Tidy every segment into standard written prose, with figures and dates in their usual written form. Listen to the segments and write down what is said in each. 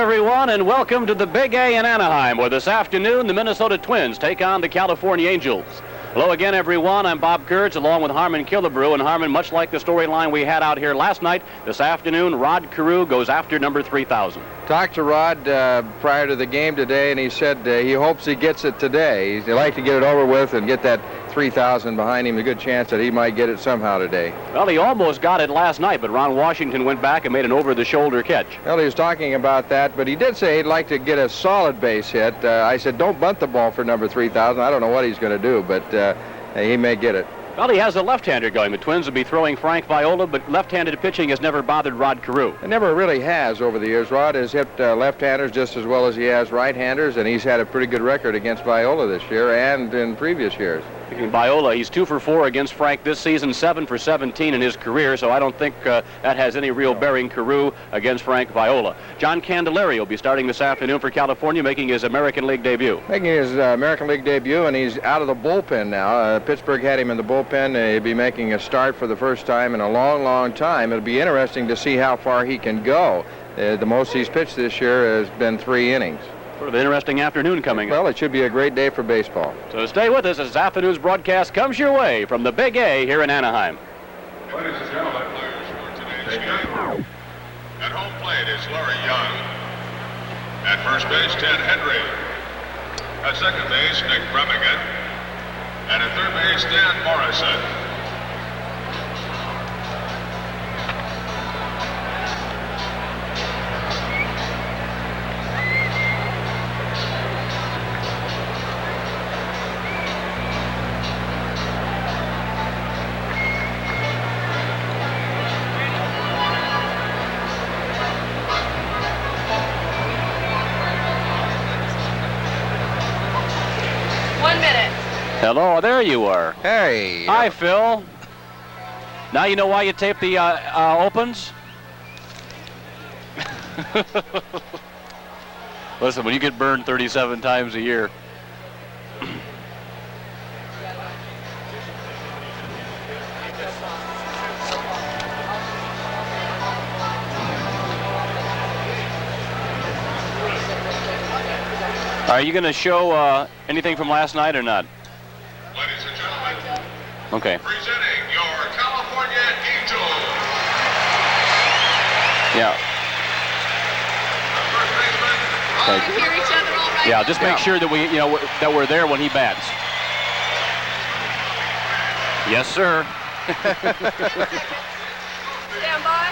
everyone, and welcome to the Big A in Anaheim, where this afternoon the Minnesota Twins take on the California Angels. Hello again, everyone. I'm Bob Kurtz, along with Harmon Killebrew. And Harmon, much like the storyline we had out here last night, this afternoon, Rod Carew goes after number 3,000. Talked to Rod prior to the game today, and he said he hopes he gets it today. He'd like to get it over with and get that 3,000 behind him. A good chance that he might get it somehow today. Well, he almost got it last night, but Ron Washington went back and made an over-the-shoulder catch. Well, he was talking about that, but he did say he'd like to get a solid base hit. I said, don't bunt the ball for number 3,000. I don't know what he's going to do, but he may get it. Well, he has a left-hander going. The Twins will be throwing Frank Viola, but left-handed pitching has never bothered Rod Carew. It never really has over the years. Rod has hit left-handers just as well as he has right-handers, and he's had a pretty good record against Viola this year and in previous years. Speaking of Viola, he's 2 for 4 against Frank this season, 7 for 17 in his career, so I don't think that has any real bearing, Carew against Frank Viola. John Candelaria will be starting this afternoon for California, making his American League debut. Making his American League debut, and he's out of the bullpen now. Pittsburgh had him in the bullpen. He'll be making a start for the first time in a long, long time. It'll be interesting to see how far he can go. The most he's pitched this year has been 3 innings. Sort of an interesting afternoon coming up. Well, it should be a great day for baseball. So stay with us as this afternoon's broadcast comes your way from the Big A here in Anaheim. Ladies and gentlemen, players for today's game. At home plate is Larry Young. At first base, Ted Henry. At second base, Nick Bremigan. And at third base, Dan Morrison. Hello, there you are. Hey. Hi, Phil. Now you know why you tape the opens? Listen, when you get burned 37 times a year. Are you going to show anything from last night or not? Ladies and gentlemen, okay. Presenting your California Angels. Yeah. First baseman, Okay. You hear each other all right? Yeah, just make sure that that we're there when he bats. Yes, sir. Stand by.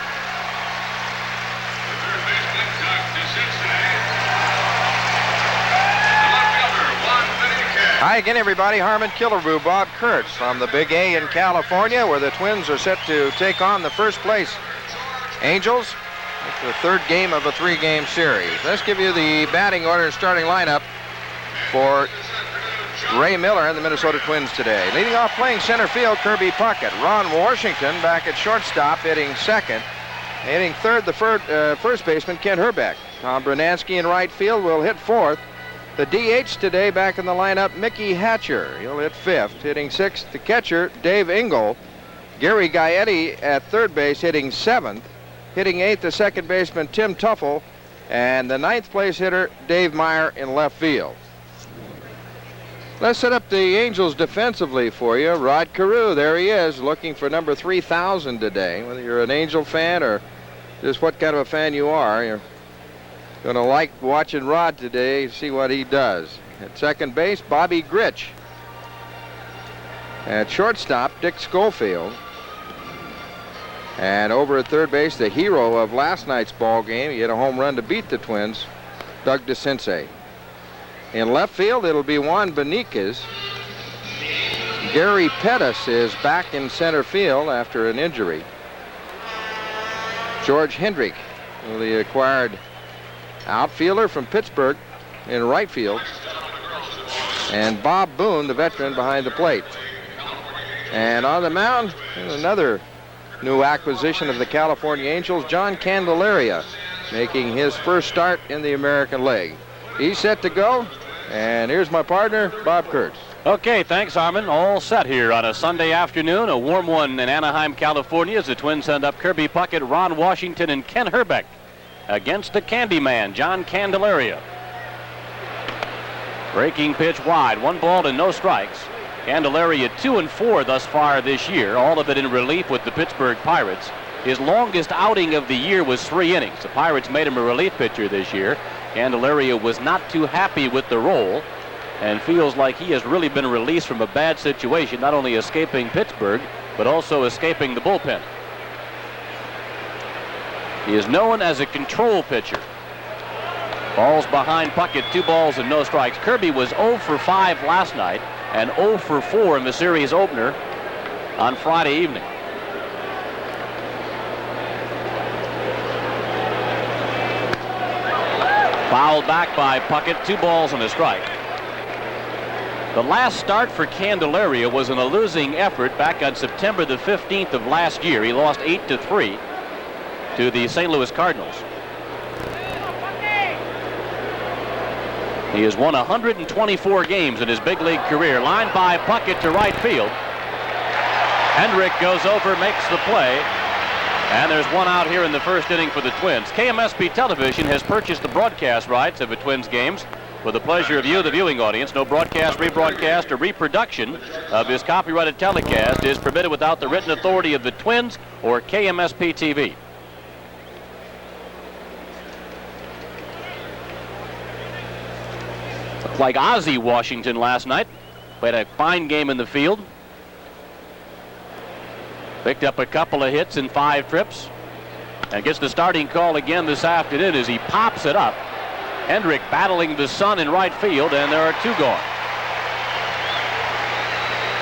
the third baseman, Doug DeCinces. The left fielder, Juan Benitez. Hi again, everybody. Harmon Killebrew, Bob Kurtz from the Big A in California, where the Twins are set to take on the first place Angels. It's the third game of a 3-game series. Let's give you the batting order and starting lineup for Ray Miller and the Minnesota Twins today. Leading off playing center field, Kirby Puckett. Ron Washington back at shortstop, hitting second. Hitting third, the first baseman, Kent Herbeck. Tom Brunansky in right field will hit fourth. The DH today back in the lineup, Mickey Hatcher. He'll hit fifth. Hitting sixth, the catcher, Dave Engel. Gary Gaetti at third base, hitting seventh. Hitting eighth, the second baseman, Tim Tuffle. And the ninth place hitter, Dave Meyer in left field. Let's set up the Angels defensively for you. Rod Carew, there he is, looking for number 3,000 today. Whether you're an Angel fan or just what kind of a fan you are, you're going to like watching Rod today, see what he does. At second base, Bobby Grich. At shortstop, Dick Schofield. And over at third base, the hero of last night's ball game, he hit a home run to beat the Twins, Doug DeCinces. In left field, it'll be Juan Benitez. Gary Pettis is back in center field after an injury. George Hendrick, the acquired outfielder from Pittsburgh, in right field. And Bob Boone, the veteran, behind the plate. And on the mound, another new acquisition of the California Angels, John Candelaria, making his first start in the American League. He's set to go, and here's my partner, Bob Kurtz. Okay, thanks, Harmon. All set here on a Sunday afternoon, a warm one in Anaheim, California, as the Twins send up Kirby Puckett, Ron Washington, and Ken Herbeck against the Candyman, John Candelaria. Breaking pitch wide, 1 ball and no strikes. Candelaria 2-4 thus far this year, all of it in relief with the Pittsburgh Pirates. His longest outing of the year was 3 innings. The Pirates made him a relief pitcher this year. Candelaria was not too happy with the role and feels like he has really been released from a bad situation, not only escaping Pittsburgh, but also escaping the bullpen. He is known as a control pitcher. Balls behind Puckett, 2 balls and no strikes. Kirby was 0 for 5 last night and 0 for 4 in the series opener on Friday evening. Fouled back by Puckett, 2 balls and a strike. The last start for Candelaria was in a losing effort back on September the 15th of last year. He lost 8-3 to the St. Louis Cardinals. He has won 124 games in his big league career. Line by Puckett to right field. Hendrick goes over, makes the play, and there's 1 out here in the first inning for the Twins. KMSP Television has purchased the broadcast rights of the Twins games for the pleasure of you, the viewing audience. No broadcast, rebroadcast, or reproduction of this copyrighted telecast is permitted without the written authority of the Twins or KMSP TV. Looked like Ozzie Washington last night. Played a fine game in the field. Picked up a couple of hits in 5 trips. And gets the starting call again this afternoon as he pops it up. Hendrick battling the sun in right field, and there are 2 gone.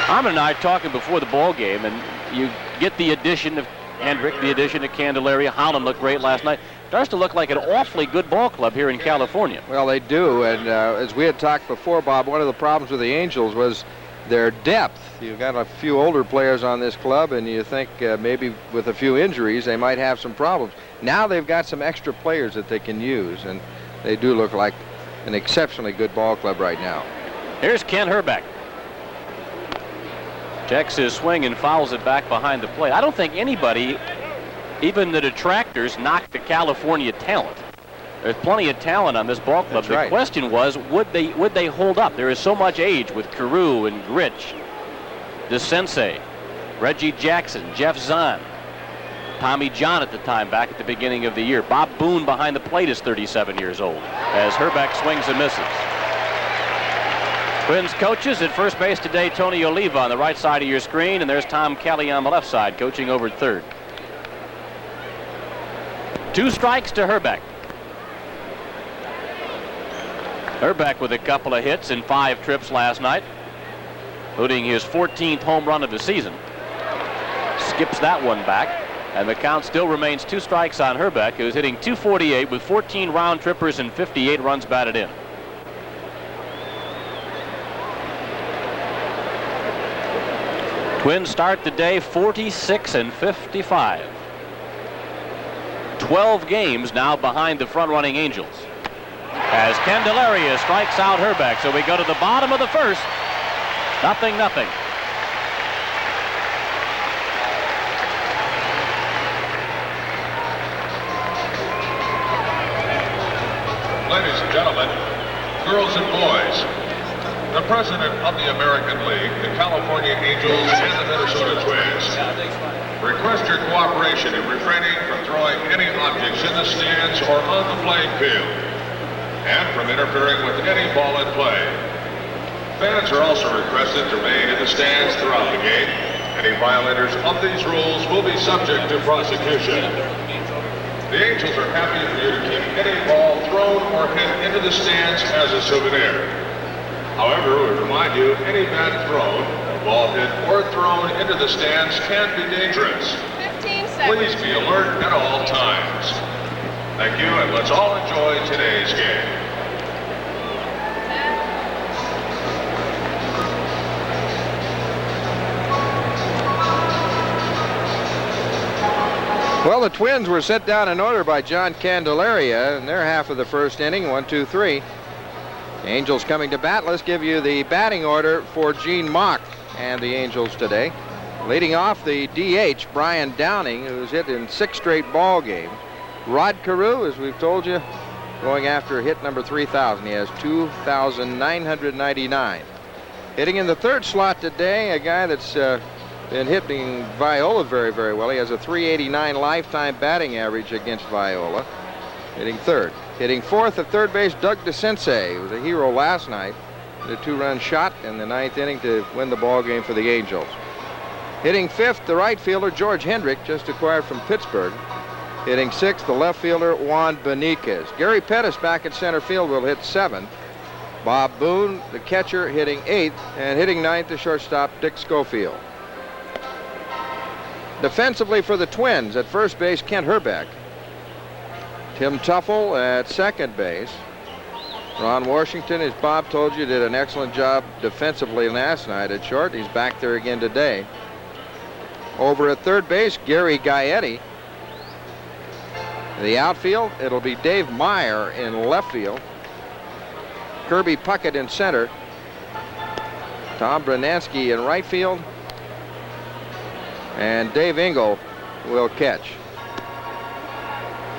Harmon and I talking before the ball game, and you get the addition of Hendrick, the addition of Candelaria. Holland looked great last night. Starts to look like an awfully good ball club here in California. Well, they do, and as we had talked before, Bob, one of the problems with the Angels was their depth. You've got a few older players on this club, and you think maybe with a few injuries they might have some problems. Now they've got some extra players that they can use, and they do look like an exceptionally good ball club right now. Here's Ken Hrbek. Checks his swing and fouls it back behind the plate. I don't think anybody, even the detractors, knocked the California talent. There's plenty of talent on this ball club. That's right. The question was, would they hold up? There is so much age with Carew and Gritch, DeSensei, Reggie Jackson, Jeff Zahn, Tommy John at the time back at the beginning of the year. Bob Boone behind the plate is 37 years old as Hrbek swings and misses. Twins coaches at first base today, Tony Oliva on the right side of your screen, and there's Tom Kelly on the left side coaching over at third. 2 strikes to Hrbek. Hrbek with a couple of hits in 5 trips last night, including his 14th home run of the season. Skips that one back, and the count still remains 2 strikes on Hrbek, who's hitting .248 with 14 round trippers and 58 runs batted in. Twins start the day 46-55. 12 games now behind the front-running Angels. As Candelaria strikes out Hrbek, so we go to the bottom of the first. 0-0. Ladies and gentlemen, girls and boys, the president of the American League, the California Angels, and the Minnesota Twins request your cooperation in refraining from throwing any objects in the stands or on the playing field, and from interfering with any ball in play. Fans are also requested to remain in the stands throughout the game. Any violators of these rules will be subject to prosecution. The Angels are happy for you to keep any ball thrown or hit into the stands as a souvenir. However, we remind you, any bat thrown, ball hit, or thrown into the stands can be dangerous. 15 seconds. Please be alert at all times. Thank you, and let's all enjoy today's game. Well, the Twins were set down in order by John Candelaria in their half of the first inning, 1-2-3. Angels coming to bat. Let's give you the batting order for Gene Mauch and the Angels today. Leading off, the DH, Brian Downing, who's hit in 6 straight ball games Rod Carew, as we've told you, going after hit number 3,000. He has 2,999. Hitting in the third slot today, a guy that's been hitting Viola very, very well. He has a 389 lifetime batting average against Viola. Hitting third. Hitting fourth at third base, Doug DeCinces. He was a hero last night. The 2-run shot in the 9th inning to win the ball game for the Angels. Hitting fifth, the right fielder, George Hendrick, just acquired from Pittsburgh. Hitting sixth, the left fielder, Juan Beniquez. Gary Pettis back at center field will hit seventh. Bob Boone, the catcher, hitting eighth. And hitting ninth, the shortstop, Dick Schofield. Defensively for the Twins, at first base, Kent Herbeck. Tim Tuffle at second base. Ron Washington, as Bob told you, did an excellent job defensively last night at short. He's back there again today. Over at third base, Gary Gaetti. The outfield, it'll be Dave Meyer in left field. Kirby Puckett in center. Tom Brunansky in right field. And Dave Engel will catch.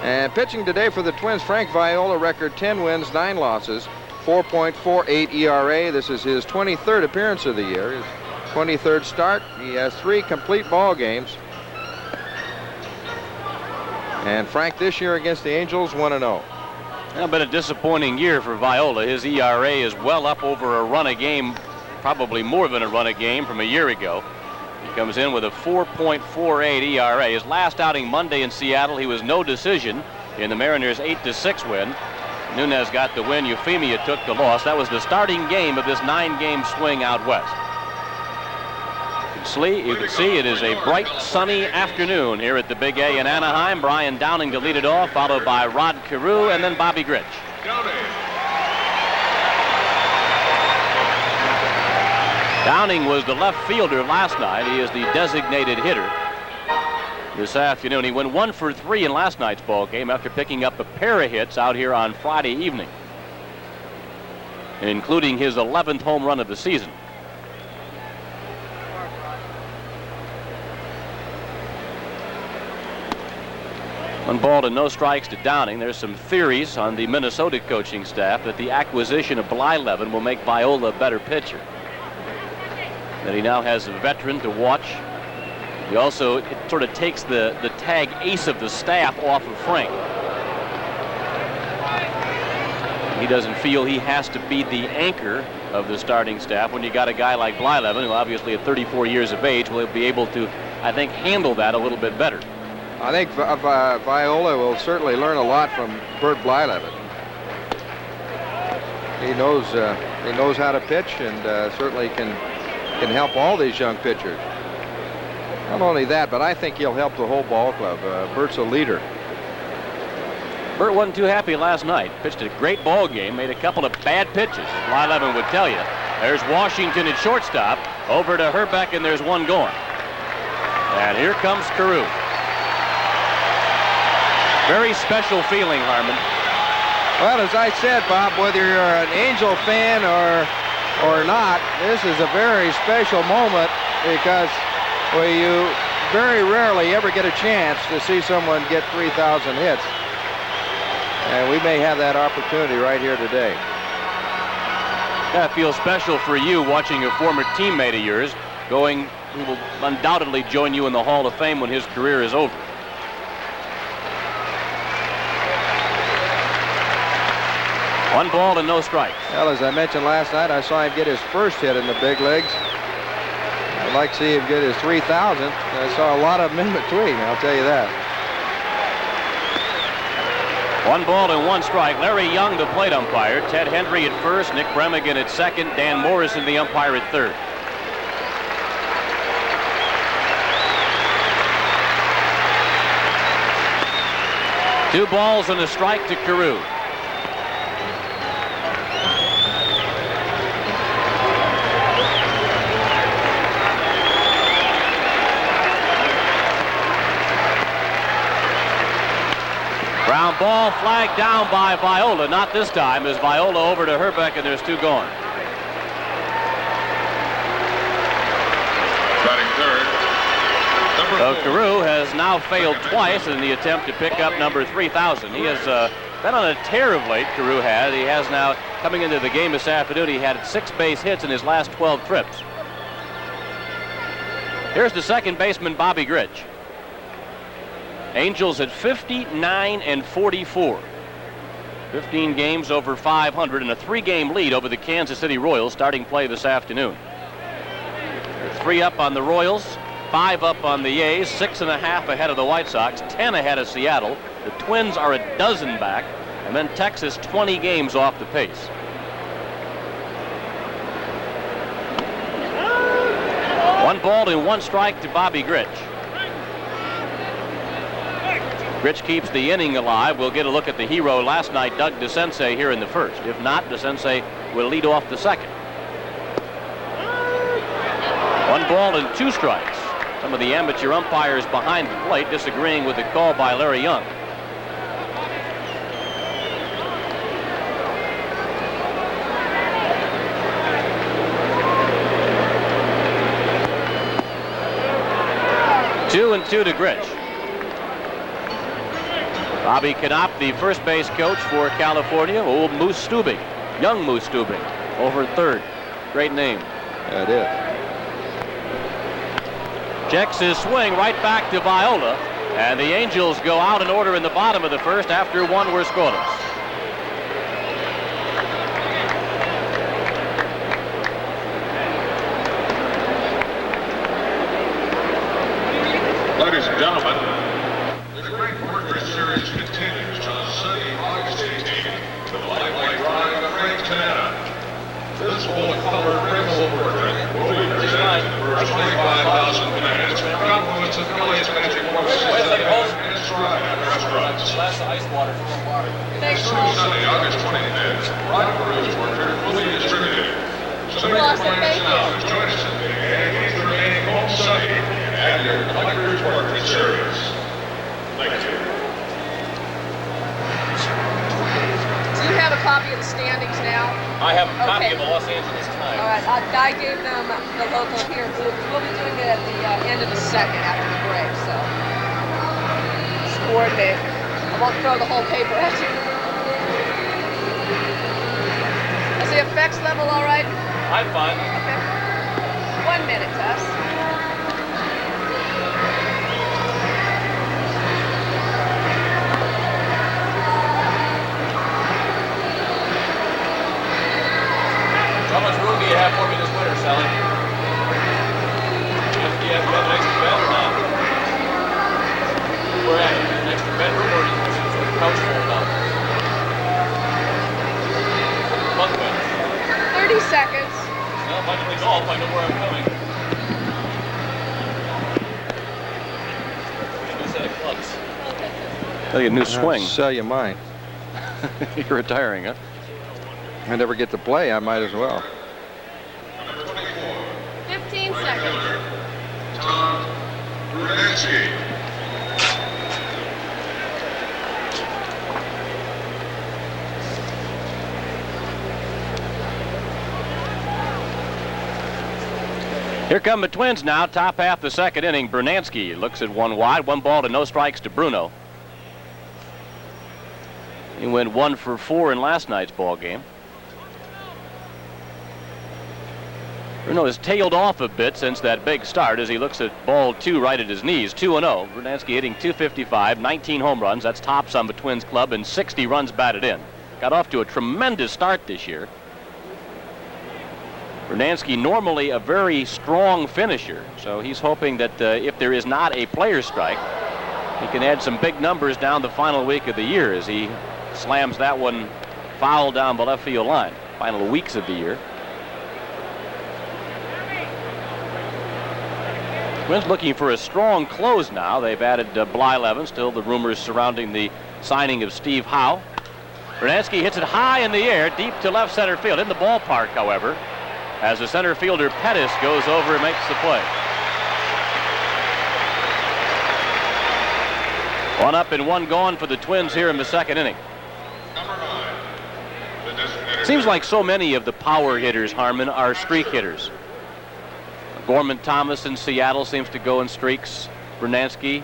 And pitching today for the Twins, Frank Viola, record 10 wins, 9 losses, 4.48 ERA. This is his 23rd appearance of the year, his 23rd start. He has 3 complete ball games. And Frank this year against the Angels, 1-0. Well, been a disappointing year for Viola. His ERA is well up over a run a game, probably more than a run a game from a year ago. He comes in with a 4.48 ERA. His last outing Monday in Seattle, he was no decision in the Mariners' 8-6 win. Nunez got the win. Euphemia took the loss. That was the starting game of this 9-game swing out west. You can see it is a bright, sunny afternoon here at the Big A in Anaheim. Brian Downing to lead it off, followed by Rod Carew and then Bobby Grich. Downing was the left fielder last night. He is the designated hitter this afternoon. He went 1 for 3 in last night's ball game after picking up a pair of hits out here on Friday evening, including his 11th home run of the season. One ball and no strikes to Downing. There's some theories on the Minnesota coaching staff that the acquisition of Blyleven will make Viola a better pitcher. That he now has a veteran to watch. He also, it sort of takes the tag ace of the staff off of Frank. He doesn't feel he has to be the anchor of the starting staff when you got a guy like Blyleven, who obviously at 34 years of age will be able to, I think, handle that a little bit better. I think Viola will certainly learn a lot from Bert Blyleven. He knows how to pitch and certainly can help all these young pitchers. Not only that, but I think he'll help the whole ball club. Bert's a leader. Bert wasn't too happy last night. Pitched a great ball game, made a couple of bad pitches. Blyleven would tell you. There's Washington at shortstop. Over to Herbeck, and there's one going. And here comes Carew. Very special feeling, Harmon. Well, as I said, Bob, whether you're an Angel fan or not, this is a very special moment because you very rarely ever get a chance to see someone get 3,000 hits. And we may have that opportunity right here today. That feels special for you watching a former teammate of yours who will undoubtedly join you in the Hall of Fame when his career is over. One ball and no strikes. Well, as I mentioned last night, I saw him get his first hit in the big leagues. I'd like to see him get his 3,000th. I saw a lot of them in between, I'll tell you that. 1 ball and 1 strike. Larry Young, the plate umpire. Ted Hendry at first. Nick Bremigan at second. Dan Morrison, the umpire, at third. Two balls and a strike to Carew. Ground ball, flagged down by Viola. Not this time, as Viola over to Herbeck, and there's 2 gone. Batting third, number So Carew has now failed twice in the attempt to pick up number 3,000. He has been on a tear of late, Carew has. He has now, coming into the game this afternoon, he had 6 base hits in his last 12 trips. Here's the second baseman, Bobby Grich. Angels at 59 and 44. 15 games over 500 and a 3-game lead over the Kansas City Royals starting play this afternoon. 3 up on the Royals, 5 up on the A's, 6.5 ahead of the White Sox, 10 ahead of Seattle. The Twins are a dozen back, and then Texas 20 games off the pace. One ball and 1 strike to Bobby Grich. Grich keeps the inning alive. We'll get a look at the hero last night, Doug DeSensei, here in the first. If not, DeSensei will lead off the second. 1 ball and 2 strikes. Some of the amateur umpires behind the plate disagreeing with the call by Larry Young. Two and 2 to Grich. Bobby Knopp, the first base coach for California. Old Moose Stubing, young Moose Stubing, over third. Great name. That is. Checks his swing right back to Viola, and the Angels go out in order in the bottom of the first after 1 were scoreless. Ladies and gentlemen, the Great Portrait Series continues on Sunday, August 18th, with a lightweight drawing of Frank Tanana. This full-color rainbow portrait will be presented for 25,000 fans from compliments of Philly's Magic Horse and Stride Restaurants. Next Sunday, August 25th, Rod Carew's portrait will be distributed. So make your plans now to join us in the He's remaining home Sunday at your Collector's Portrait Series. Thank you. Do you have a copy of the standings now? I have a copy Okay. of the Los Angeles Times. All right, I gave them the local here. We'll be doing it at the end of the second after the break, so just coordinate. I won't throw the whole paper at you. Is the effects level all right? I'm fine. Okay. 1 minute, Tess. How much room do you have for me this winter, Sally? Do you have an extra bed or not? Where at? An extra bedroom or is the couch fold out? Bunk bed. 30 seconds. Well, if I can golf, I know where I'm coming. A new set of clubs. Tell you a new swing. I'll sell you mine. You're retiring, huh? I never get to play, I might as well. 15 seconds. Tom Brunansky. Here come the Twins now, top half the second inning. Brunansky looks at 1 wide, 1 ball to no strikes to Bruno. He went 1 for 4 in last night's ball game. Bruno has tailed off a bit since that big start as he looks at ball 2 right at his knees. 2-0. Brunansky hitting .255, 19 home runs. That's tops on the Twins club and 60 runs batted in. Got off to a tremendous start this year. Brunansky normally a very strong finisher, so he's hoping that if there is not a player's strike, he can add some big numbers down the final week of the year as he slams that one foul down the left field line. Final weeks of the year. Twins looking for a strong close now. They've added Blyleven, still the rumors surrounding the signing of Steve Howe. Brunansky hits it high in the air, deep to left center field. In the ballpark, however, as the center fielder Pettis goes over and makes the play. 1 up and 1 gone for the Twins here in the second inning. Number 9. The designated Seems like so many of the power hitters, Harmon, are streak hitters. Gorman Thomas in Seattle seems to go in streaks. Bernansky.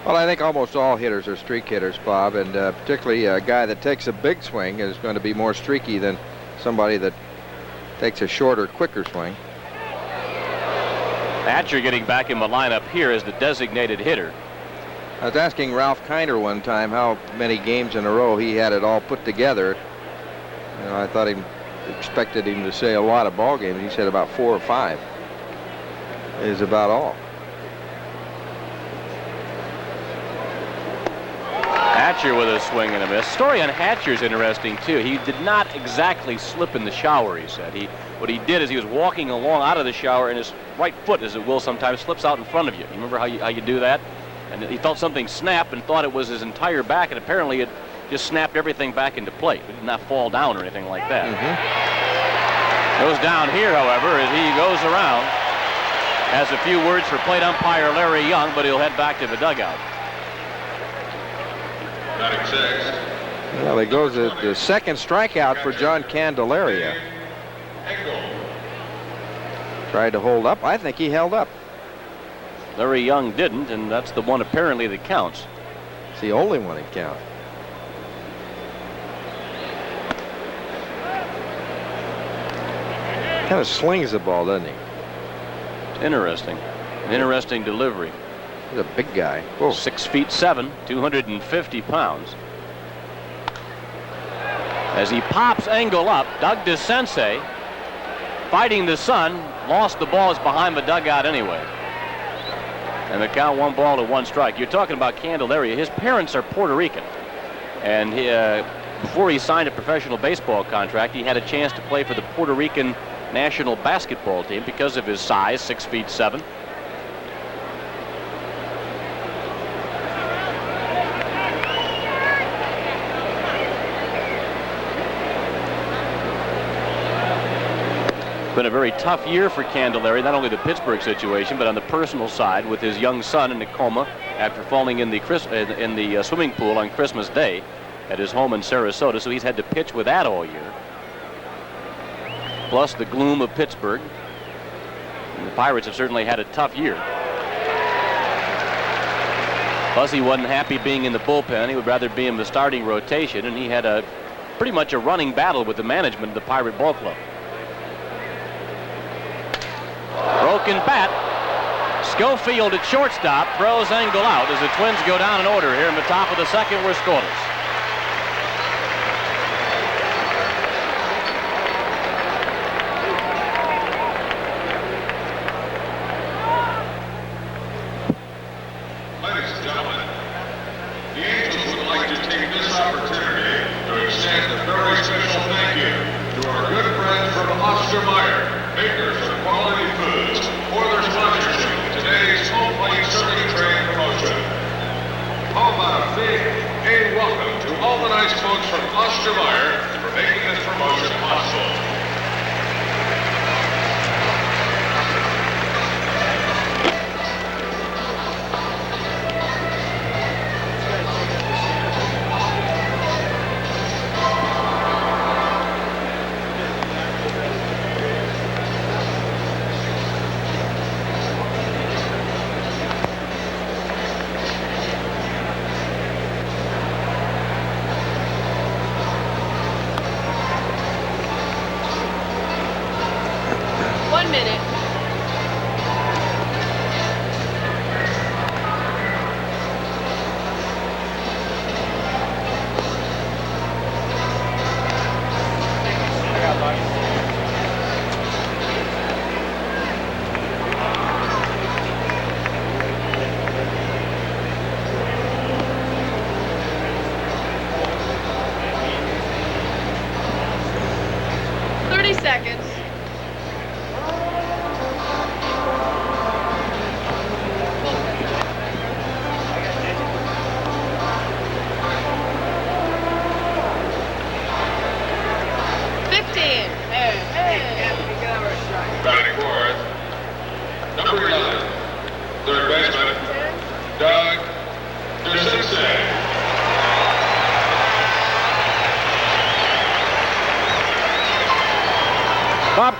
Well, I think almost all hitters are streak hitters, Bob, and particularly a guy that takes a big swing is going to be more streaky than somebody that takes a shorter, quicker swing. Hatcher getting back in the lineup here as the designated hitter. I was asking Ralph Kiner one time how many games in a row he had it all put together. You know, I thought he expected him to say a lot of ball games. He said about 4 or 5 is about all. Hatcher with a swing and a miss. Story on Hatcher's interesting too. He did not exactly slip in the shower, he said. What he did is he was walking along out of the shower and his right foot, as it will sometimes, slips out in front of you. You remember how you do that? And he felt something snap and thought it was his entire back, and apparently it just snapped everything back into place. It did not fall down or anything like that. Goes down here, however, as he goes around. Has a few words for plate umpire Larry Young, but he'll head back to the dugout. Well, it goes the second strikeout for John Candelaria. Tried to hold up. I think he held up. Larry Young didn't, and that's the one apparently that counts. It's the only one that counts. Kind of slings the ball, doesn't he? Interesting. Interesting delivery. He's a big guy. Whoa. 6'7", 250 pounds. As he pops Engel up, Doug DeSense, fighting the sun, lost the ball. Is behind the dugout anyway. And the count 1 ball to 1 strike. You're talking about Candelaria. His parents are Puerto Rican. And before he signed a professional baseball contract, he had a chance to play for the Puerto Rican national basketball team because of his size, 6'7". Been a very tough year for Candelaria, not only the Pittsburgh situation, but on the personal side with his young son in a coma after falling in the swimming pool on Christmas Day at his home in Sarasota. So he's had to pitch with that all year. Plus the gloom of Pittsburgh. And the Pirates have certainly had a tough year. Plus he wasn't happy being in the bullpen. He would rather be in the starting rotation, and he had pretty much a running battle with the management of the Pirate Ball Club. Broken bat. Schofield at shortstop throws Engel out as the Twins go down in order here in the top of the second. We're scoreless. Ladies and gentlemen, the Angels would like to take this opportunity to extend a very special thank you to our good friends from Ostermeyer, makers of quality foods, for their sponsorship of today's home plate serving train promotion. How about a big welcome to all the nice folks from Ostermeyer for making this promotion possible.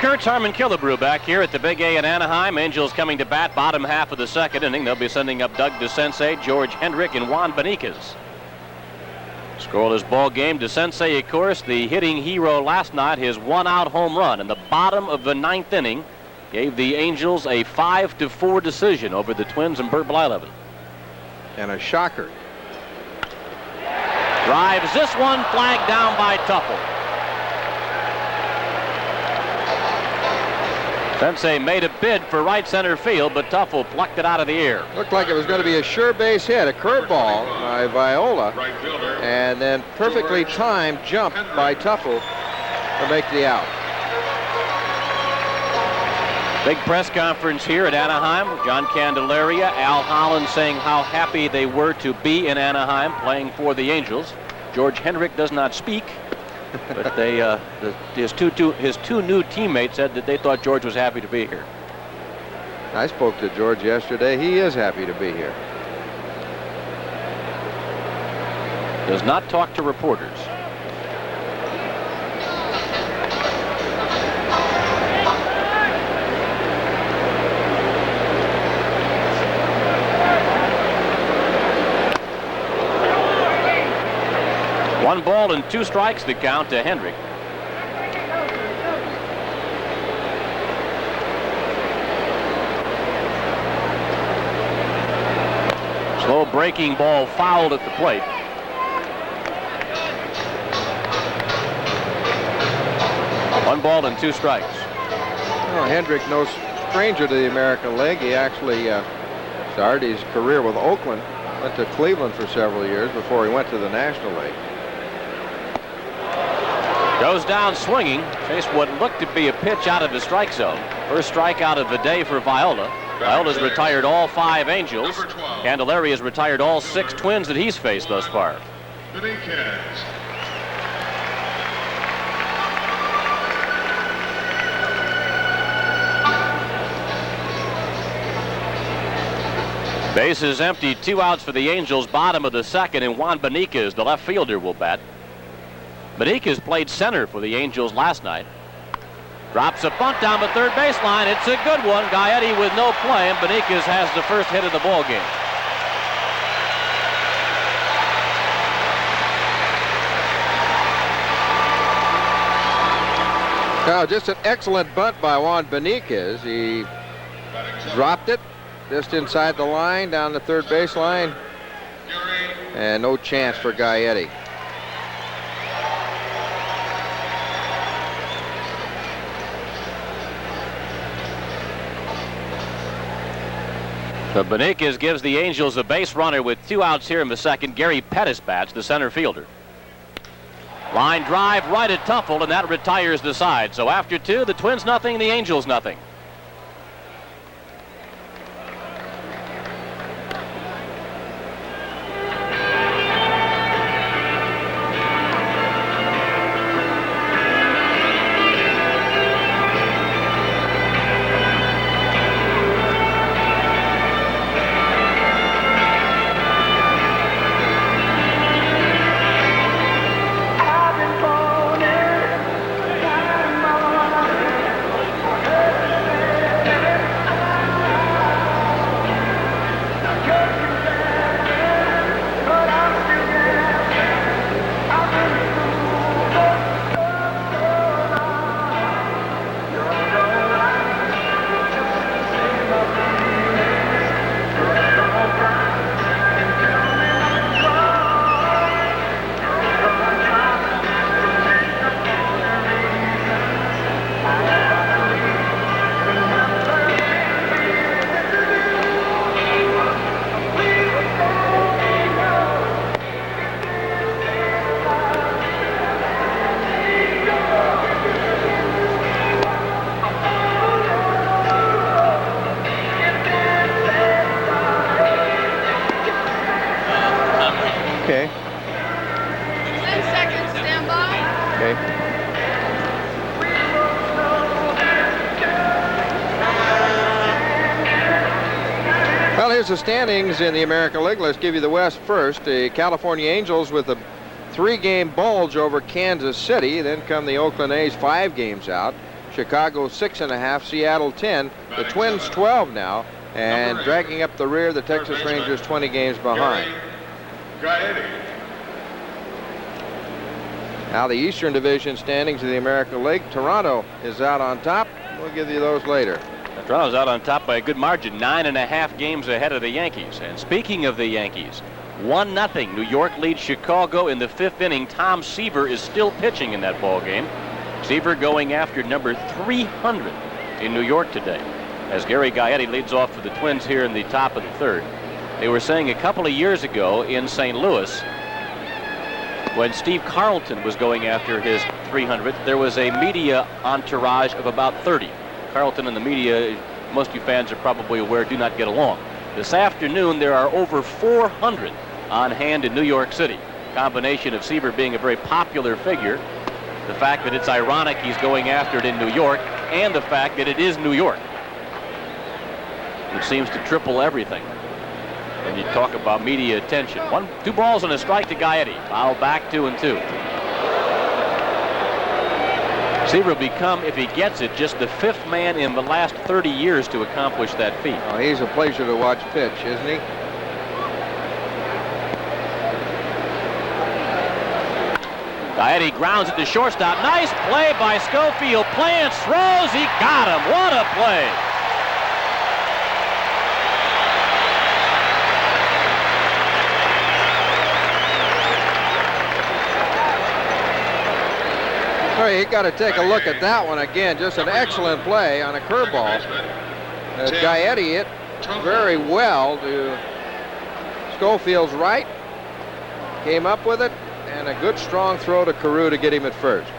Kurtz, Harmon, Killebrew back here at the Big A in Anaheim. Angels coming to bat bottom half of the second inning. They'll be sending up Doug DeSensei, George Hendrick, and Juan Beniquez. Scoreless ball game. DeSensei, of course, the hitting hero last night, his one-out home run in the bottom of the ninth inning gave the Angels a 5-4 decision over the Twins and Bert Blyleven. And a shocker. Drives this one, flagged down by Tuffle. Sensei made a bid for right center field, but Tuffle plucked it out of the air. Looked like it was going to be a sure base hit, a curveball by Viola, and then perfectly timed jump by Tuffle to make the out. Big press conference here at Anaheim. John Candelaria, Al Holland saying how happy they were to be in Anaheim playing for the Angels. George Hendrick does not speak, but his two new teammates said that they thought George was happy to be here. I spoke to George yesterday. He is happy to be here. Does not talk to reporters. One ball and 2 strikes to count to Hendrick. Slow breaking ball fouled at the plate. One ball and 2 strikes. Well, Hendrick, no stranger to the American League. He actually started his career with Oakland, went to Cleveland for several years before he went to the National League. Goes down swinging. Chased what looked to be a pitch out of the strike zone. First strikeout of the day for Viola. Viola's retired all 5 Angels. Candelaria has retired all 6 Twins that he's faced thus far. Base is empty. 2 outs for the Angels. Bottom of the second, and Juan Beniquez, the left fielder, will bat. Beniquez played center for the Angels last night. Drops a bunt down the third baseline. It's a good one. Gaetti with no play, and Beniquez has the first hit of the ball game. Now, just an excellent bunt by Juan Beniquez. He dropped it just inside the line, down the third baseline, and no chance for Gaetti. So Beniquez gives the Angels a base runner with 2 outs here in the second. Gary Pettis bats, the center fielder. Line drive right at Tuffle, and that retires the side. So after 2, the Twins nothing, the Angels nothing. Okay. 10 seconds, stand by. Okay. Well, here's the standings in the American League. Let's give you the West first. The California Angels with a 3-game bulge over Kansas City. Then come the Oakland A's 5 games out. Chicago 6.5, Seattle 10. The Twins 12 now, and dragging up the rear, the Texas Rangers 20 games behind. Now the Eastern Division standings of the American League. Toronto is out on top. We'll give you those later. Toronto's out on top by a good margin, 9.5 games ahead of the Yankees. And speaking of the Yankees, 1-0. New York leads Chicago in the 5th inning. Tom Seaver is still pitching in that ball game. Seaver going after number 300 in New York today, as Gary Gaetti leads off for the Twins here in the top of the 3rd. They were saying a couple of years ago in St. Louis, when Steve Carlton was going after his 300th, there was a media entourage of about 30. Carlton and the media, most of you fans are probably aware, do not get along. This afternoon, there are over 400 on hand in New York City. Combination of Seaver being a very popular figure, the fact that it's ironic he's going after it in New York, and the fact that it is New York, which seems to triple everything. And you talk about media attention. 2 balls and a strike to Gaetti. Foul back, 2-2. Seaver will become, if he gets it, just the 5th man in the last 30 years to accomplish that feat. Oh, he's a pleasure to watch pitch, isn't he? Gaetti grounds at the shortstop. Nice play by Schofield. Plants, throws, he got him. What a play. Oh, you got to take a look at that one again. Just an excellent play on a curveball. Gaetti hit very well to Schofield's right. Came up with it, and a good strong throw to Carew to get him at first.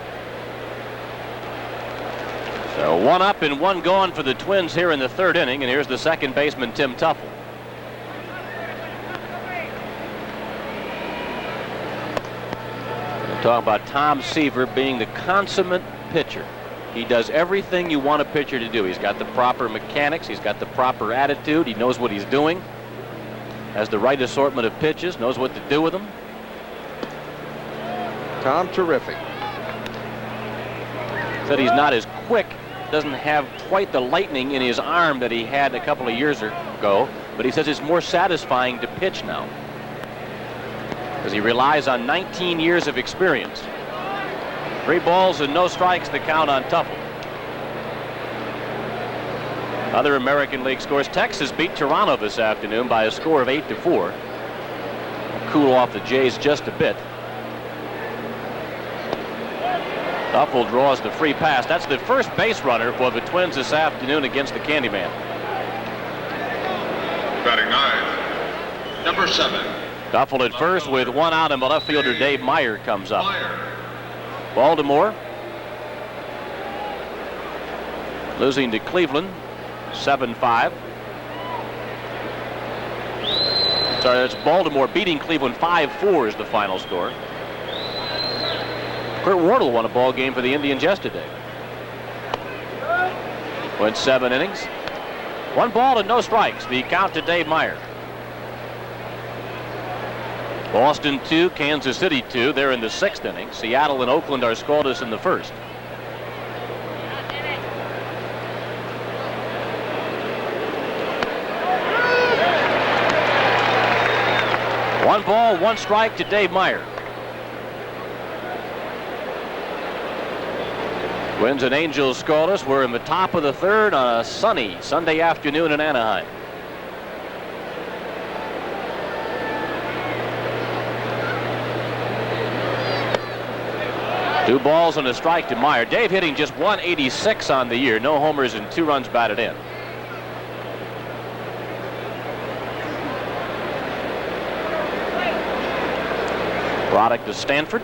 So 1 up and 1 gone for the Twins here in the 3rd inning, and here's the second baseman, Tim Tuffle. Talk about Tom Seaver being the consummate pitcher. He does everything you want a pitcher to do. He's got the proper mechanics. He's got the proper attitude. He knows what he's doing. Has the right assortment of pitches. Knows what to do with them. Tom, terrific. Said he's not as quick. Doesn't have quite the lightning in his arm that he had a couple of years ago. But he says it's more satisfying to pitch now, because he relies on 19 years of experience. 3 balls and no strikes to count on Tuffle. Other American League scores. Texas beat Toronto this afternoon by a score of 8-4. Cool off the Jays just a bit. Tuffle draws the free pass. That's the first base runner for the Twins this afternoon against the Candyman. Batting 9, number 7. Tuffle at first with 1 out, and the left fielder Dave Meyer comes up. Baltimore losing to Cleveland 7-5. Sorry, that's Baltimore beating Cleveland 5-4 is the final score. Kurt Wardle won a ball game for the Indians yesterday. Went 7 innings. 1 ball and no strikes. The count to Dave Meyer. Boston 2, Kansas City 2. They're in the 6th inning. Seattle and Oakland are scoreless in the 1st. One ball, 1 strike to Dave Meyer. Twins and Angels scoreless. We're in the top of the 3rd on a sunny Sunday afternoon in Anaheim. Two balls and a strike to Meyer. Dave hitting just 186 on the year. No homers and 2 runs batted in. Product to Stanford.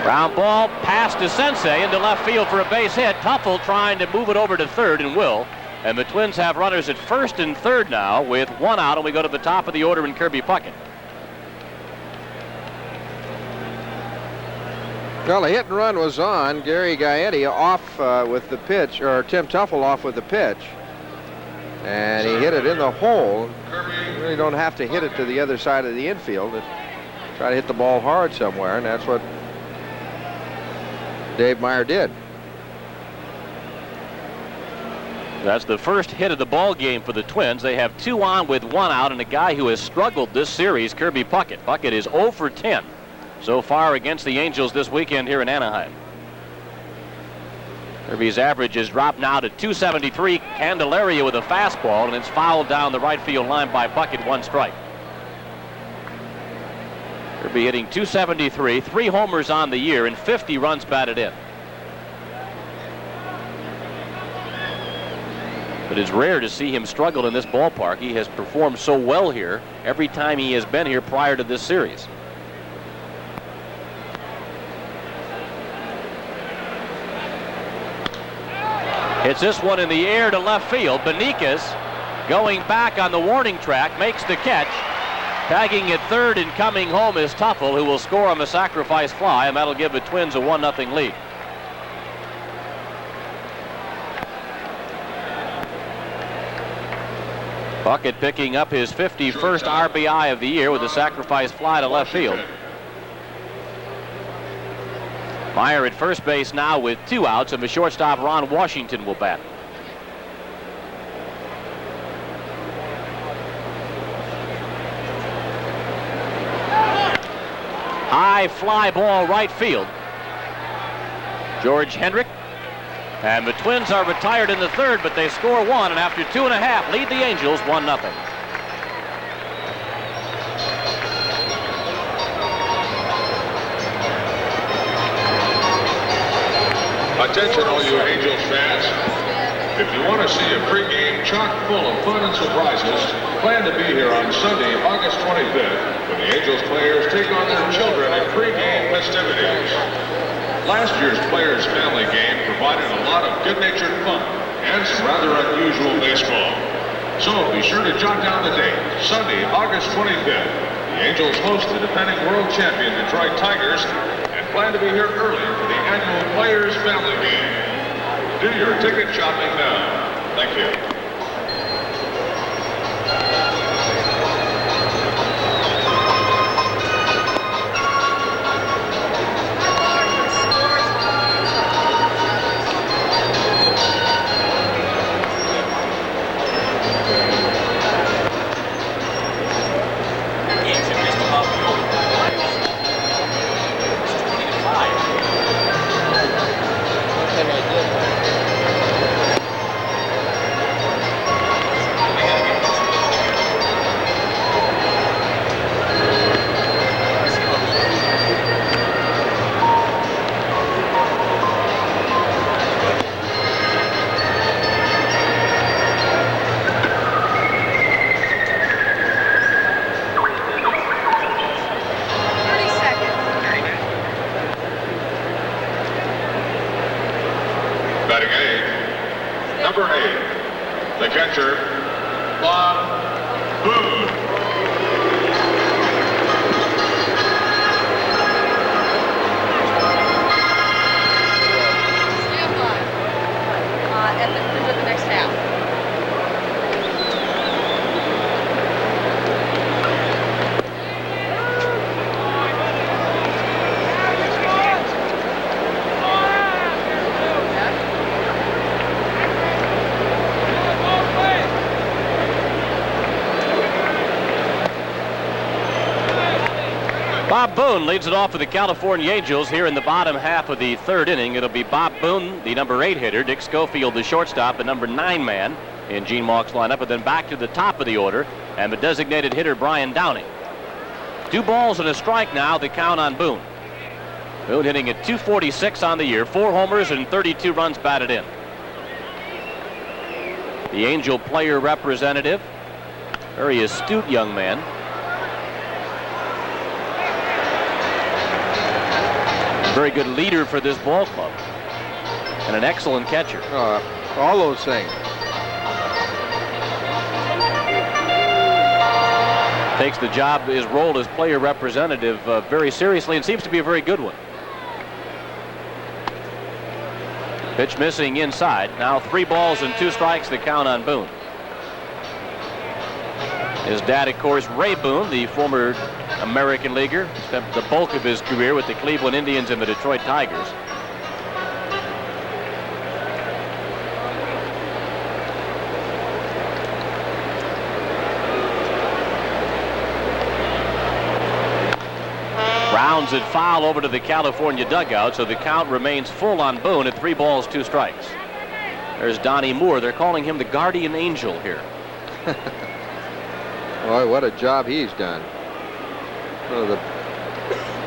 Ground ball, pass to Sensei into left field for a base hit. Tuffle trying to move it over to 3rd and will. And the Twins have runners at 1st and 3rd now with 1 out, and we go to the top of the order in Kirby Puckett. Well, a hit and run was on. Gary Gaetti off with the pitch, or Tim Tuffle off with the pitch. And he hit it in the hole. You really don't have to hit it to the other side of the infield. try to hit the ball hard somewhere, and that's what Dave Meyer did. That's the first hit of the ball game for the Twins. They have 2 on with 1 out, and a guy who has struggled this series, Kirby Puckett. Puckett is 0 for 10 so far against the Angels this weekend here in Anaheim. Kirby's average has dropped now to 273. Candelaria with a fastball, and it's fouled down the right field line by Puckett, 1 strike. Kirby hitting 273, 3 homers on the year, and 50 runs batted in. But it's rare to see him struggle in this ballpark. He has performed so well here every time he has been here prior to this series. Hits this one in the air to left field. Beniquez going back on the warning track, makes the catch. Tagging at third and coming home is Tuffle, who will score on the sacrifice fly, and that'll give the Twins a 1-0 lead. Puckett picking up his 51st RBI of the year with a sacrifice fly to left field. Meyer at first base now with 2 outs, and the shortstop Ron Washington will bat. High fly ball right field. George Hendrick. And the Twins are retired in the third, but they score 1, and after 2.5 lead the Angels 1-0. Attention all you Angels fans. If you want to see a pregame chock full of fun and surprises, plan to be here on Sunday, August 25th, when the Angels players take on their children in pregame festivities. Last year's Players Family Game provided a lot of good-natured fun and some rather unusual baseball. So be sure to jot down the date, Sunday, August 25th. The Angels host the defending world champion Detroit Tigers and plan to be here early for the annual Players Family Game. Do your ticket shopping now. Thank you. Bob Boone leads it off for the California Angels here in the bottom half of the third inning. It'll be Bob Boone, the number 8 hitter, Dick Schofield, the shortstop, the number 9 man in Gene Mauch's lineup, and then back to the top of the order, and the designated hitter, Brian Downing. 2 balls and a strike now, the count on Boone. Boone hitting at 246 on the year, 4 homers and 32 runs batted in. The Angel player representative, very astute young man. Very good leader for this ball club, and an excellent catcher. All those things. Takes the job, his role as player representative, very seriously, and seems to be a very good one. Pitch missing inside. Now 3 balls and 2 strikes, the count on Boone. His dad, of course, Ray Boone, the former American leaguer. Spent the bulk of his career with the Cleveland Indians and the Detroit Tigers. Rounds it foul over to the California dugout, so the count remains full on Boone at 3 balls, 2 strikes. There's Donnie Moore. They're calling him the guardian angel here. Boy, what a job he's done. One of the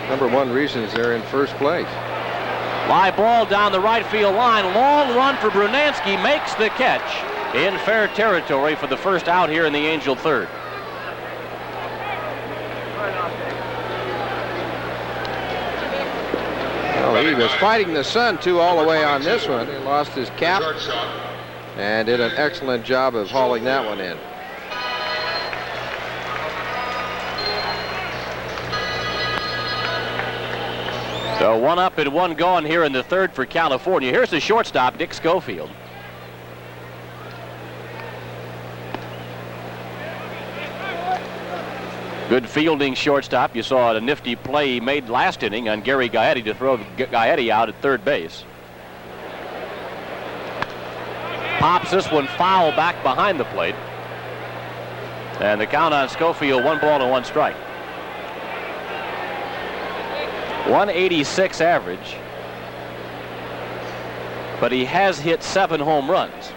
#1 reasons they're in first place. Fly ball down the right field line. Long run for Brunansky. Makes the catch in fair territory for the first out here in the Angel third. Well, he was fighting the sun, too, all the way on this one. He lost his cap and did an excellent job of hauling that one in. So 1 up and 1 gone here in the third for California. Here's the shortstop, Dick Schofield. Good fielding shortstop. You saw a nifty play he made last inning on Gary Gaetti to throw Gaetti out at third base. Pops this one foul back behind the plate. And the count on Schofield, 1 ball and 1 strike. 186 average. But he has hit 7 home runs.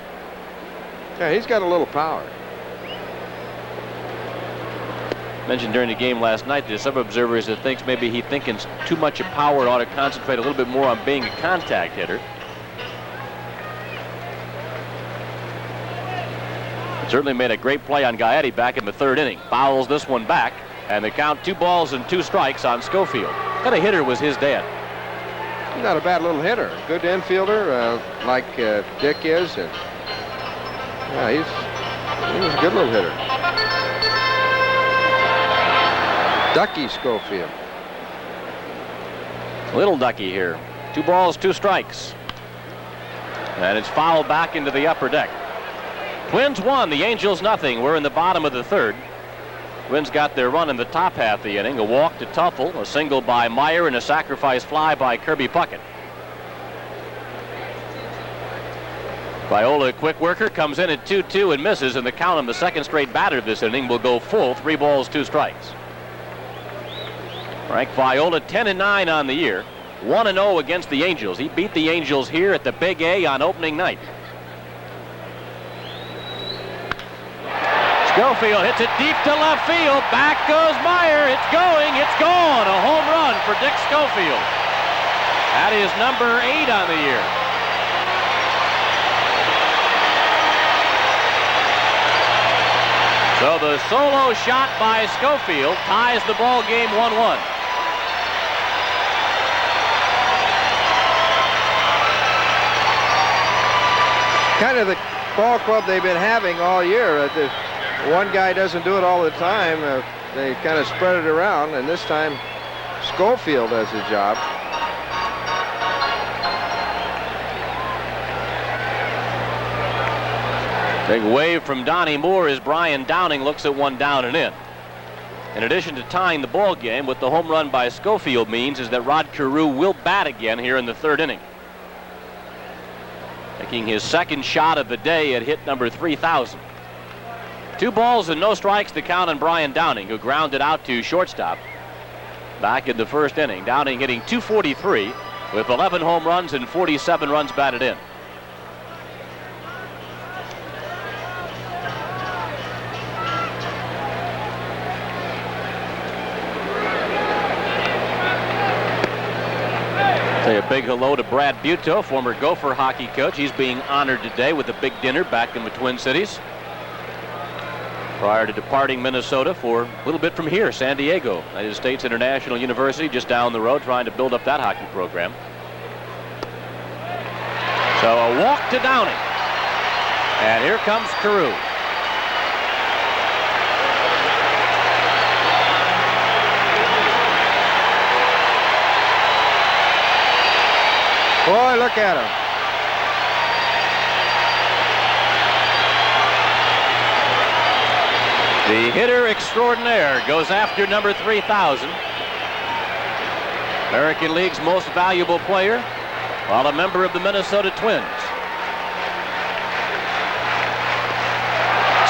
Yeah, he's got a little power. Mentioned during the game last night, there's some observers that thinks maybe he's thinking too much of power and ought to concentrate a little bit more on being a contact hitter. Certainly made a great play on Gaetti back in the third inning. Fouls this one back, and the count 2 balls and 2 strikes on Schofield. What kind of hitter was his dad? He's not a bad little hitter. Good infielder, like Dick is. And yeah, he was a good little hitter. Ducky Schofield. Little Ducky here. 2 balls, 2 strikes. And it's fouled back into the upper deck. Twins 1, the Angels nothing. We're in the bottom of the third. Twins got their run in the top half of the inning. A walk to Tuffle, a single by Meyer, and a sacrifice fly by Kirby Puckett. Viola, a quick worker, comes in at 2-2 and misses, and the count on the second straight batter of this inning will go full, 3 balls, 2 strikes. Frank Viola, 10-9 on the year, 1-0 against the Angels. He beat the Angels here at the Big A on opening night. Schofield hits it deep to left field. Back goes Meyer. It's going. It's gone. A home run for Dick Schofield. That is number 8 on the year. So the solo shot by Schofield ties the ball game 1-1. Kind of the ball club they've been having all year. One guy doesn't do it all the time. They kind of spread it around, and this time Schofield does the job. Big wave from Donnie Moore as Brian Downing looks at one down and in. In addition to tying the ball game, what the home run by Schofield means is that Rod Carew will bat again here in the third inning. Making his second shot of the day at hit number 3,000. 2 balls and no strikes to count on Brian Downing, who grounded out to shortstop back in the first inning. Downing hitting .243 with 11 home runs and 47 runs batted in. Say a big hello to Brad Buto, former Gopher hockey coach. He's being honored today with a big dinner back in the Twin Cities. Prior to departing Minnesota for a little bit from here, San Diego, United States International University, just down the road, trying to build up that hockey program. So a walk to Downing. And here comes Carew. Boy, look at him. The hitter extraordinaire goes after number 3,000. American League's most valuable player, while a member of the Minnesota Twins.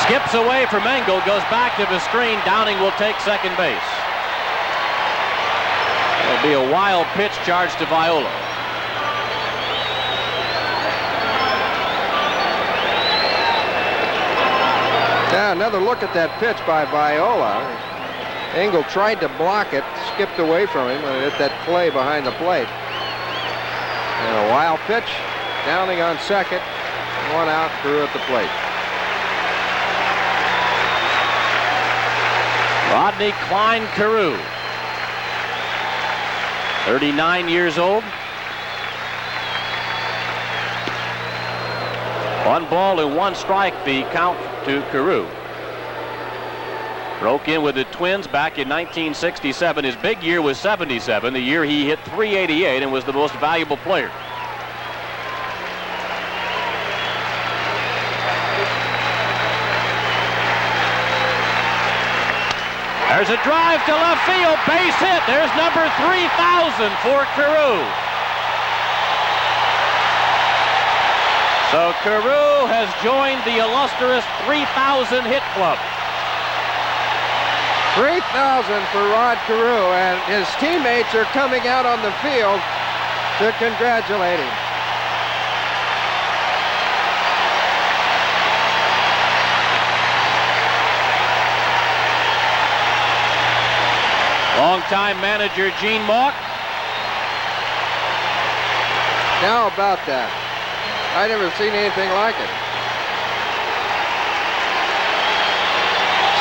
Skips away from Engel, goes back to the screen. Downing will take second base. It'll be a wild pitch charged to Viola. Now another look at that pitch by Viola. Engel tried to block it, skipped away from him, and it hit that clay behind the plate. And a wild pitch. Downing on second. 1 out, Carew at the plate. Rodney Cline Carew, 39 years old. 1 ball and 1 strike, the count to Carew. Broke in with the Twins back in 1967. His big year was 77, the year he hit .388 and was the most valuable player. There's a drive to left field, base hit. There's number 3,000 for Carew. So Carew has joined the illustrious 3,000 hit club. 3,000 for Rod Carew, and his teammates are coming out on the field to congratulate him. Longtime manager Gene Mauch. How about that? I never seen anything like it.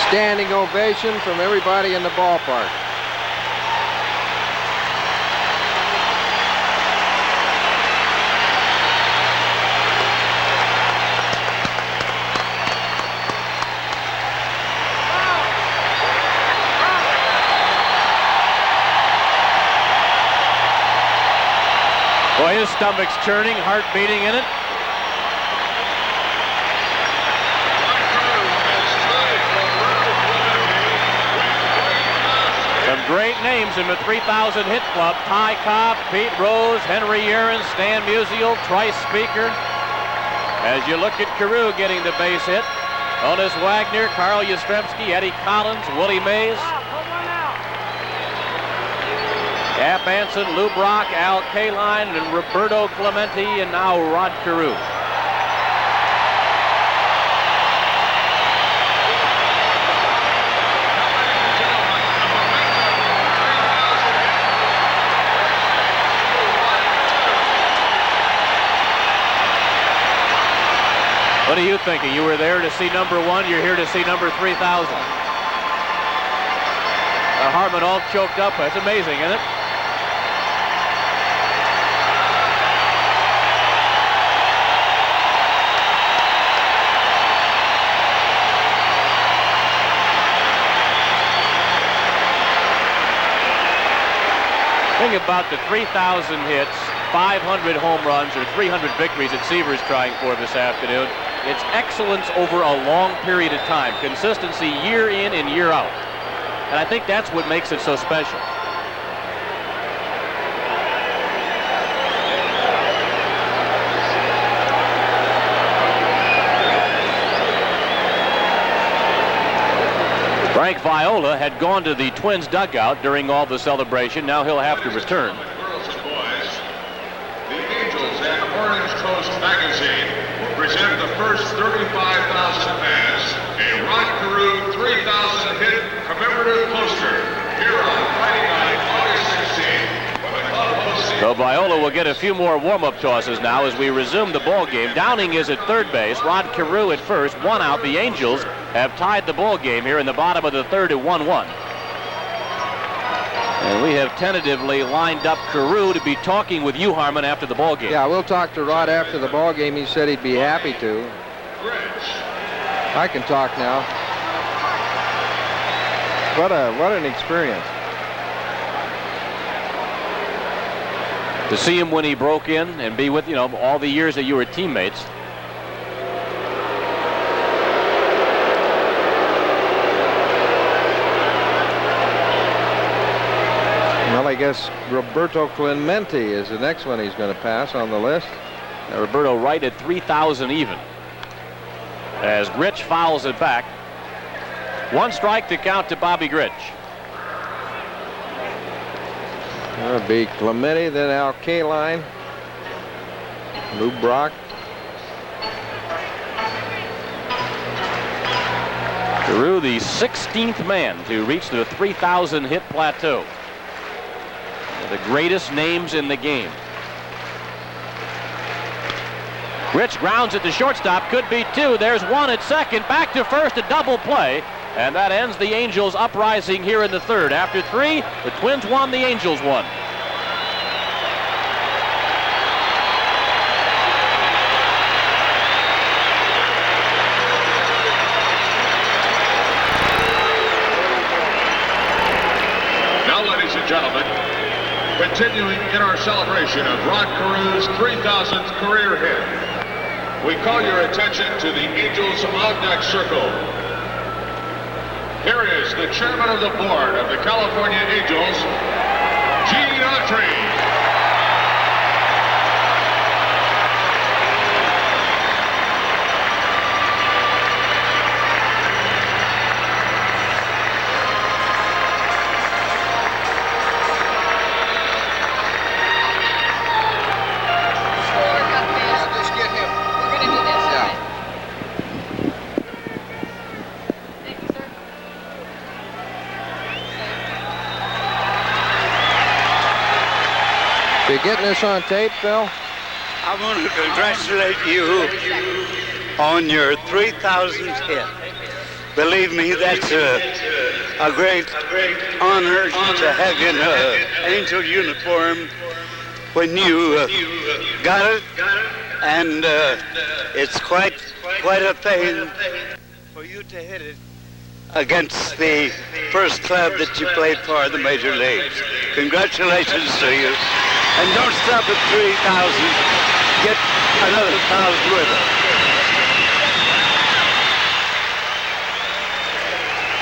Standing ovation from everybody in the ballpark. Boy, his stomach's churning, heart beating in it. Some great names in the 3,000 hit club. Ty Cobb, Pete Rose, Henry Aaron, Stan Musial, Trice Speaker. As you look at Carew getting the base hit, Honus Wagner, Carl Yastrzemski, Eddie Collins, Willie Mays, Cap Anson, Lou Brock, Al Kaline, and Roberto Clemente, and now Rod Carew. What are you thinking? You were there to see number 1, you're here to see number 3,000. Harmon all choked up. That's amazing, isn't it? Think about the 3,000 hits, 500 home runs, or 300 victories that Seaver's trying for this afternoon. It's excellence over a long period of time. Consistency year in and year out. And I think that's what makes it so special. Frank Viola had gone to the Twins dugout during all the celebration. Now he'll have to return. Girls and boys, the Angels and Orange Coast Magazine will present the first 35,000 fans a Rod Carew 3,000 hit commemorative poster here on Friday night, August 16th. When the club hosts the So Viola will get a few more warm-up tosses now as we resume the ball game. Downing is at third base, Rod Carew at first, 1 out. The Angels have tied the ball game here in the bottom of the third at 1-1. And we have tentatively lined up Carew to be talking with you, Harmon, after the ball game. Yeah, we'll talk to Rod after the ball game. He said he'd be happy to. I can talk now. What an experience. To see him when he broke in and be with, all the years that you were teammates. guess Roberto Clemente is the next one he's going to pass on the list. Now Roberto right at 3,000 even. As Gritch fouls it back. One strike to count to Bobby Gritch. That'll be Clemente, then Al Kaline, Lou Brock. Carew, the 16th man to reach the 3,000 hit plateau. The greatest names in the game. Gritch grounds at the shortstop, could be two. There's one at second, back to first, a double play. And that ends the Angels' uprising here in the third. After three, the Twins won, the Angels won. Now, ladies and gentlemen, continuing in our celebration of Rod Carew's 3,000th career hit, we call your attention to the Angels on-deck circle. Here is the chairman of the board of the California Angels, Gene Autry. Just get him. We're going to do this. Yeah. Thank you, sir. You getting this on tape, Phil? I want to congratulate you on your 3,000th hit. Believe me, that's a great honor to have you in an Angel uniform when you got it, and it's quite a thing for you to hit it against the first club that you played for in the major leagues. Congratulations to you. And don't stop at 3,000. Get another 1,000 with it.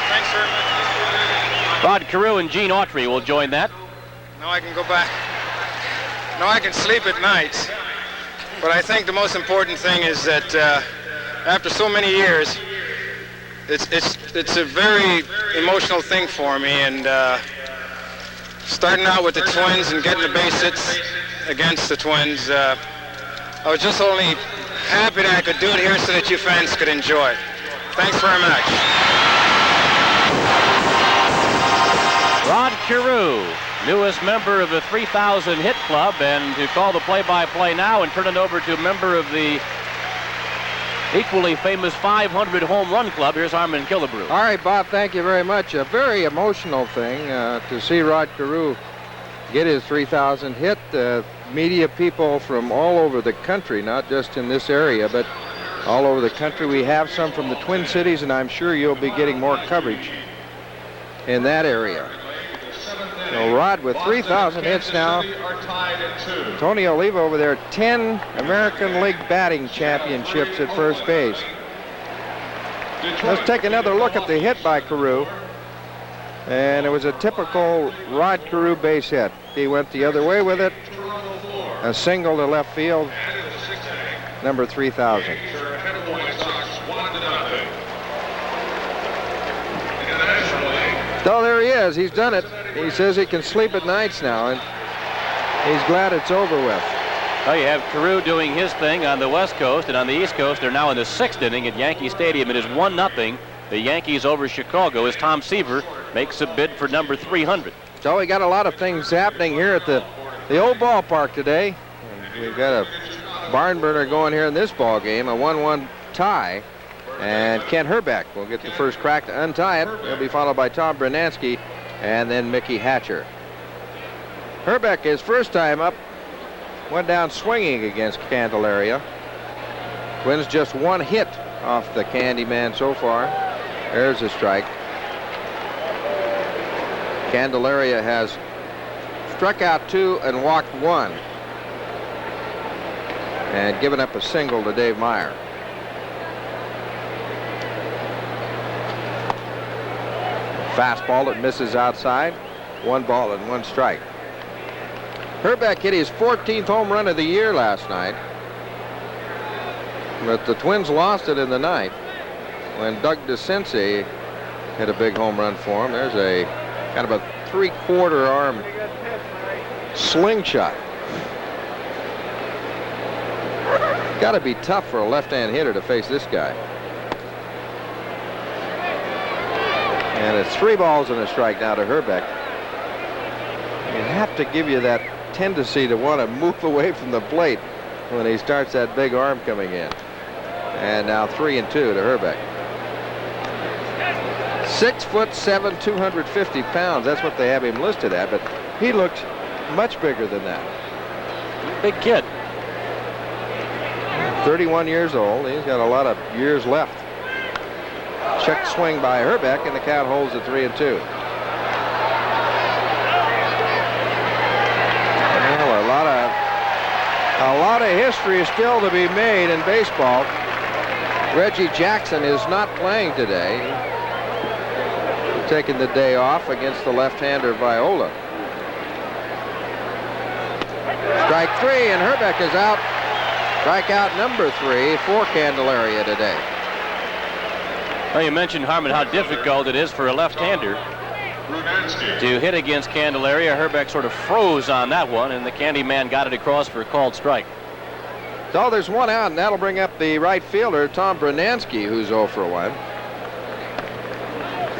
Thanks very much. Rod Carew and Gene Autry will join that. Now I can go back. Now I can sleep at night. But I think the most important thing is that after so many years, it's a very emotional thing for me. And starting out with the Twins and getting the base hits against the Twins, I was just only happy that I could do it here so that you fans could enjoy it. Thanks very much. Rod Carew, newest member of the 3,000 hit club, and to call the play-by-play now and turn it over to a member of the equally famous 500 home run club. Here's Harmon Killebrew. All right, Bob, thank you very much. A very emotional thing to see Rod Carew get his 3,000 hit. Media people from all over the country, not just in this area, but all over the country. We have some from the Twin Cities, and I'm sure you'll be getting more coverage in that area. So Rod with 3,000 hits now. Tony Oliva over there, 10 American League batting championships at first base. Let's take another look at the hit by Carew. And it was a typical Rod Carew base hit. He went the other way with it. A single to left field, number 3,000. So there he is. He's done it. He says he can sleep at nights now, and he's glad it's over with. Well, you have Carew doing his thing on the West Coast, and on the East Coast, they're now in the 6th inning at Yankee Stadium. It is 1-0. The Yankees over Chicago as Tom Seaver makes a bid for number 300. So we got a lot of things happening here at the old ballpark today. And we've got a barn burner going here in this ball game, a 1-1 tie. And Ken Herbeck will get the first crack to untie it. He'll be followed by Tom Brunansky and then Mickey Hatcher. Herbeck, his first time up, went down swinging against Candelaria. Twins just one hit off the Candyman so far. There's a strike. Candelaria has struck out 2 and walked 1. And given up a single to Dave Meyer. Fastball that misses outside. 1 ball and 1 strike. Herbeck hit his 14th home run of the year last night. But the Twins lost it in the ninth when Doug DeCincy hit a big home run for him. There's a kind of a 3/4 arm slingshot. Got to be tough for a left-hand hitter to face this guy. And it's 3 balls and a strike now to Herbeck. You have to give you that tendency to want to move away from the plate when he starts that big arm coming in. And now 3-2 to Herbeck. 6'7", 250 pounds. That's what they have him listed at, but he looks much bigger than that. Big kid. 31 years old. He's got a lot of years left. Check swing by Herbeck, and the count holds at 3-2. Well, a lot of history is still to be made in baseball. Reggie Jackson is not playing today. He's taking the day off against the left-hander Viola. Strike 3, and Herbeck is out. Strikeout number 3 for Candelaria today. Well, you mentioned, Harmon, how difficult it is for a left-hander to hit against Candelaria. Herbeck sort of froze on that one, and the Candy Man got it across for a called strike. So there's 1 out, and that'll bring up the right fielder, Tom Brunansky, who's 0 for 1.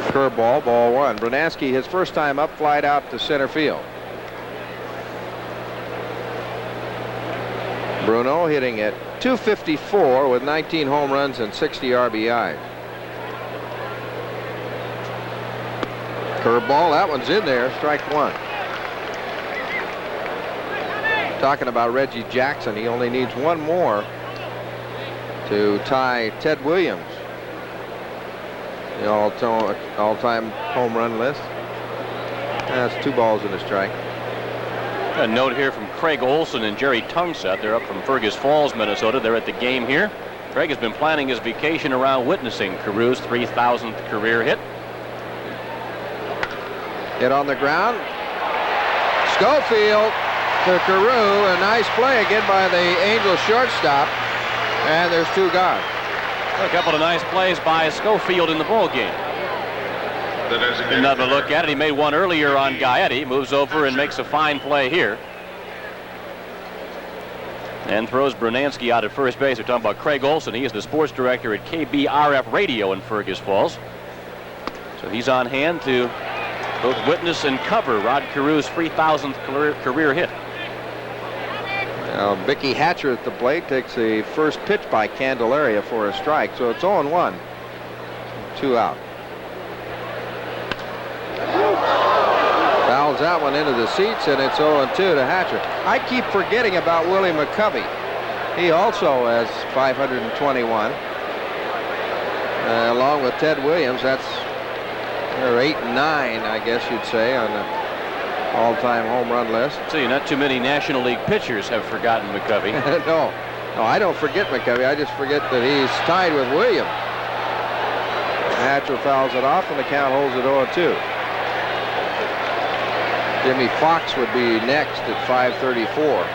Curveball, ball 1. Brunansky, his first time up, flied out to center field. Bruno hitting at .254 with 19 home runs and 60 RBIs. Curveball, that one's in there, strike 1. Talking about Reggie Jackson, he only needs 1 more to tie Ted Williams, the all-time home run list. That's 2 balls and a strike. A note here from Craig Olson and Jerry Tungset. They're up from Fergus Falls, Minnesota. They're at the game here. Craig has been planning his vacation around witnessing Carew's 3,000th career hit. Hit on the ground. Schofield to Carew. A nice play again by the Angels shortstop. And there's 2 gone. A couple of nice plays by Schofield in the ball game. Another look at it. He made one earlier on Gaetti. Moves over and makes a fine play here. And throws Brunansky out at first base. We're talking about Craig Olson. He is the sports director at KBRF Radio in Fergus Falls. So he's on hand to both witness and cover Rod Carew's 3,000th career hit. Now, Mickey Hatcher at the plate takes the first pitch by Candelaria for a strike. So it's 0-1. 2 out. Fouls that one into the seats, and it's 0-2 to Hatcher. I keep forgetting about Willie McCovey. He also has 521. Along with Ted Williams, that's 8 and 9, I guess you'd say, on the all-time home run list. See, not too many National League pitchers have forgotten McCovey. No, I don't forget McCovey. I just forget that he's tied with Williams. Hatcher fouls it off, and the count holds it 0-2. Jimmy Fox would be next at 534.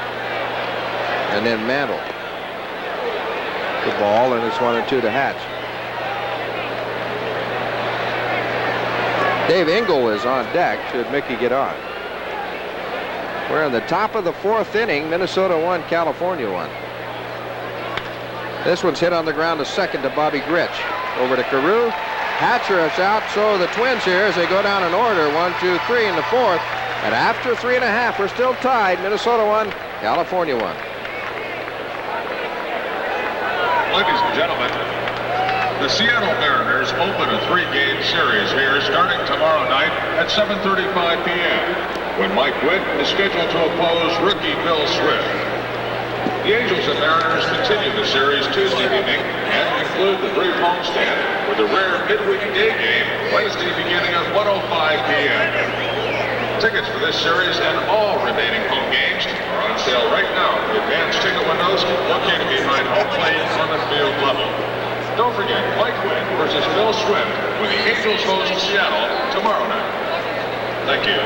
And then Mantle. The ball, and it's 1-2 to Hatch. Dave Engel is on deck. Should Mickey get on? We're in the top of the 4th inning. Minnesota 1, California 1. This one's hit on the ground to second to Bobby Grich. Over to Carew. Hatcher is out, so the Twins here as they go down in order. 1, 2, 3 in the 4th. And after 3.5, we're still tied. Minnesota 1, California 1. Ladies and gentlemen, the Seattle Mariners open a 3-game series here starting tomorrow night at 7:35 p.m. when Mike Witt is scheduled to oppose rookie Bill Swift. The Angels and Mariners continue the series Tuesday evening and conclude the brief homestand with a rare midweek day game Wednesday beginning at 1:05 p.m. Tickets for this series and all remaining home games are on sale right now at the advanced ticket windows located behind home plate on the field level. Don't forget Mike Witt versus Bill Swift when the Angels host Seattle tomorrow night. Thank you.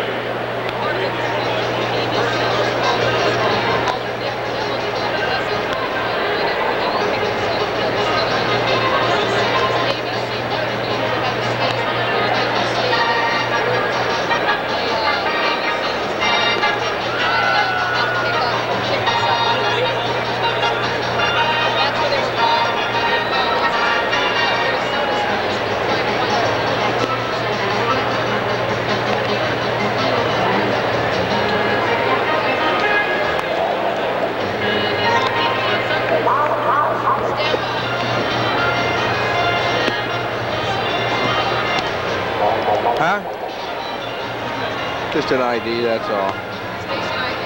Just an ID, that's all. Station ID.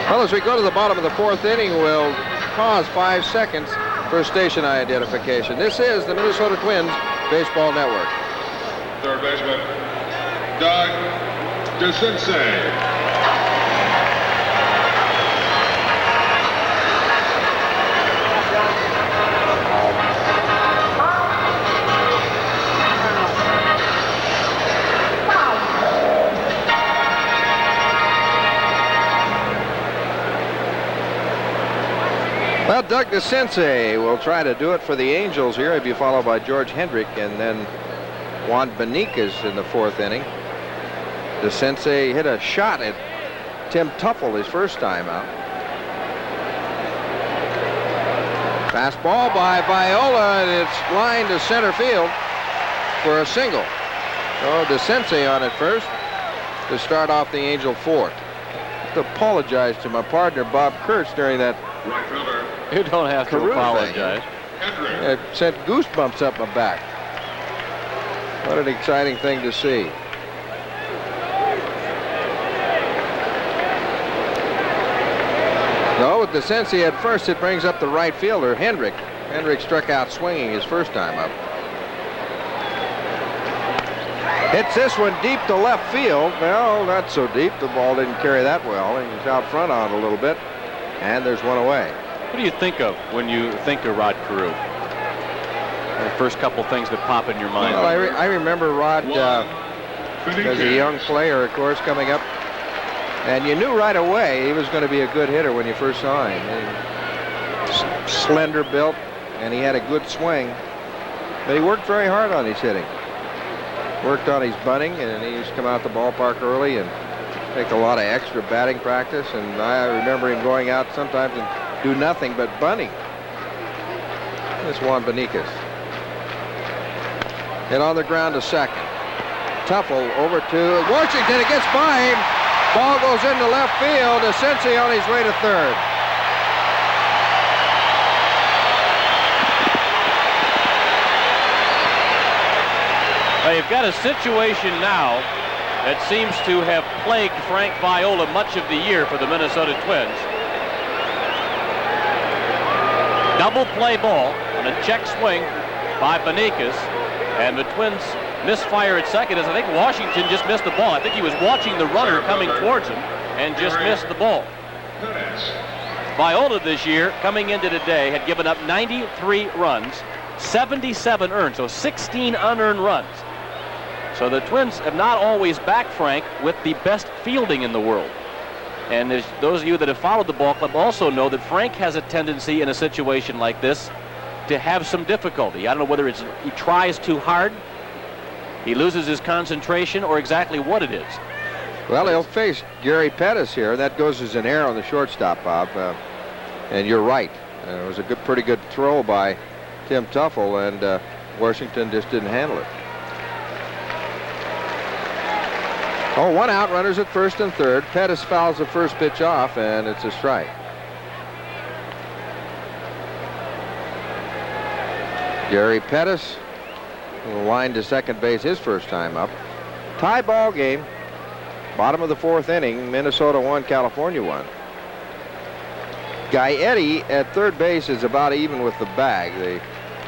Well, as we go to the bottom of the 4th inning, we'll pause 5 seconds for station identification. This is the Minnesota Twins Baseball Network. Third baseman, Doug DeCinces. Well, Doug DeCinces will try to do it for the Angels here. He'll be followed by George Hendrick and then Juan Beniquez in the 4th inning. DeCinces hit a shot at Tim Tuffle his first time out. Fastball by Viola, and it's lined to center field for a single. So DeCinces on at first to start off the Angel 4th. I have to apologize to my partner Bob Kurtz during that. Right fielder, You don't have to Carew apologize. Hendrick. It sent goosebumps up my back. What an exciting thing to see. No, with DeCinces at first, it brings up the right fielder, Hendrick. Hendrick struck out swinging his first time up. Hits this one deep to left field. Well, not so deep. The ball didn't carry that well, and he's out front on it a little bit. And there's one away. What do you think of when you think of Rod Carew? The first couple things that pop in your mind. Well, I remember Rod as a young player, of course, coming up. And you knew right away he was going to be a good hitter when you first saw him. Slender built, and he had a good swing. But he worked very hard on his hitting. Worked on his bunting, and he used to come out the ballpark early and take a lot of extra batting practice. And I remember him going out sometimes and do nothing but bunting. This Juan Beniquez. Hit on the ground to second. Tuffle over to Washington. It gets by him. Ball goes into left field. DeCinces on his way to third. Well, you've got a situation now that seems to have plagued Frank Viola much of the year for the Minnesota Twins. Double play ball on a check swing by Beniquez, and the Twins misfire at second as I think Washington just missed the ball. I think he was watching the runner coming towards him and just missed the ball. Viola this year, coming into today, had given up 93 runs, 77 earned, so 16 unearned runs. So the Twins have not always backed Frank with the best fielding in the world. And as those of you that have followed the ball club also know that Frank has a tendency in a situation like this to have some difficulty. I don't know whether it's he tries too hard, he loses his concentration, or exactly what it is. Well, he'll face Gary Pettis here. That goes as an error on the shortstop, Bob. And you're right. It was a pretty good throw by Tim Tuffle, and Washington just didn't handle it. Oh, one out, runners at first and third. Pettis fouls the first pitch off, and it's a strike. Gary Pettis will line to second base his first time up. Tie ball game. Bottom of the 4th inning. Minnesota 1, California 1. Gaetti at third base is about even with the bag. The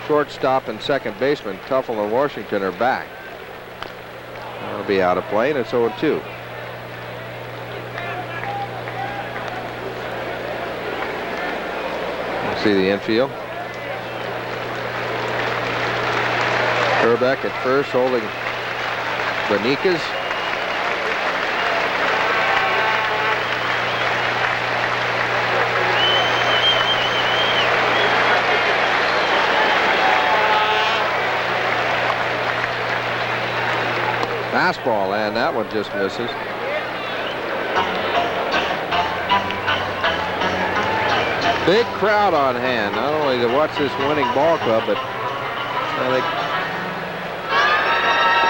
shortstop and second baseman, Tuffle and Washington, are back. That'll be out of play, and it's 0-2. See the infield. Herbeck at first, holding Beniquez. Fastball, and that one just misses. Big crowd on hand, not only to watch this winning ball club, but I think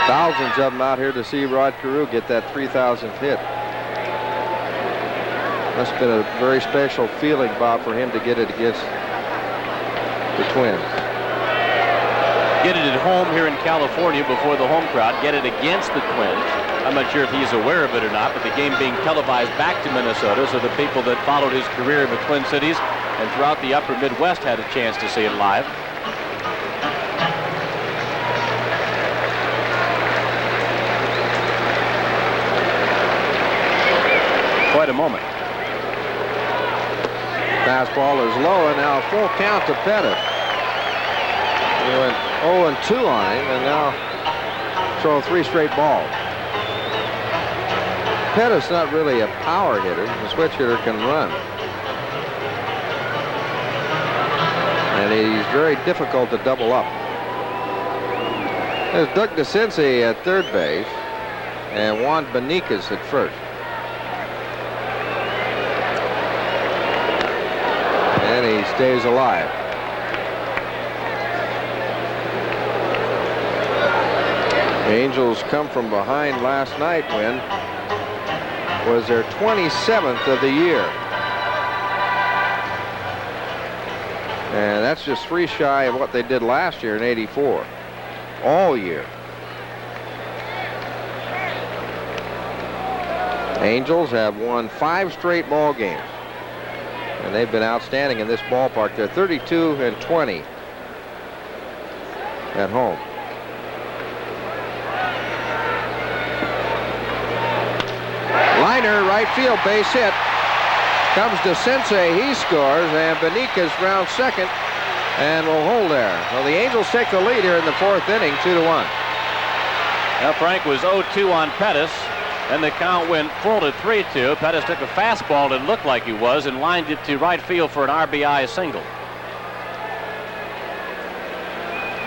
thousands of them out here to see Rod Carew get that 3,000th hit. Must have been a very special feeling, Bob, for him to get it against the Twins. get it at home here in California before the home crowd, get it against the Twins. I'm not sure if he's aware of it or not, but the game being televised back to Minnesota, so the people that followed his career in the Twin Cities and throughout the upper Midwest had a chance to see it live. Quite a moment. Fastball is low, and now full count to Pettis. He went 0-2 on him, and now throw 3 straight balls. Pettis not really a power hitter. The switch hitter can run. And he's very difficult to double up. There's Doug DeCinces at third base, and Juan Beniquez at first. And he stays alive. The Angels come from behind last night when was their 27th of the year. And that's just 3 shy of what they did last year in '84. All year. Angels have won 5 straight ball games. And they've been outstanding in this ballpark. They're 32-20 at home. Liner, right field, base hit. Comes DeCinces, he scores, and Beniquez rounds second and will hold there. Well, the Angels take the lead here in the 4th inning, 2-1. Now, Frank was 0-2 on Pettis. And the count went full to 3-2. Pettis took a fastball that looked like he was and lined it to right field for an RBI single.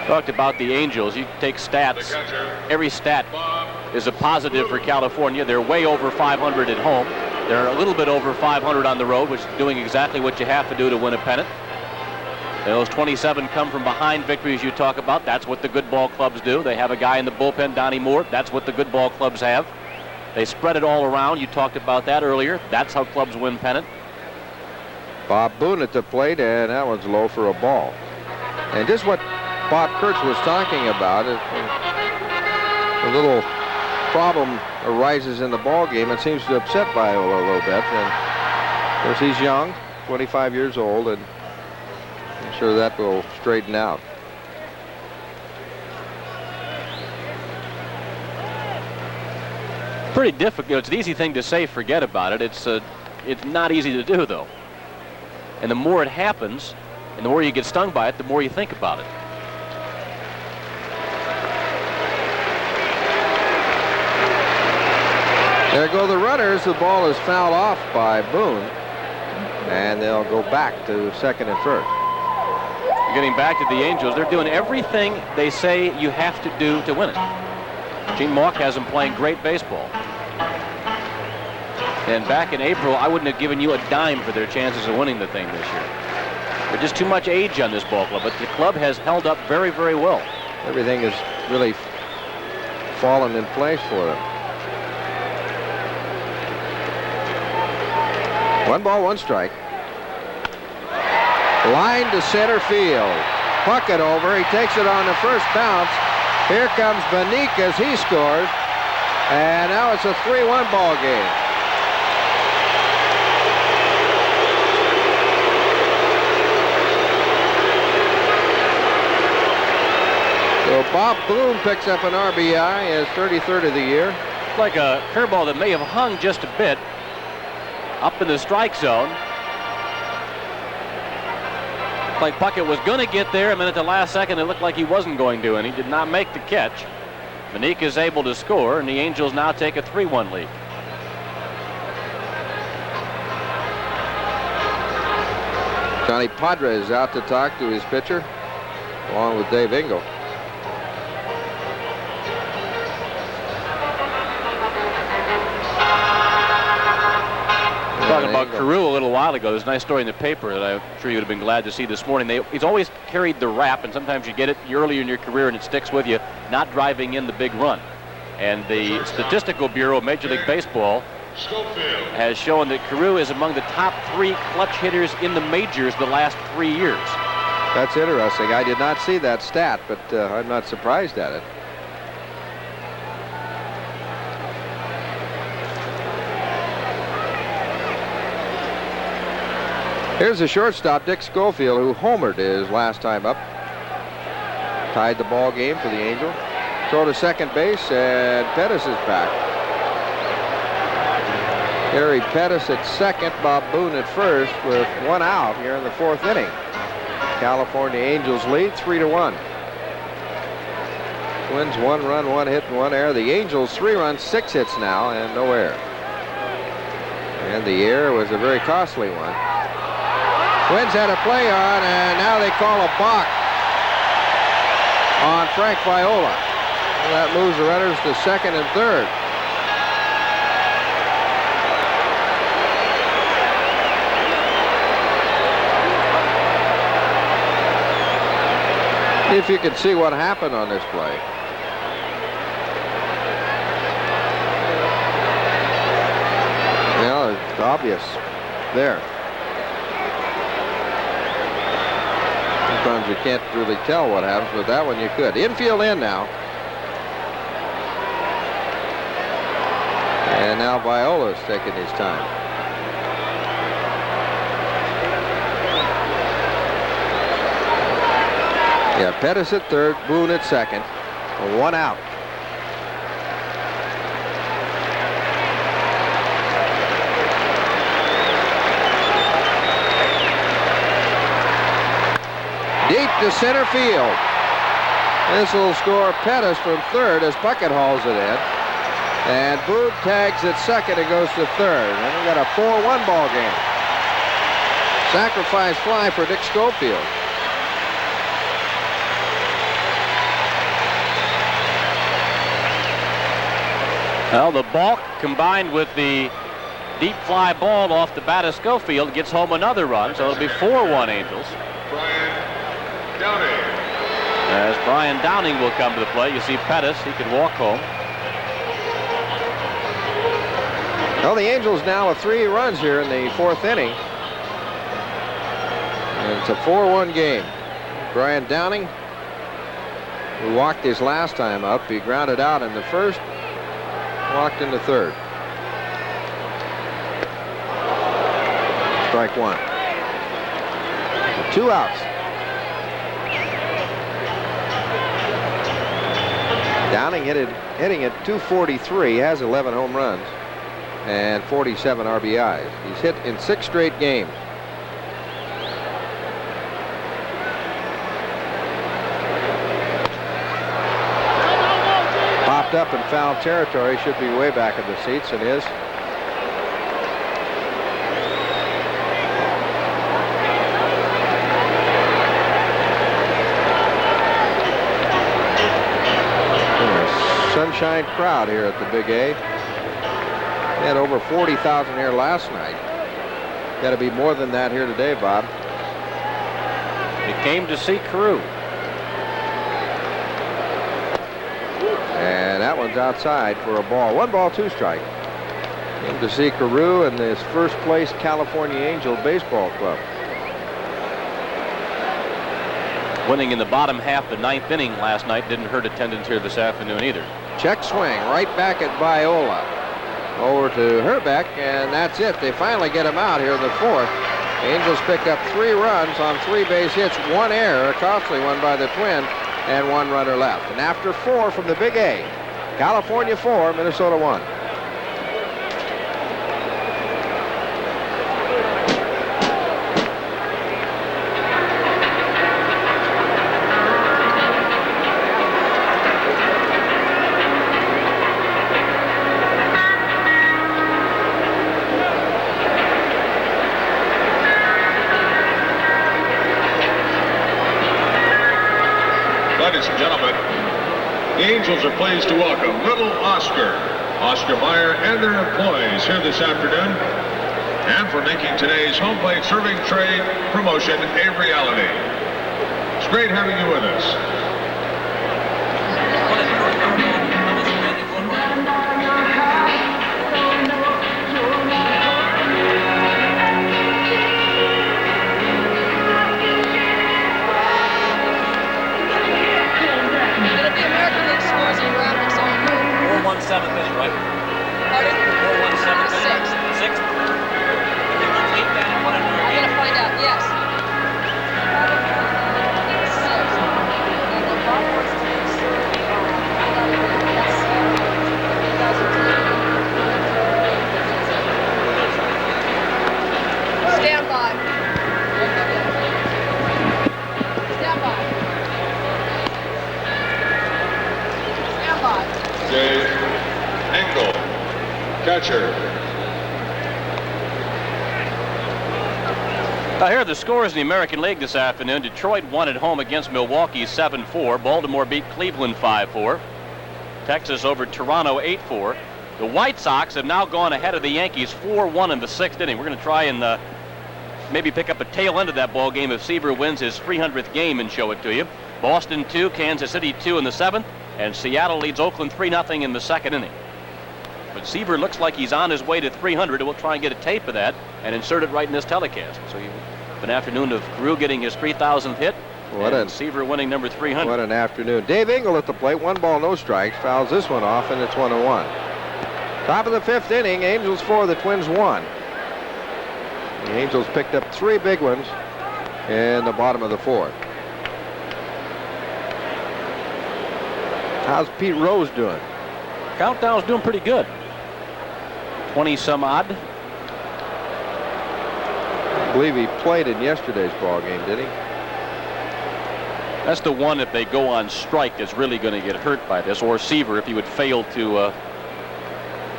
Talked about the Angels. You take stats. Every stat is a positive for California. They're way over 500 at home. They're a little bit over 500 on the road, which is doing exactly what you have to do to win a pennant. And those 27 come from behind victories you talk about. That's what the good ball clubs do. They have a guy in the bullpen, Donnie Moore. That's what the good ball clubs have. They spread it all around. You talked about that earlier. That's how clubs win pennant. Bob Boone at the plate, and that one's low for a ball. And just what Bob Kurtz was talking about, is a little problem arises in the ball game. It seems to upset Viola a little bit. And of course, he's young, 25 years old, and I'm sure that will straighten out. Pretty difficult. It's an easy thing to say, forget about it. It's not easy to do, though. And the more it happens, and the more you get stung by it, the more you think about it. There go the runners. The ball is fouled off by Boone, and they'll go back to second and first. Getting back to the Angels, they're doing everything they say you have to do to win it. Gene Mauch has them playing great baseball. And back in April, I wouldn't have given you a dime for their chances of winning the thing this year. There's just too much age on this ball club, but the club has held up very, very well. Everything has really fallen in place for them. 1 ball, 1 strike. Line to center field. Puckett over. He takes it on the first bounce. Here comes Beniquez. He scores. And now it's a 3-1 ball game. So Bob Boone picks up an RBI, his 33rd of the year. Like a curveball that may have hung just a bit up in the strike zone. Like Puckett was going to get there, and then at the last second it looked like he wasn't going to, and he did not make the catch. Beniquez is able to score, and the Angels now take a 3-1 lead. Johnny Padres is out to talk to his pitcher, along with Dave Engel. Talking about Carew a little while ago. There's a nice story in the paper that I'm sure you would have been glad to see this morning. He's always carried the rap, and sometimes you get it earlier in your career and it sticks with you, not driving in the big run. And the Statistical Bureau of Major League Baseball has shown that Carew is among the top 3 clutch hitters in the majors the last 3 years. That's interesting. I did not see that stat, but I'm not surprised at it. Here's the shortstop, Dick Schofield, who homered his last time up. Tied the ball game for the Angels. Throw to second base, and Pettis is back. Gary Pettis at second, Bob Boone at first, with one out here in the fourth inning. California Angels lead 3-1. Twins 1 run, 1 hit, and 1 error. The Angels 3 runs, 6 hits now, and no error. And the error was a very costly one. Twins had a play on, and now they call a balk on Frank Viola. Well, that moves the runners to second and third. If you can see what happened on this play. Well, it's obvious there. Sometimes you can't really tell what happens, but that one you could. Infield in now. And now Viola's taking his time. Yeah, Pettis at third, Boone at second. 1 out. Deep to center field. This will score Pettis from third as Puckett hauls it in. And Boone tags at second and goes to third. And we got a 4-1 ball game. Sacrifice fly for Dick Schofield. Well, the balk combined with the deep fly ball off the bat of Schofield gets home another run, so it'll be 4-1 Angels. Brian Downing. As Brian Downing will come to the play. You see Pettis, he can walk home. Well, the Angels now with 3 runs here in the fourth inning. And it's a 4-1 game. Brian Downing, who walked his last time up, he grounded out in the first, walked in the third. Strike 1. 2 outs. Downing hitting at .243, has 11 home runs and 47 RBIs. He's hit in 6 straight games. Popped up in foul territory, should be way back in the seats, and is. Sunshine crowd here at the Big A. We had over 40,000 here last night. Got to be more than that here today, Bob. He came to see Carew. And that one's outside for a ball. 1 ball, 2 strike. Came to see Carew and this first place California Angel Baseball Club. Winning in the bottom half of the 9th inning last night didn't hurt attendance here this afternoon either. Check swing right back at Viola. Over to Herbeck, and that's it. They finally get him out here in the fourth. Angels picked up 3 runs on 3 base hits, 1 error, a costly one by the Twins, and 1 runner left. And after 4 from the Big A, California 4, Minnesota 1. Ladies and gentlemen, the Angels are pleased to welcome Little Oscar Meyer, and their employees here this afternoon, and for making today's home plate serving tray promotion a reality. It's great having you with us. catcher. Now here are the scores in the American League this afternoon. Detroit won at home against Milwaukee 7-4. Baltimore beat Cleveland 5-4. Texas over Toronto 8-4. The White Sox have now gone ahead of the Yankees 4-1 in the 6th inning. We're going to try and maybe pick up a tail end of that ball game if Seaver wins his 300th game and show it to you. Boston 2, Kansas City 2 in the 7th, and Seattle leads Oakland 3-0 in the 2nd inning. But Seaver looks like he's on his way to 300, and we'll try and get a tape of that and insert it right in this telecast. So an afternoon of Carew getting his 3,000th hit, and Seaver winning number 300. What an afternoon. Dave Engel at the plate, 1 ball, no strikes, fouls this one off, and it's 1-1. Top of the 5th inning, Angels 4, the Twins 1. The Angels picked up 3 big ones in the bottom of the 4th. How's Pete Rose doing? Countdown's doing pretty good. 20 some odd. I believe he played in yesterday's ball game, did he? That's the one if they go on strike that's really going to get hurt by this, or Seaver if he would fail to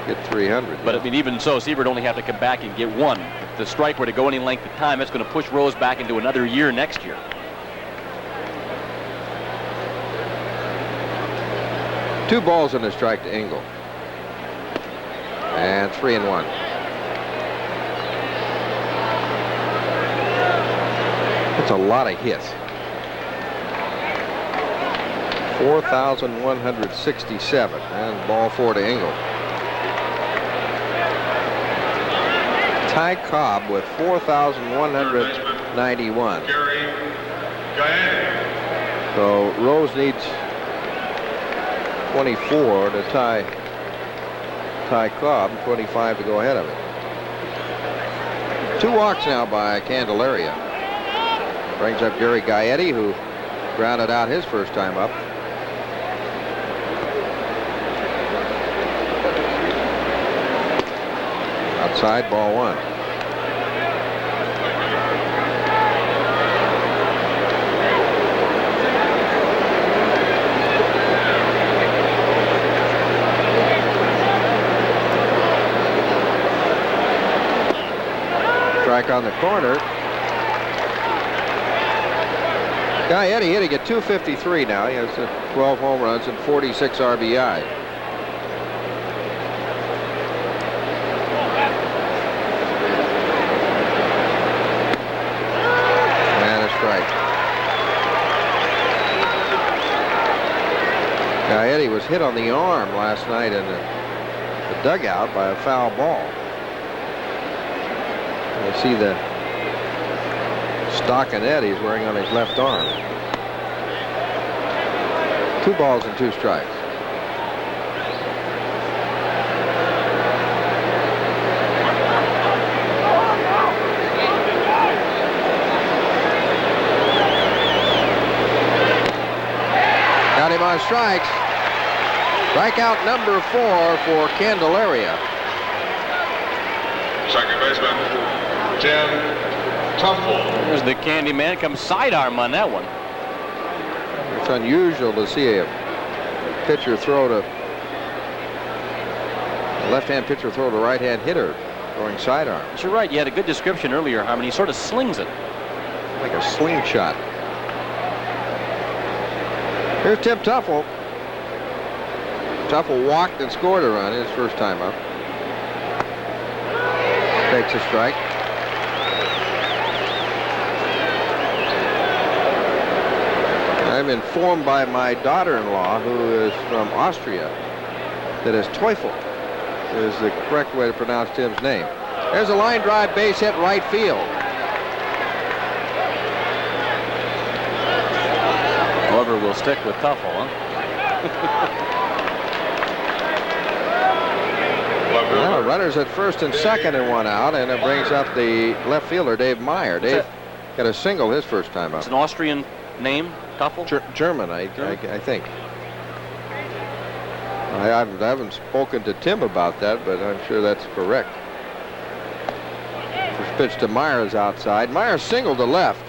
get 300. But I mean, even so, Seaver would only have to come back and get 1. If the strike were to go any length of time, that's going to push Rose back into another year next year. Two balls and a strike to Engel. And 3-1. That's a lot of hits. 4,167. And ball 4 to Engel. Ty Cobb with 4,191. So Rose needs 24 to tie Cobb, 25 to go ahead of it. 2 walks now by Candelaria. Brings up Gary Gaetti, who grounded out his first time up. Outside, ball 1. Strike on the corner. Gaetti hitting at 253 now. He has 12 home runs and 46 RBI. And a strike. Gaetti was hit on the arm last night in the dugout by a foul ball. You see the stockinette he's wearing on his left arm. 2 balls and 2 strikes. Got him on strikes. Strikeout number 4 for Candelaria. Second baseman, Tim Tuffle. There's the candy man. Comes sidearm on that one. It's unusual to see a pitcher throw to a left-hand pitcher throw to a right-hand hitter throwing sidearm. But you're right. You had a good description earlier, Harmon. He sort of slings it. Like a slingshot. Here's Tim Tuffle. Tuffle walked and scored a run his first time up. Takes a strike. I'm informed by my daughter-in-law, who is from Austria, that his Teufel is the correct way to pronounce Tim's name. There's a line drive base hit right field. However, we'll stick with Tuffle, huh? Well, runners at first and second and 1 out, and it brings up the left fielder, Dave Meyer. Dave got a single his first time up. It's an Austrian name, Tuffle? German, I think. I haven't spoken to Tim about that, but I'm sure that's correct. First pitch to Meyer is outside. Meyer singled to left,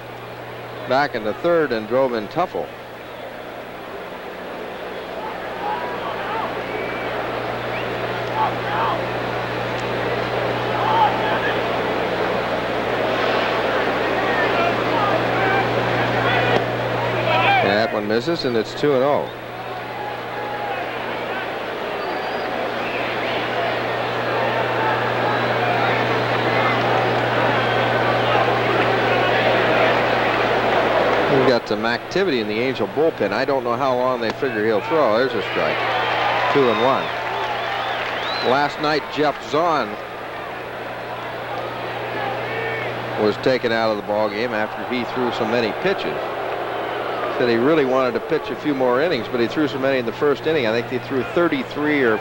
back in the third, and drove in Tuffle. Misses, and it's 2-0. We've got some activity in the Angel bullpen. I don't know how long they figure he'll throw. There's a strike. 2-1. Last night, Jeff Zahn was taken out of the ball game after he threw so many pitches. Said he really wanted to pitch a few more innings, but he threw so many in the first inning. I think he threw 33 or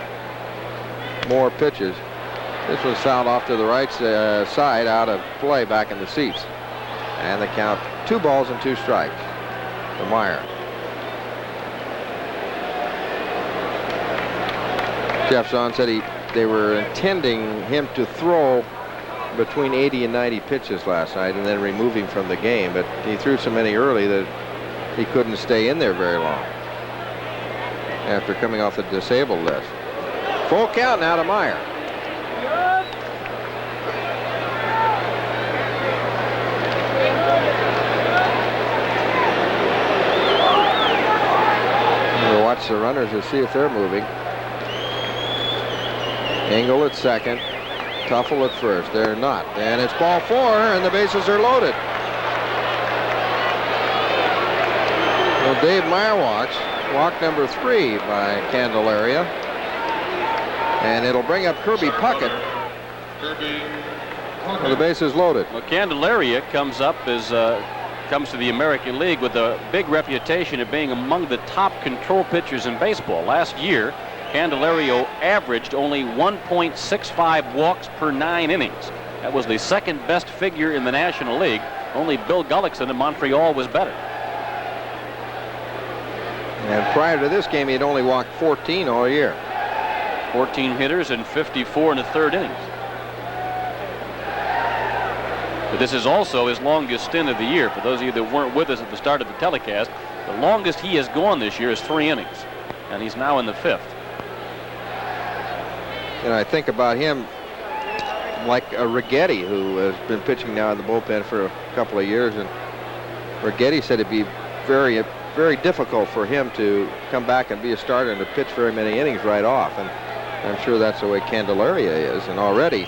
more pitches. This was fouled off to the right side, out of play, back in the seats. And the count, 2 balls and 2 strikes to Meyer. Jeff Zahn said they were intending him to throw between 80 and 90 pitches last night and then remove him from the game, but he threw so many early that he couldn't stay in there very long after coming off the disabled list. Full count now to Meyer. We'll watch the runners to see if they're moving. Engel at second, Tuffle at first. They're not, and it's ball 4, and the bases are loaded. Well, Dave Meyer walk number 3 by Candelaria, and it'll bring up Kirby Puckett. Well, the base is loaded. Well, Candelaria comes up as comes to the American League with a big reputation of being among the top control pitchers in baseball. Last year, Candelaria averaged only 1.65 walks per 9 innings. That was the second best figure in the National League. Only Bill Gullickson in Montreal was better. And prior to this game, he had only walked 14 all year. 14 hitters and 54 in the 3rd innings. But this is also his longest stint of the year. For those of you that weren't with us at the start of the telecast, the longest he has gone this year is 3 innings. And he's now in the 5th. And I think about him like a Righetti, who has been pitching now in the bullpen for a couple of years. And Righetti said it'd be very, very difficult for him to come back and be a starter and to pitch very many innings right off. And I'm sure that's the way Candelaria is. And already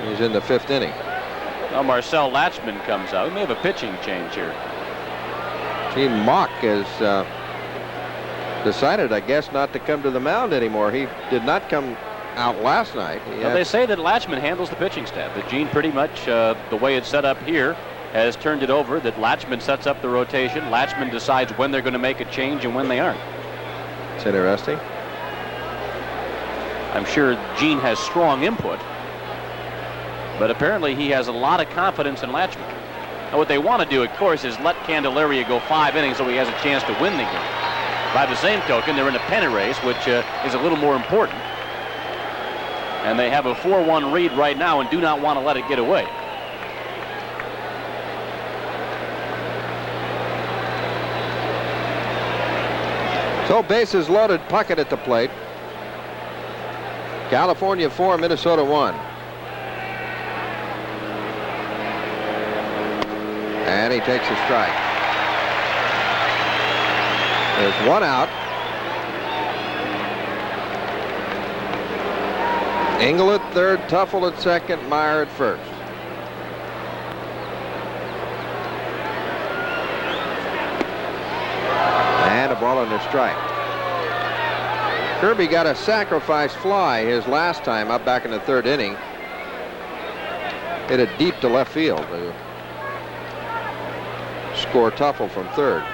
he's in the 5th inning. Now Marcel Latchman comes out. We may have a pitching change here. Gene Mock has decided, I guess, not to come to the mound anymore. He did not come out last night. Well, they say that Latchman handles the pitching staff. That Gene pretty much, the way it's set up here, has turned it over. That Latchman sets up the rotation. Latchman decides when they're going to make a change and when they aren't. It's interesting. I'm sure Gene has strong input, but apparently he has a lot of confidence in Latchman. Now what they want to do, of course, is let Candelaria go 5 innings so he has a chance to win the game. By the same token, they're in a pennant race, which is a little more important. And they have a 4-1 lead right now and do not want to let it get away. So bases loaded, Puckett at the plate. California 4, Minnesota 1. And he takes a strike. There's 1 out. Engel at 3rd, Tuffle at 2nd, Meyer at 1st. And a ball and a strike. Kirby got a sacrifice fly his last time up back in the 3rd inning. Hit it deep to left field to score Tuffle from 3rd.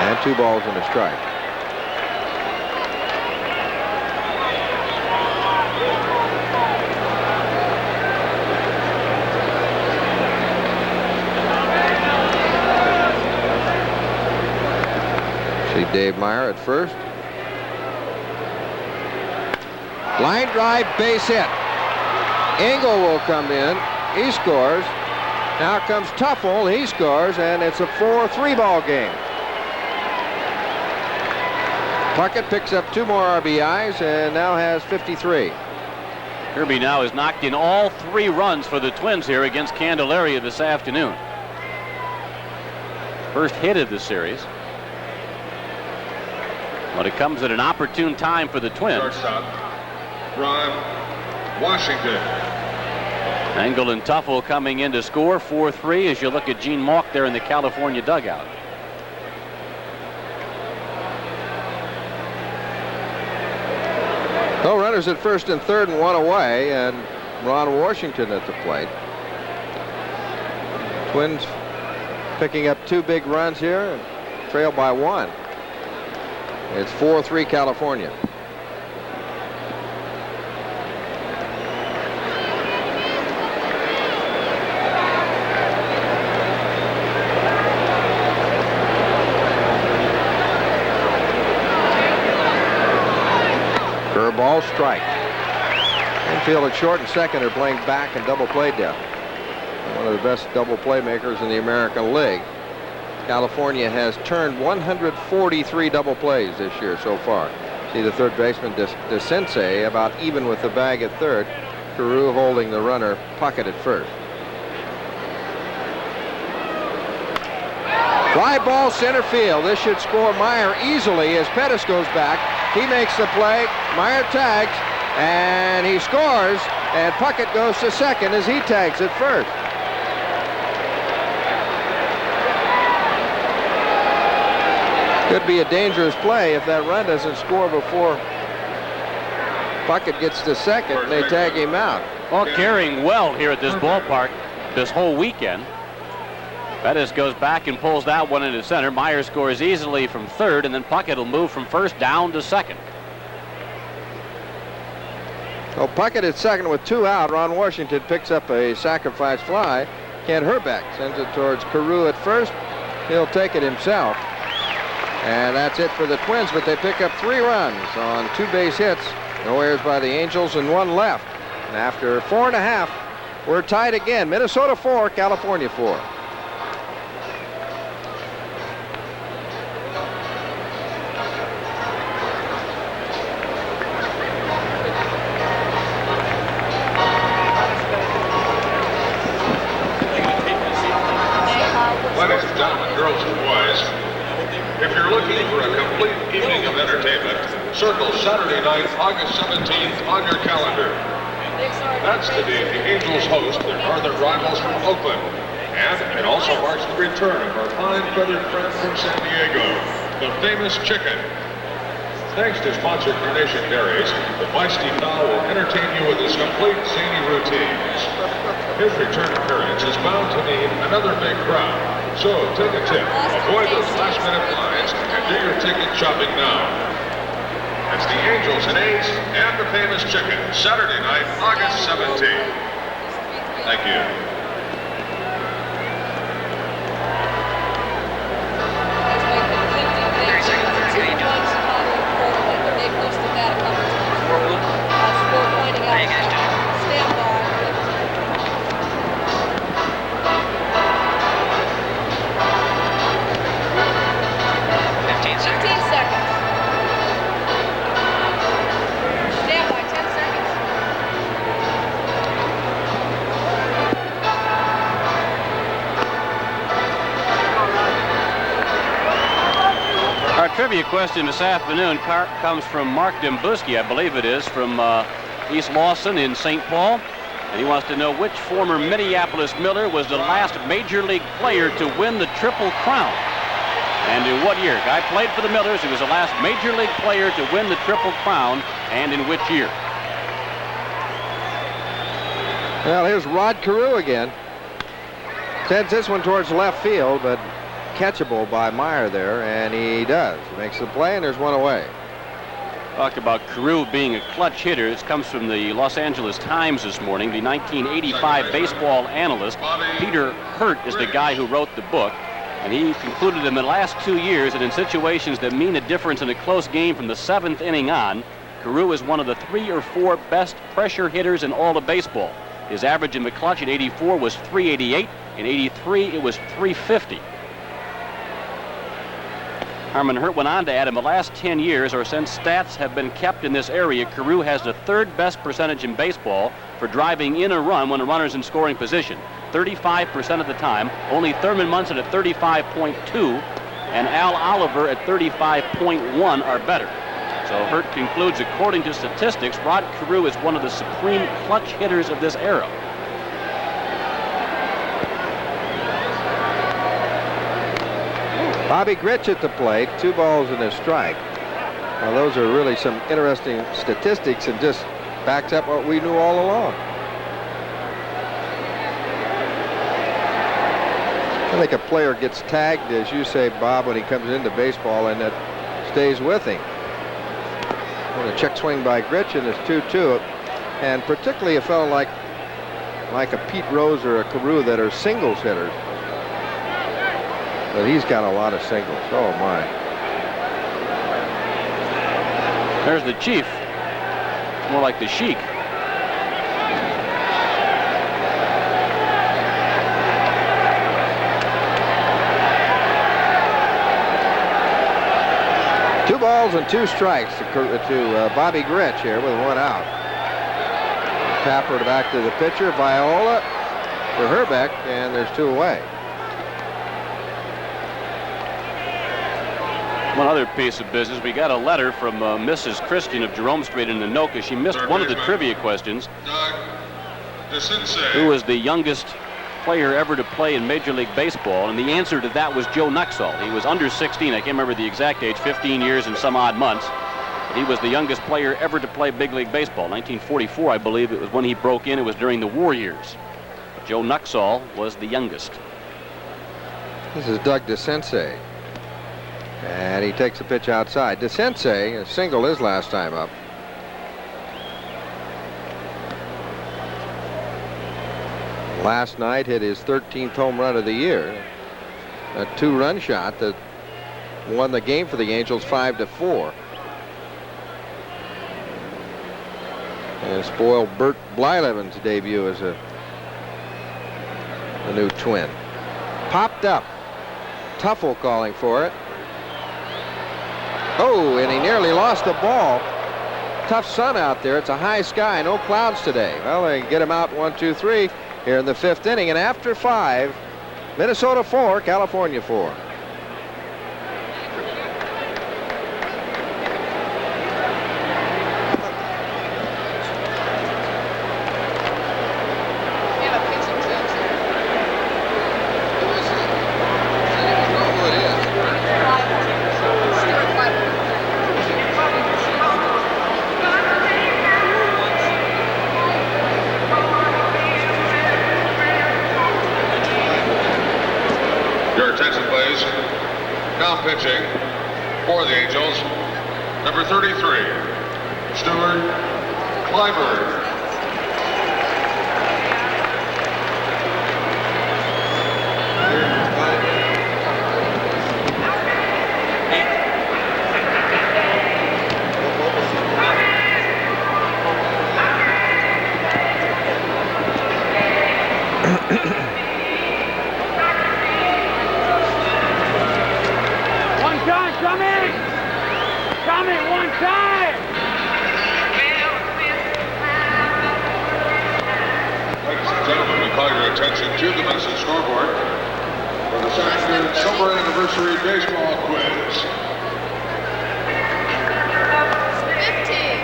And 2 balls and a strike. See Dave Meyer at 1st. Line drive, base hit. Engel will come in. He scores. Now comes Tuffle. He scores, and it's a 4-3 ball game. Puckett picks up 2 more RBIs and now has 53. Kirby now has knocked in all 3 runs for the Twins here against Candelaria this afternoon. First hit of the series. But it comes at an opportune time for the Twins. Shortstop, Ron Washington. Engel and Tuffle coming in to score 4-3 as you look at Gene Mauch there in the California dugout. No runners at first and third and 1 away, and Ron Washington at the plate. Twins picking up 2 big runs here and trail by 1. It's 4-3 California. Curveball, strike. Infield at short and second are playing back and double play down. One of the best double playmakers in the American League. California has turned 143 double plays this year so far. See the third baseman DeSensei about even with the bag at third. Carew holding the runner Puckett at first. Fly ball center field. This should score Meyer easily as Pettis goes back. He makes the play. Meyer tags and he scores, and Puckett goes to second as he tags at first. Could be a dangerous play if that run doesn't score before Puckett gets to second and they tag him out. Well, carrying well here at this ballpark this whole weekend. Pettis goes back and pulls that one into center. Meyer scores easily from third, and then Puckett will move from first down to second. Well, Puckett at second with 2 out. Ron Washington picks up a sacrifice fly. Kent Herbeck sends it towards Carew at first. He'll take it himself. And that's it for the Twins, but they pick up 3 runs on 2 base hits. No errors by the Angels and 1 left. And after 4.5, we're tied again. Minnesota 4, California 4. Ladies and gentlemen, girls and boys, if you're looking for a complete evening of entertainment, circle Saturday night, August 17th on your calendar. That's the day the Angels host their northern rivals from Oakland. And it also marks the return of our fine feathered friend from San Diego, the famous Chicken. Thanks to sponsor Carnation Dairies, the feisty pal will entertain you with his complete zany routines. His return appearance is bound to need another big crowd. So take a tip, avoid those last-minute lines, and do your ticket shopping now. It's the Angels and A's and the famous Chicken, Saturday night, August 17th. Thank you. Trivia question this afternoon comes from Mark Dembuski, I believe it is, from East Lawson in St. Paul. And he wants to know which former Minneapolis Miller was the last major league player to win the Triple Crown. And in what year? Guy played for the Millers. He was the last major league player to win the Triple Crown, and in which year? Well, here's Rod Carew again. Sends this one towards left field, but catchable by Meyer there, and he does. He makes the play, and there's one away. Talk about Carew being a clutch hitter. This comes from the Los Angeles Times this morning. The 1985 baseball analyst, Peter Hurt, is the guy who wrote the book, and he concluded in the last 2 years that in situations that mean a difference in a close game from the 7th inning on, Carew is one of the 3 or 4 best pressure hitters in all of baseball. His average in the clutch at 84 was 388. In 83, it was 350. Harmon Hurt went on to add, in the last 10 years, or since stats have been kept in this area, Carew has the third best percentage in baseball for driving in a run when a runner's in scoring position. 35% of the time. Only Thurman Munson at 35.2 and Al Oliver at 35.1 are better. So Hurt concludes, according to statistics, Rod Carew is one of the supreme clutch hitters of this era. Bobby Grich at the plate, 2 balls and a strike. Now those are really some interesting statistics and just backs up what we knew all along. I think a player gets tagged, as you say, Bob, when he comes into baseball, and that stays with him. And a check swing by Grich, and it's 2-2. And particularly a fellow like a Pete Rose or a Carew that are singles hitters. But he's got a lot of singles. Oh, my. There's the Chief. More like the Sheik. Two balls and 2 strikes to Bobby Grich here with 1 out. Tapper back to the pitcher. Viola for Herbeck, and there's 2 away. One other piece of business. We got a letter from Mrs. Christian of Jerome Street in Anoka. She missed one of the trivia questions. Who was the youngest player ever to play in Major League Baseball? And the answer to that was Joe Nuxall. He was under 16. I can't remember the exact age, 15 years and some odd months. But he was the youngest player ever to play big league baseball. 1944, I believe, it was when he broke in. It was during the war years. But Joe Nuxall was the youngest. This is Doug DeSensei. And he takes the pitch outside. DeSensei singled his last time up. Last night hit his 13th home run of the year. A 2-run shot that won the game for the Angels 5-4. And spoiled Bert Blyleven's debut as a new Twin. Popped up. Tuffle calling for it. Oh, and he nearly lost the ball. Tough sun out there. It's a high sky, no clouds today. Well, they get him out 1, 2, 3 here in the 5th inning. And after 5, Minnesota 4, California 4. Pitching for the Angels, number 33, Stuart Clyburn. Attention to the message scoreboard for the second Silver Anniversary Baseball Quiz. 15.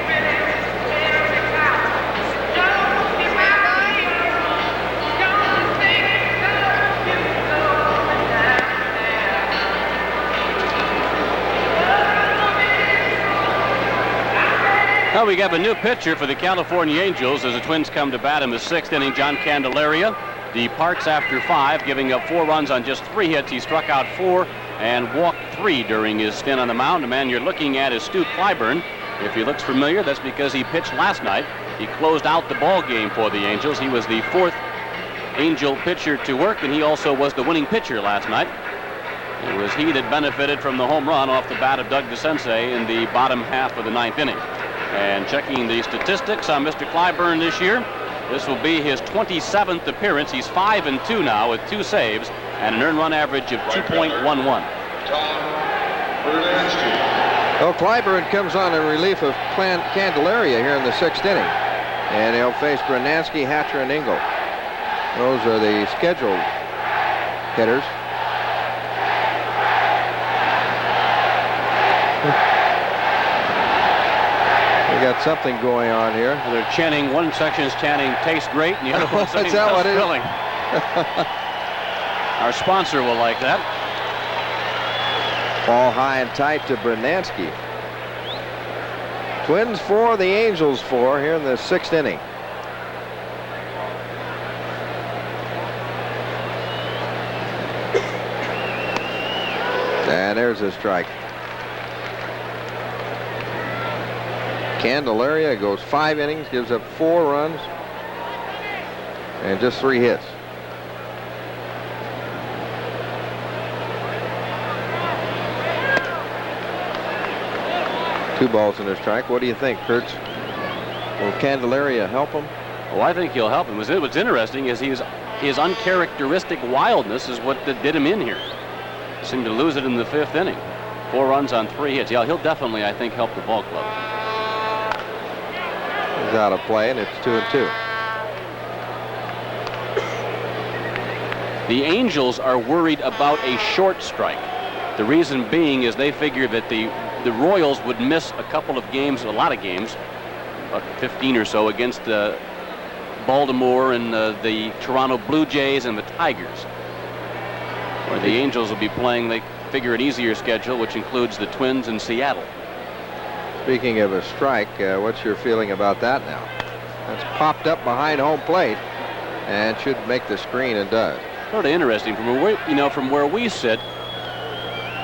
Well, we have a new pitcher for the California Angels as the Twins come to bat in the 6th inning, John Candelaria. Departs after 5, giving up 4 runs on just 3 hits. He struck out 4 and walked 3 during his stint on the mound. The man you're looking at is Stu Clyburn. If he looks familiar, that's because he pitched last night. He closed out the ball game for the Angels. He was the 4th Angel pitcher to work, and he also was the winning pitcher last night. It was he that benefited from the home run off the bat of Doug DeSensei in the bottom half of the 9th inning. And checking the statistics on Mr. Clyburn this year, this will be his 27th appearance. He's 5-2 now with 2 saves and an earned run average of 2.11. So Clyburn comes on in relief of Candelaria here in the 6th inning. And he'll face Brunansky, Hatcher, and Engel. Those are the scheduled hitters. We got something going on here. They're chanting, one section's chanting "Tastes great," and the other one's saying "That's filling." Our sponsor will like that. Ball high and tight to Brunansky. Twins 4, the Angels 4 here in the 6th inning. And there's a strike. Candelaria goes 5 innings, gives up 4 runs, and just 3 hits. Two balls and a strike. What do you think, Kurtz? Will Candelaria help him? Oh, I think he'll help him. What's interesting is his uncharacteristic wildness is what did him in here. Seemed to lose it in the 5th inning. 4 runs on 3 hits. Yeah, he'll definitely, I think, help the ball club. He's out of play, and it's 2-2. The Angels are worried about a short strike. The reason being is they figure that the Royals would miss a couple of games, a lot of games, 15 or so, against Baltimore and the Toronto Blue Jays and the Tigers. Where the Angels will be playing, they figure, an easier schedule, which includes the Twins and Seattle. Speaking of a strike, what's your feeling about that now? That's popped up behind home plate and should make the screen, and does. Sort of interesting. From where we sit,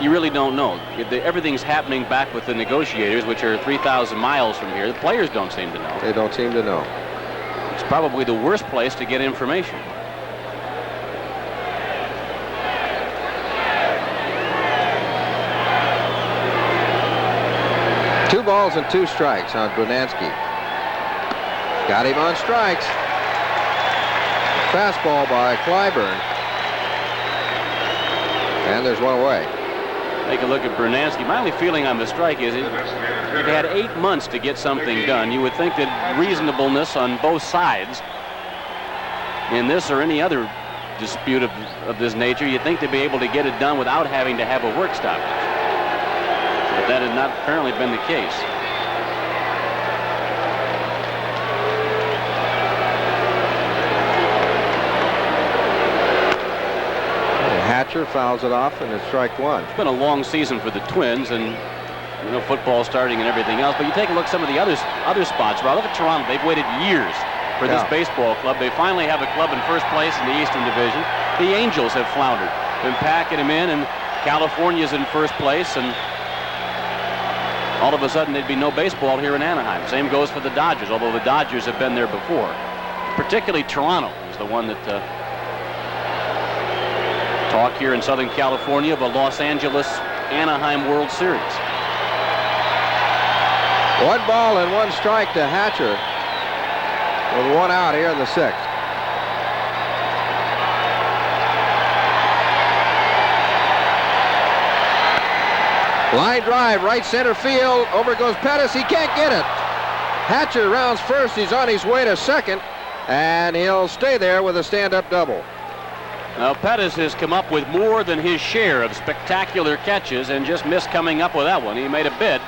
you really don't know. Everything's happening back with the negotiators, which are 3,000 miles from here. The players don't seem to know. They don't seem to know. It's probably the worst place to get information. Two balls and 2 strikes on Brunansky. Got him on strikes. Fastball by Clyburn. And there's one away. Take a look at Brunansky. My only feeling on the strike is they've had 8 months to get something done. You would think that reasonableness on both sides in this or any other dispute of this nature, you'd think they'd be able to get it done without having to have a work stoppage. But that has not apparently been the case. Hatcher fouls it off, and it's strike 1. It's been a long season for the Twins, and football starting and everything else. But you take a look at some of the other spots. Rob, look at Toronto. They've waited years for this baseball club. They finally have a club in first place in the Eastern Division. The Angels have floundered. Been packing them in, and California's in first place, and all of a sudden there'd be no baseball here in Anaheim. Same goes for the Dodgers, although the Dodgers have been there before. Particularly Toronto is the one that talk here in Southern California of a Los Angeles-Anaheim World Series. 1 ball and 1 strike to Hatcher with 1 out here in the 6th. Line drive, right center field. Over goes Pettis. He can't get it. Hatcher rounds first. He's on his way to second, and he'll stay there with a stand-up double. Now, Pettis has come up with more than his share of spectacular catches and just missed coming up with that one. He made a bid,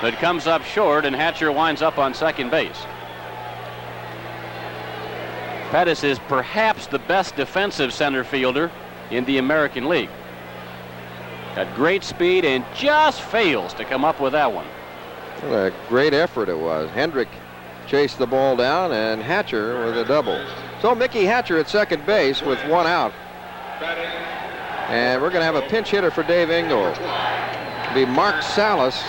but comes up short, and Hatcher winds up on second base. Pettis is perhaps the best defensive center fielder in the American League. Got great speed and just fails to come up with that one. What a great effort it was. Hendrick chased the ball down, and Hatcher with a double. So Mickey Hatcher at second base with 1 out. And we're going to have a pinch hitter for Dave Engel. It'll be Mark Salas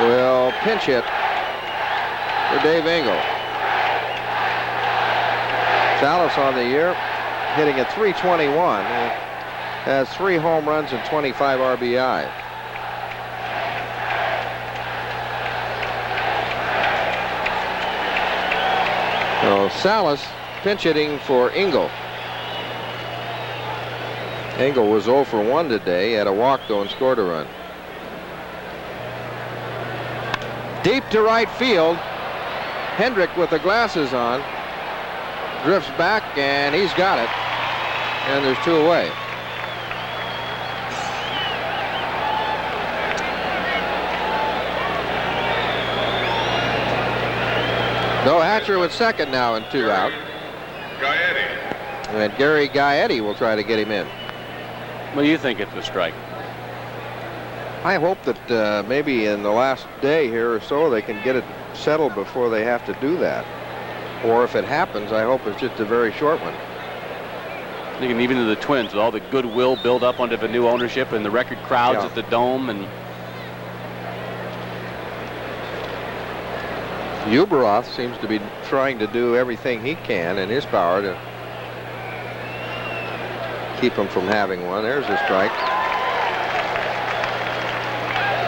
will pinch hit for Dave Engel. Salas on the year hitting at .321. Has 3 home runs and 25 RBI. So Salas pinch hitting for Engel. Engel was 0 for 1 today, had a walk though and scored a run. Deep to right field. Hendrick with the glasses on drifts back, and he's got it. And there's 2 away. No, Hatcher with second now and 2 out. And Gary Gaetti will try to get him in. What do you think it's a strike? I hope that maybe in the last day here or so they can get it settled before they have to do that. Or if it happens, I hope it's just a very short one. Thinking even to the Twins, with all the goodwill built up under the new ownership and the record crowds at the Dome, and Uberoth seems to be trying to do everything he can in his power to keep him from having one. There's a strike.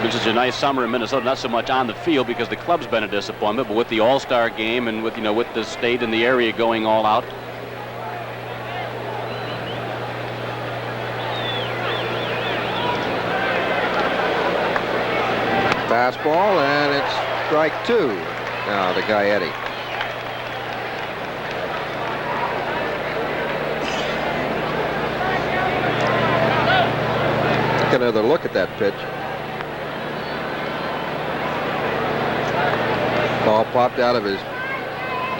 This is a nice summer in Minnesota, not so much on the field because the club's been a disappointment, but with the All-Star game and with, with the state and the area going all out. Fastball, and it's strike 2 now to Gaetti. Take another look at that pitch. Ball popped out of his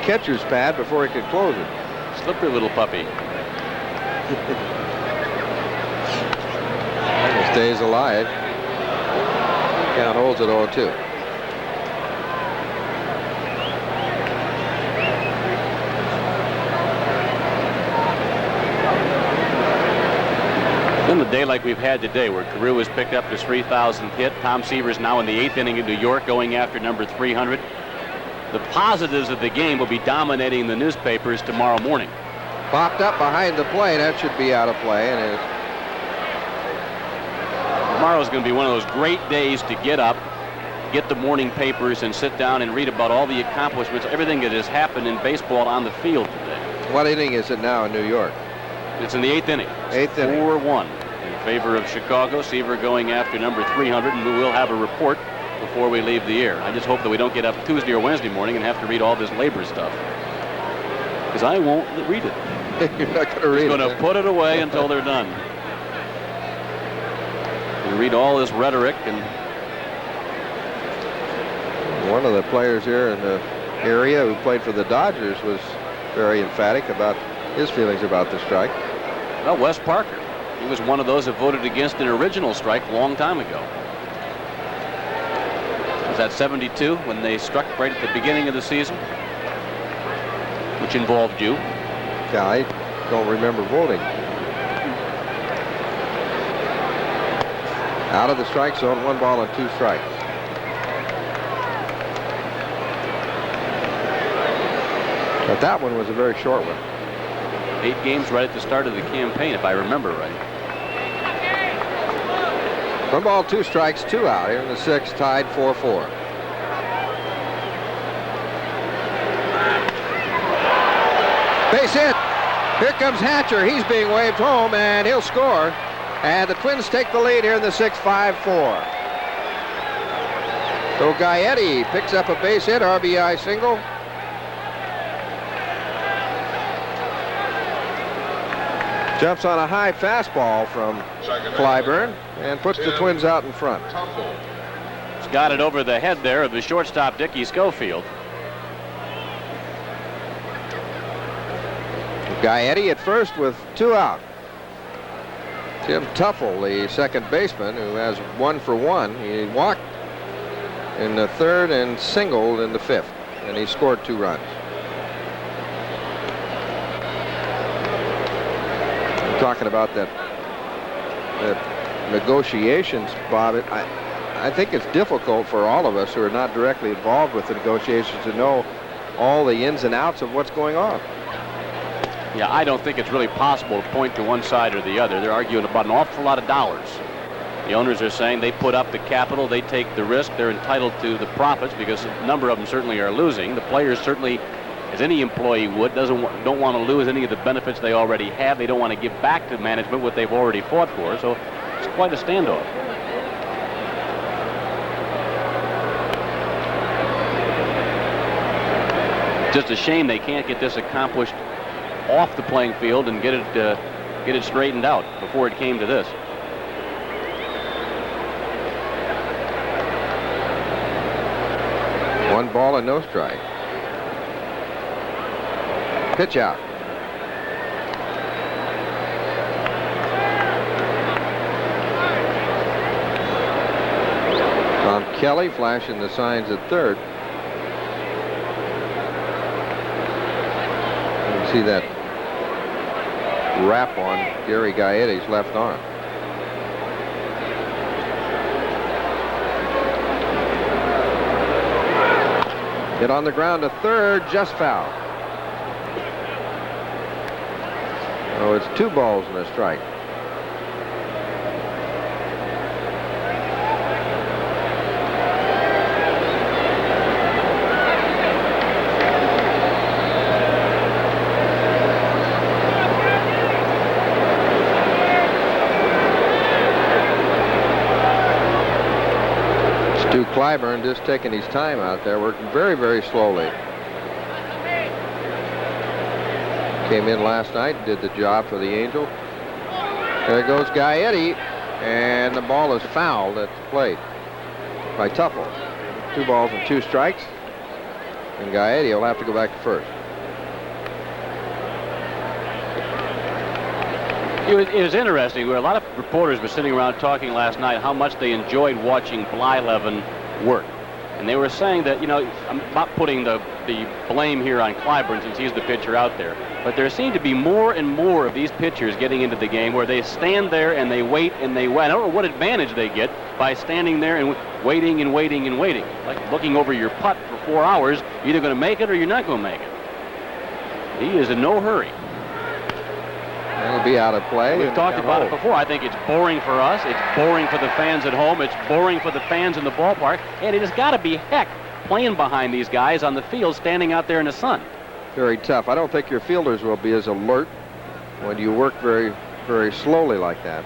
catcher's pad before he could close it. Slippery little puppy. He stays alive. Count holds at 0-2. In the day like we've had today, where Carew has picked up his 3,000th hit, Tom Seaver's now in the 8th inning in New York, going after number 300. The positives of the game will be dominating the newspapers tomorrow morning. Popped up behind the plate. That should be out of play, and it is. Tomorrow's going to be one of those great days to get up, get the morning papers, and sit down and read about all the accomplishments, everything that has happened in baseball on the field today. What inning is it now in New York? It's in the 8th inning. 8th inning. 4-1 in favor of Chicago. Seaver going after number 300, and we will have a report before we leave the air. I just hope that we don't get up Tuesday or Wednesday morning and have to read all this labor stuff, because I won't read it. You're not going to read it. I'm going to put it away until they're done. You read all this rhetoric, and one of the players here in the area who played for the Dodgers was very emphatic about his feelings about the strike. Well, Wes Parker, he was one of those that voted against an original strike a long time ago. Was that 72 when they struck right at the beginning of the season, which involved you? Yeah, I don't remember voting. Out of the strike zone, 1 ball and 2 strikes. But that one was a very short one. 8 games right at the start of the campaign, if I remember right. 1 ball, 2 strikes, 2 out here in the 6th, tied 4-4. Base hit. Here comes Hatcher. He's being waved home, and he'll score. And the Twins take the lead here in the 6th, 5-4. So Gaetti picks up a base hit, RBI single. Jumps on a high fastball from Clyburn and puts the Twins out in front. He's got it over the head there of the shortstop, Dick Schofield. Gaetti at first with 2 out. Tim Tuffle, the second baseman, who has 1 for 1. He walked in the 3rd and singled in the 5th, and he scored 2 runs. Talking about that negotiations, Bob, I think it's difficult for all of us who are not directly involved with the negotiations to know all the ins and outs of what's going on. Yeah, I don't think it's really possible to point to one side or the other. They're arguing about an awful lot of dollars. The owners are saying they put up the capital, they take the risk, they're entitled to the profits because a number of them certainly are losing. The players certainly, as any employee would, don't want to lose any of the benefits they already have. They don't want to give back to management what they've already fought for. So it's quite a standoff. Just a shame they can't get this accomplished off the playing field and get it straightened out before it came to this. One ball and no strike. Pitch out. Tom Kelly flashing the signs at third. You can see that wrap on Gary Gaetti's left arm. Hit on the ground to third, just foul. Oh, it's 2 balls and a strike. Stu Clyburn just taking his time out there, working very, very slowly. Came in last night, did the job for the Angels. There goes Gaetti, and the ball is fouled at the plate by Tuffle. 2 balls and 2 strikes, and Gaetti will have to go back to first. It was interesting. A lot of reporters were sitting around talking last night how much they enjoyed watching Blyleven work. And they were saying that, you know, I'm not putting the blame here on Clyburn since he's the pitcher out there, but there seem to be more and more of these pitchers getting into the game where they stand there and they wait and they wait. I don't know what advantage they get by standing there and waiting and waiting and waiting. Like looking over your putt for 4 hours, you're either going to make it or you're not going to make it. He is in no hurry. It'll be out of play. We've talked about it before. I think it's boring for us. It's boring for the fans at home. It's boring for the fans in the ballpark. And it has got to be heck playing behind these guys on the field, standing out there in the sun. Very tough. I don't think your fielders will be as alert when you work very, very slowly like that.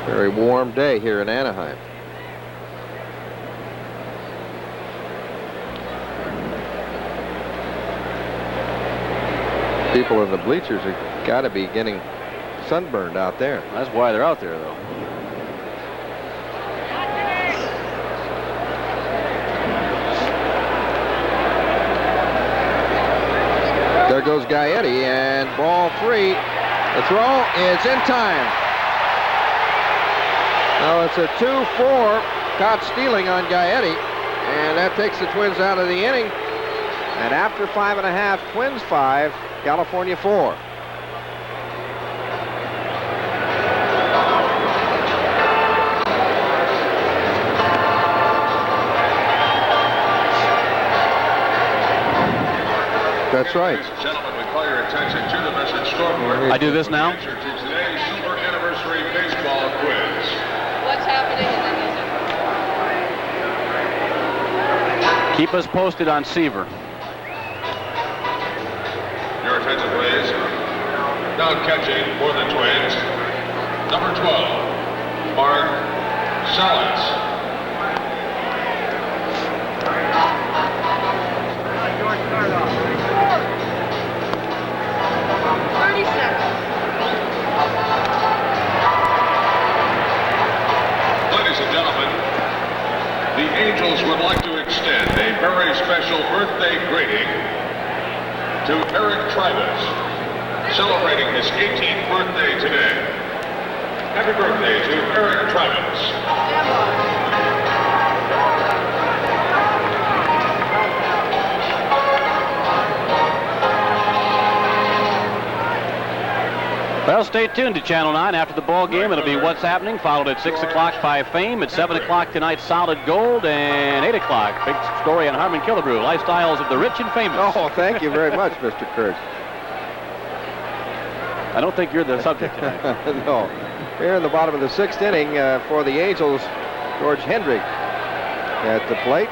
Very warm day here in Anaheim. People in the bleachers have got to be getting sunburned out there. That's why they're out there, though. There goes Gaetti, and ball 3. The throw is in time. Now it's a 2-4, caught stealing on Gaetti, and that takes the Twins out of the inning. And after 5.5, Twins 5, California 4. That's right. Gentlemen, we call your attention to the message scoreboard. I do this now. Answer to today's Silver Anniversary Baseball Quiz. What's happening in the music? Keep us posted on Seaver. Your attention, please. Now catching for the Twins, number 12, Mark Salas. 30 seconds. Ladies and gentlemen, the Angels would like to extend a very special birthday greeting to Eric Travis, celebrating his 18th birthday today. Happy birthday to Eric Travis. Well, stay tuned to Channel 9 after the ball game. It'll be What's Happening, followed at 6 o'clock by Fame. At 7 o'clock tonight, Solid Gold. And 8 o'clock, big story on Harmon Killebrew, Lifestyles of the Rich and Famous. Oh, thank you very much, Mr. Kurtz. I don't think you're the subject tonight. No. Here in the bottom of the 6th inning for the Angels, George Hendrick at the plate.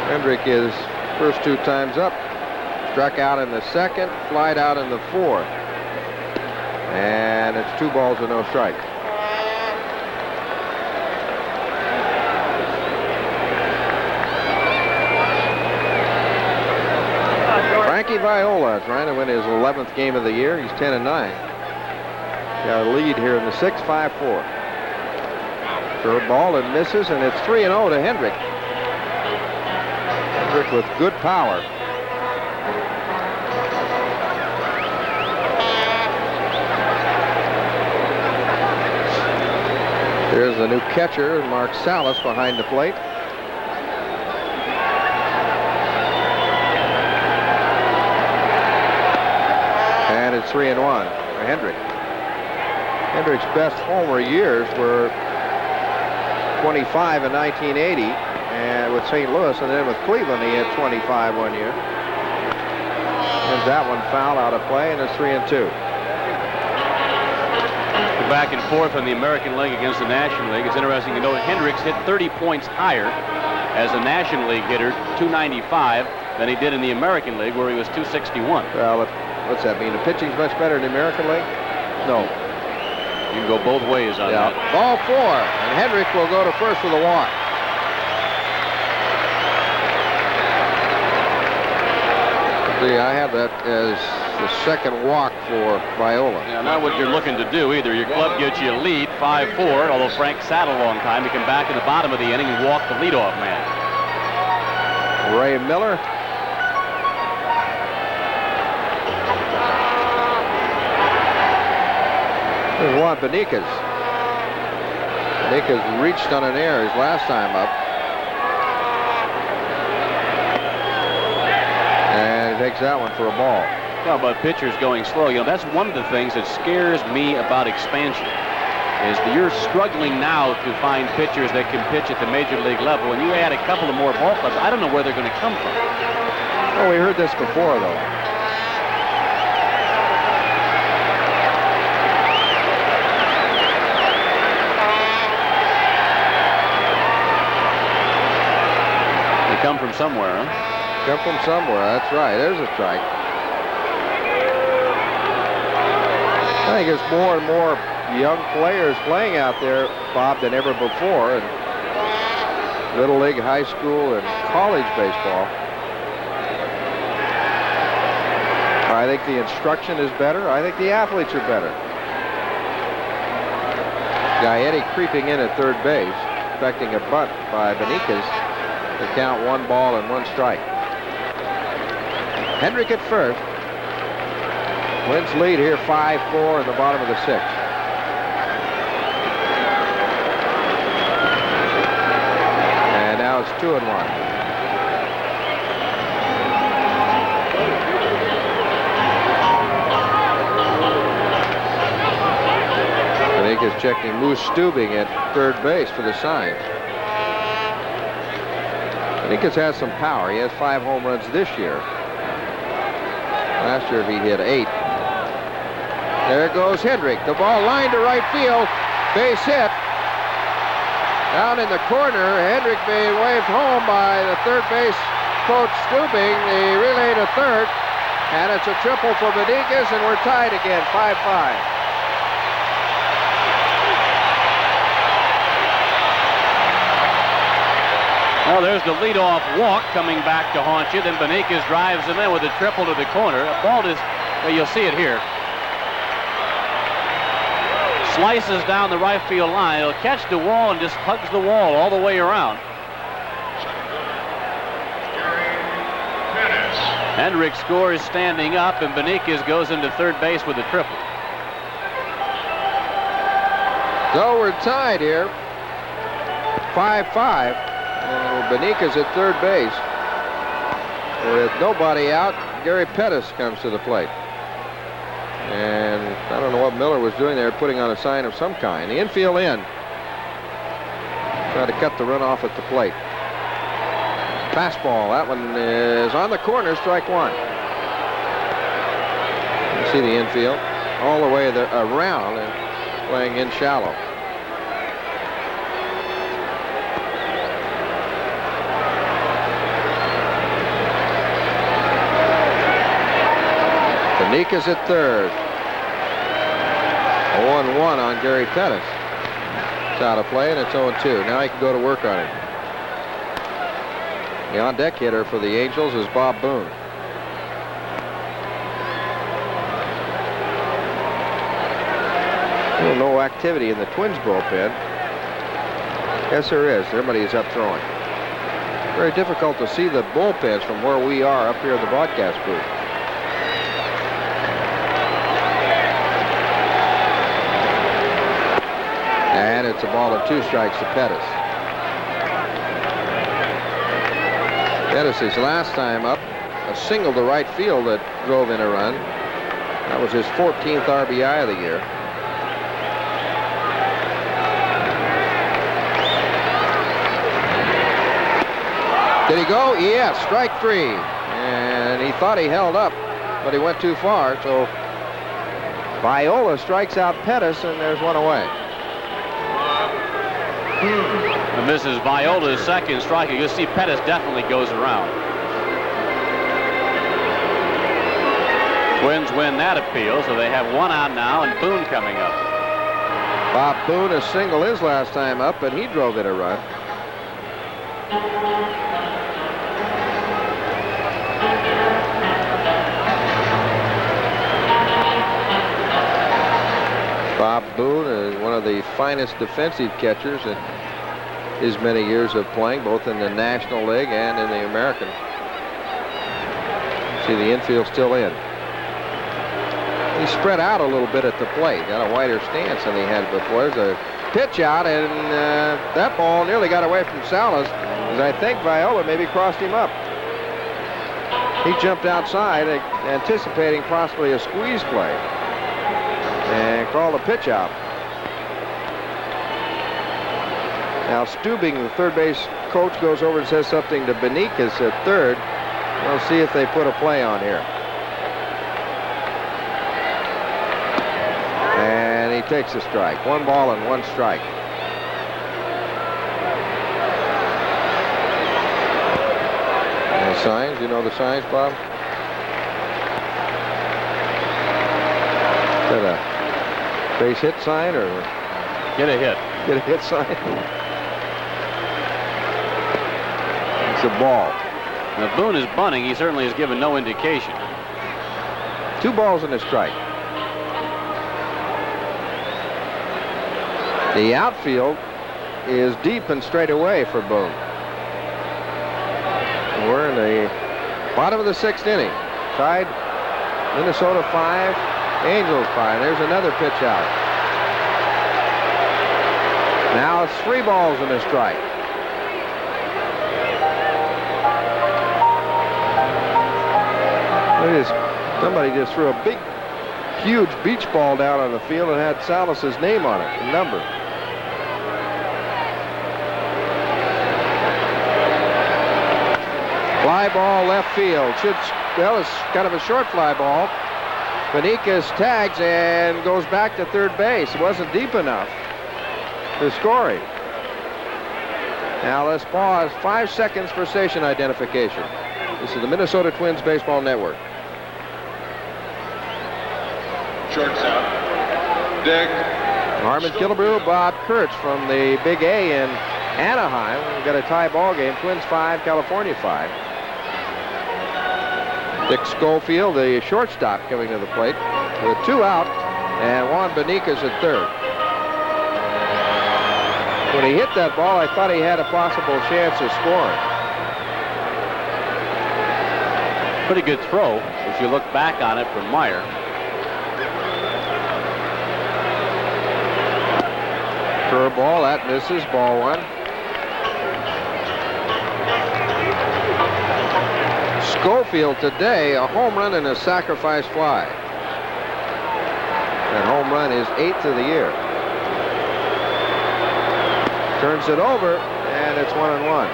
Hendrick is first 2 times up. Struck out in the 2nd, flied out in the 4th. And it's 2 balls and no strike. Ricky Viola trying to win his 11th game of the year. He's 10-9. Got a lead here in the 6th, 5-4. Curveball and misses, and it's 3-0 to Hendrick. Hendrick with good power. Here's the new catcher, Mark Salas, behind the plate. And it's 3-1 for Hendrick. Hendrick's best homer years were 25 in 1980 and with St. Louis, and then with Cleveland he had 25 one year. And that one foul out of play, and it's 3-2. Back and forth in the American League against the National League. It's interesting to note Hendricks hit 30 points higher as a National League hitter, 295, than he did in the American League, where he was 261. Well, what's that mean? The pitching's much better in the American League? No. You can go both ways on that. Ball 4, and Hendrick will go to first with a walk. See, I have that as the second walk for Viola. Yeah, not what you're looking to do either. Your club gets you a lead, 5-4, although Frank sat a long time. He came back in the bottom of the inning and walked the leadoff man. Ray Miller. There's Juan Beniquez. Beniquez reached on an error his last time up. And he takes that one for a ball. Well, about pitchers going slow, you know, that's one of the things that scares me about expansion, is that you're struggling now to find pitchers that can pitch at the major league level, and you add a couple of more ball clubs, I don't know where they're going to come from. Oh, we heard this before, though. They come from somewhere, huh? Come from somewhere, that's right. There's a strike. I think there's more and more young players playing out there, Bob, than ever before, in Little League, high school, and college baseball. I think the instruction is better. I think the athletes are better. Gaetti creeping in at third base, expecting a bunt by Beniquez to count 1 ball and 1 strike. Hendrick at first. Twins lead here 5-4 in the bottom of the 6th. And now it's 2-1. Beniquez checking Moose Stubing at third base for the sign. Beniquez has some power. He has 5 home runs this year. Last year he hit 8. There goes Hendrick. The ball lined to right field. Base hit. Down in the corner. Hendrick being waved home by the third base coach Stubing. The relay to third. And it's a triple for Beniquez, and we're tied again, 5-5. Well, there's the leadoff walk coming back to haunt you. Then Beniquez drives him in with a triple to the corner. The ball is, well, you'll see it here. Slices down the right field line. It'll catch the wall and just hugs the wall all the way around. Hendrick scores standing up, and Beniquez goes into third base with a triple. So we're tied here, 5-5. Beniquez at third base. With nobody out, Gary Pettis comes to the plate. And I don't know what Miller was doing there, putting on a sign of some kind. The infield in. Trying to cut the run off at the plate. Fastball, that one is on the corner, strike 1. You see the infield all the way around and playing in shallow. Beniquez at third. 0-1 on Gary Pettis. It's out of play, and it's 0-2. Now he can go to work on it. The on-deck hitter for the Angels is Bob Boone. Well, no activity in the Twins bullpen. Yes, there is. Everybody is up throwing. Very difficult to see the bullpens from where we are up here in the broadcast booth. And it's a ball and 2 strikes to Pettis. Pettis' last time up, a single to right field that drove in a run. That was his 14th RBI of the year. Did he go? Yes, strike 3. And he thought he held up, but he went too far. So Viola strikes out Pettis, and there's one away. And this is Viola's second strike. You'll see Pettis definitely goes around. Twins win that appeal, so they have 1 out now, and Boone coming up. Bob Boone a single his last time up, and he drove in a run. Bob Boone is one of the finest defensive catchers in his many years of playing, both in the National League and in the American. See the infield still in. He spread out a little bit at the plate, got a wider stance than he had before. There's a pitch out, and that ball nearly got away from Salas, as I think Viola maybe crossed him up. He jumped outside, anticipating possibly a squeeze play, and called a pitch out. Now Stubing, the third base coach, goes over and says something to Benikas at third. We'll see if they put a play on here. And he takes a strike. 1 ball and 1 strike. And the signs, you know the signs, Bob? Is that a base hit sign or? Get a hit. Get a hit sign. It's a ball. Now Boone is bunting. He certainly has given no indication. 2 balls and a strike. The outfield is deep and straight away for Boone. We're in the bottom of the 6th inning. Tied Minnesota 5, Angels 5. There's another pitch out. Now it's 3 balls and a strike. Somebody just threw a big, huge beach ball down on the field and had Salas's name on it, the number. Fly ball left field. Well, it's kind of a short fly ball. Benikas tags and goes back to third base. It wasn't deep enough to score him. Now let's pause 5 seconds for station identification. This is the Minnesota Twins Baseball Network. Shortstop, Dick. Harmon, Killebrew, Bob Kurtz from the Big A in Anaheim. We've got a tie ball game. Twins 5, California 5. Dick Schofield, the shortstop, coming to the plate with 2 out, and Juan Benikas at third. When he hit that ball, I thought he had a possible chance of scoring. Pretty good throw if you look back on it from Meyer. Curveball, that misses, ball 1. Schofield today, a home run and a sacrifice fly. That home run is 8th of the year. Turns it over, and it's 1-1.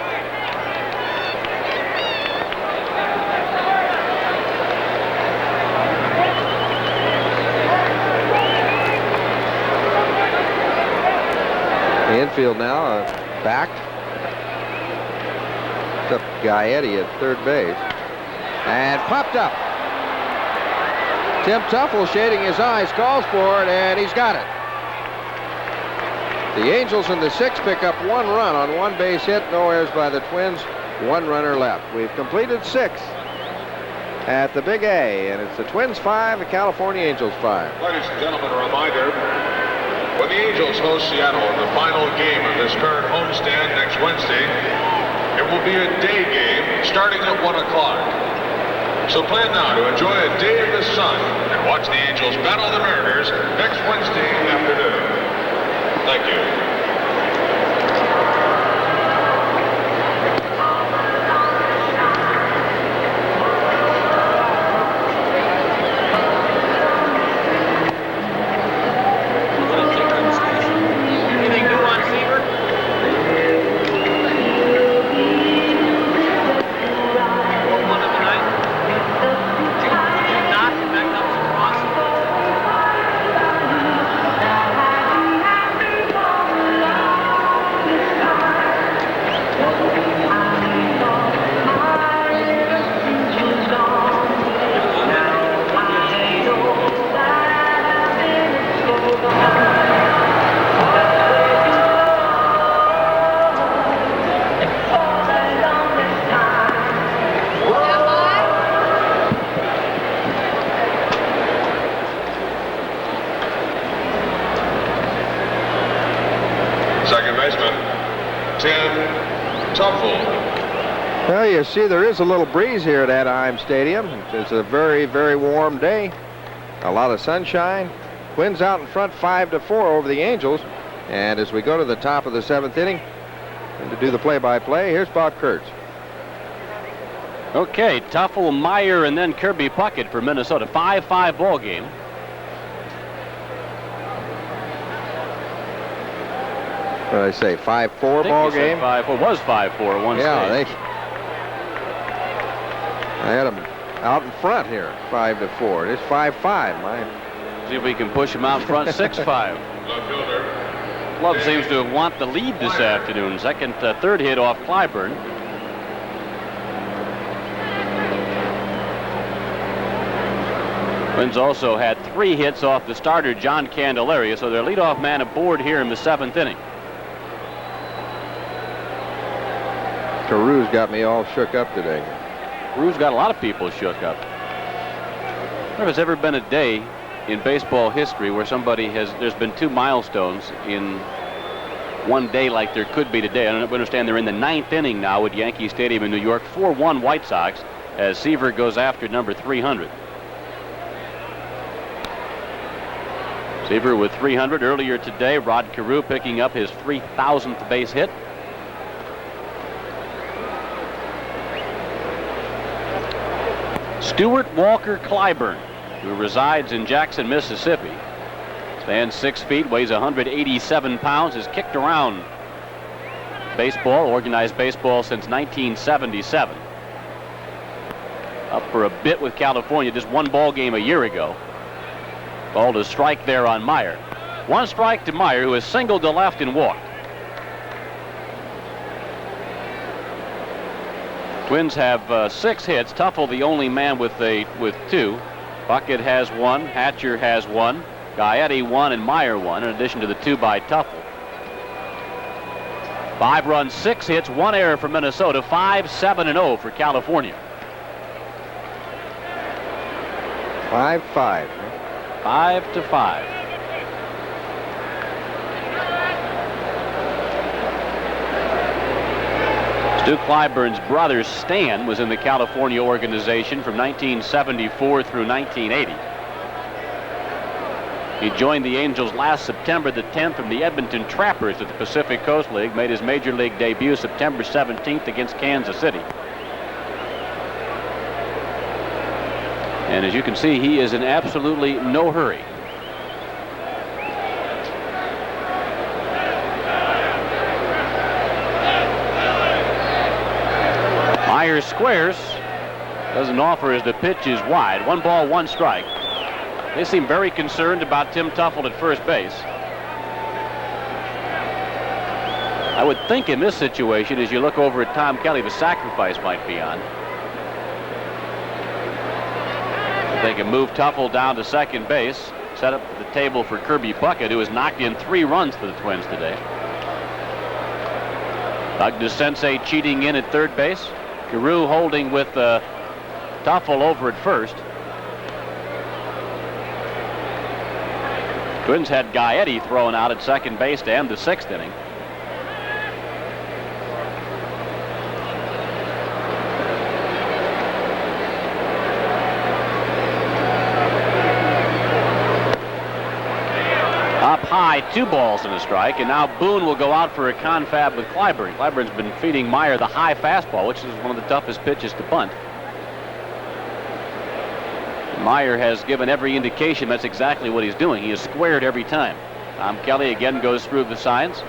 The infield now backed. Up Gaetti at third base. And popped up. Tim Tuffle, shading his eyes, calls for it, and he's got it. The Angels in the 6th pick up 1 run on 1 base hit. No errors by the Twins. 1 runner left. We've completed 6 at the Big A, and it's the Twins 5, the California Angels 5. Ladies and gentlemen, a reminder, When the Angels host Seattle in the final game of this current homestand next Wednesday, it will be a day game starting at 1 o'clock. So plan now to enjoy a day in the sun and watch the Angels battle the Mariners next Wednesday afternoon. Thank you. Well, you see there is a little breeze here at Anaheim Stadium. It's a very, very warm day. A lot of sunshine. Twins out in front 5-4 over the Angels. And as we go to the top of the 7th inning, and to do the play-by-play, here's Bob Kurtz. Okay, Tuffle, Meyer, and then Kirby Puckett for Minnesota. 5-5 ball game. What did I say? 5-4 ball game. 5-4 was 5-4 one yeah, stage. I had them out in front here, 5-4. It is 5-5. See if we can push them out in front. 6-5. Love seems to want the lead this afternoon. Third hit off Clyburn. Twins also had 3 hits off the starter, John Candelaria, so their leadoff man aboard here in the 7th inning. Carew's got me all shook up today. Carew's got a lot of people shook up. I wonder if there's ever been a day in baseball history where there's been 2 milestones in one day like there could be today. I don't understand they're in the 9th inning now at Yankee Stadium in New York. 4-1 White Sox as Seaver goes after number 300. Seaver with 300 earlier today. Rod Carew picking up his 3,000th base hit. Stuart Walker Clyburn, who resides in Jackson, Mississippi. Stands 6 feet, weighs 187 pounds, has kicked around baseball, organized baseball since 1977. Up for a bit with California, just 1 ball game a year ago. Called a strike there on Meyer. 1 strike to Meyer, who has singled to left and walked. Twins have 6 hits. Tuffle the only man with 2. Puckett has 1. Hatcher has 1. Gaetti 1 and Meyer 1, in addition to the 2 by Tuffle. 5 runs, 6 hits, 1 error for Minnesota. 5-7-0 for California. 5-5. 5-5. Stu Clyburn's brother Stan was in the California organization from 1974 through 1980. He joined the Angels last September the 10th from the Edmonton Trappers of the Pacific Coast League. Made his major league debut September 17th against Kansas City. And as you can see, he is in absolutely no hurry. Meyer squares, doesn't offer as the pitch is wide. 1 ball, 1 strike. They seem very concerned about Tim Tuffle at first base. I would think in this situation, as you look over at Tom Kelly, the sacrifice might be on. They can move Tuffle down to second base, set up the table for Kirby Puckett, who has knocked in 3 runs for the Twins today. Doug DeSensei cheating in at third base. Carew holding with Tuffle over at first. Twins had Gaetti thrown out at second base to end the 6th inning. Up high, 2 balls and a strike, and now Boone will go out for a confab with Clyburn. Clyburn's been feeding Meyer the high fastball, which is one of the toughest pitches to bunt. Meyer has given every indication that's exactly what he's doing. He is squared every time. Tom Kelly again goes through the signs.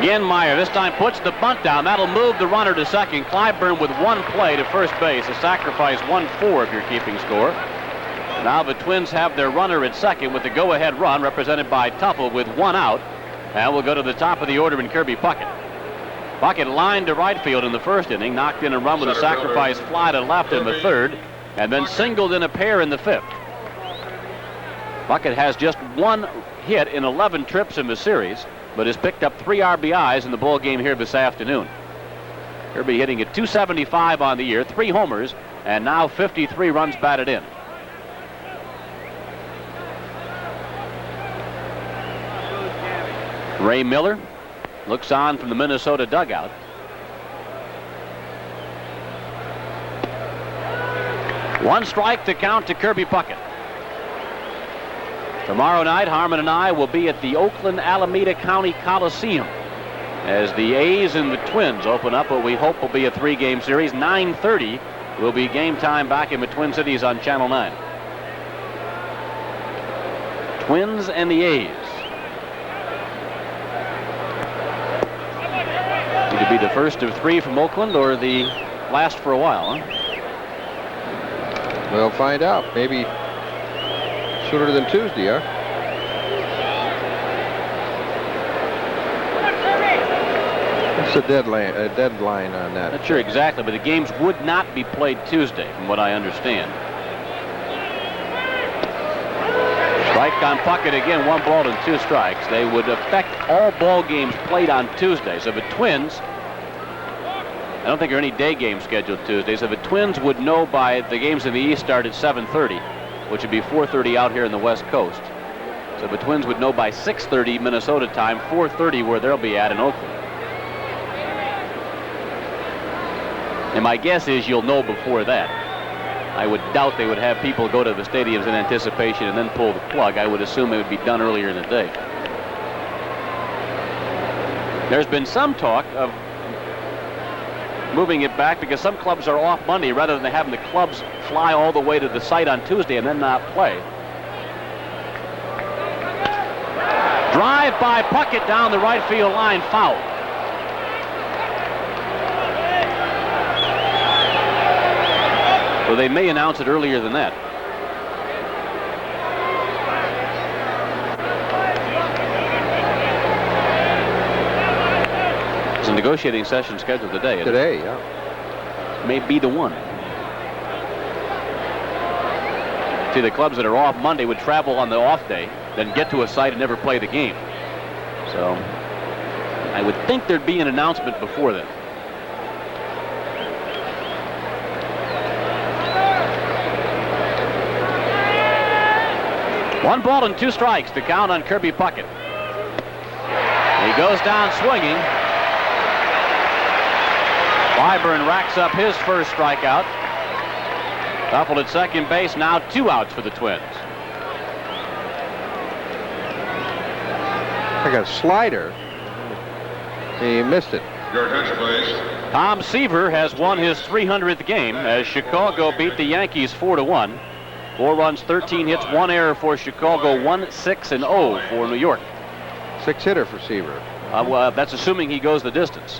Again, Meyer this time puts the bunt down. That'll move the runner to second. Clyburn with 1 play to first base. A sacrifice 1-4 if you're keeping score. Now the Twins have their runner at second with the go-ahead run represented by Tuffle with 1 out. And we'll go to the top of the order in Kirby Puckett. Puckett lined to right field in the 1st inning, knocked in a run with a sacrifice fly to left in the 3rd, and then singled in a pair in the 5th. Puckett has just 1 hit in 11 trips in the series, but has picked up 3 RBIs in the ball game here this afternoon. Kirby hitting at .275 on the year, 3 homers, and now 53 runs batted in. Ray Miller looks on from the Minnesota dugout. One strike to count to Kirby Puckett. Tomorrow night, Harmon and I will be at the Oakland Alameda County Coliseum as the A's and the Twins open up what we hope will be a 3-game series. 9:30 will be game time back in the Twin Cities on Channel 9. Twins and the A's. It'll be the first of 3 from Oakland or the last for a while, huh? We'll find out. Maybe sooner than Tuesday, huh? What's the deadline on that? Not sure exactly, but the games would not be played Tuesday, from what I understand. Strike on Puckett again, 1 ball and 2 strikes. They would affect all ball games played on Tuesday. So the Twins, I don't think there are any day games scheduled Tuesday. So the Twins would know by the games in the East start at 7:30. Which would be 4:30 out here in the West Coast. So the Twins would know by 6:30 Minnesota time, 4:30 where they'll be at in Oakland. And my guess is you'll know before that. I would doubt they would have people go to the stadiums in anticipation and then pull the plug. I would assume it would be done earlier in the day. There's been some talk of moving it back because some clubs are off Monday rather than having the clubs fly all the way to the site on Tuesday and then not play. Drive by Puckett down the right field line, foul. So they may announce it earlier than that. There's a negotiating session scheduled today. Today, yeah. May be the one. See, the clubs that are off Monday would travel on the off day, then get to a site and never play the game. So I would think there'd be an announcement before then. One ball and 2 strikes to count on Kirby Puckett. He goes down swinging. Clyburn racks up his first strikeout. Tuffle at second base, now 2 outs for the Twins. Like a slider. He missed it. Your attention, please. Tom Seaver has won his 300th game as Chicago beat the Yankees 4-1. 4 runs, 13 hits, 1 error for Chicago, 1-6-0 for New York. 6-hitter for Seaver. Well, that's assuming he goes the distance,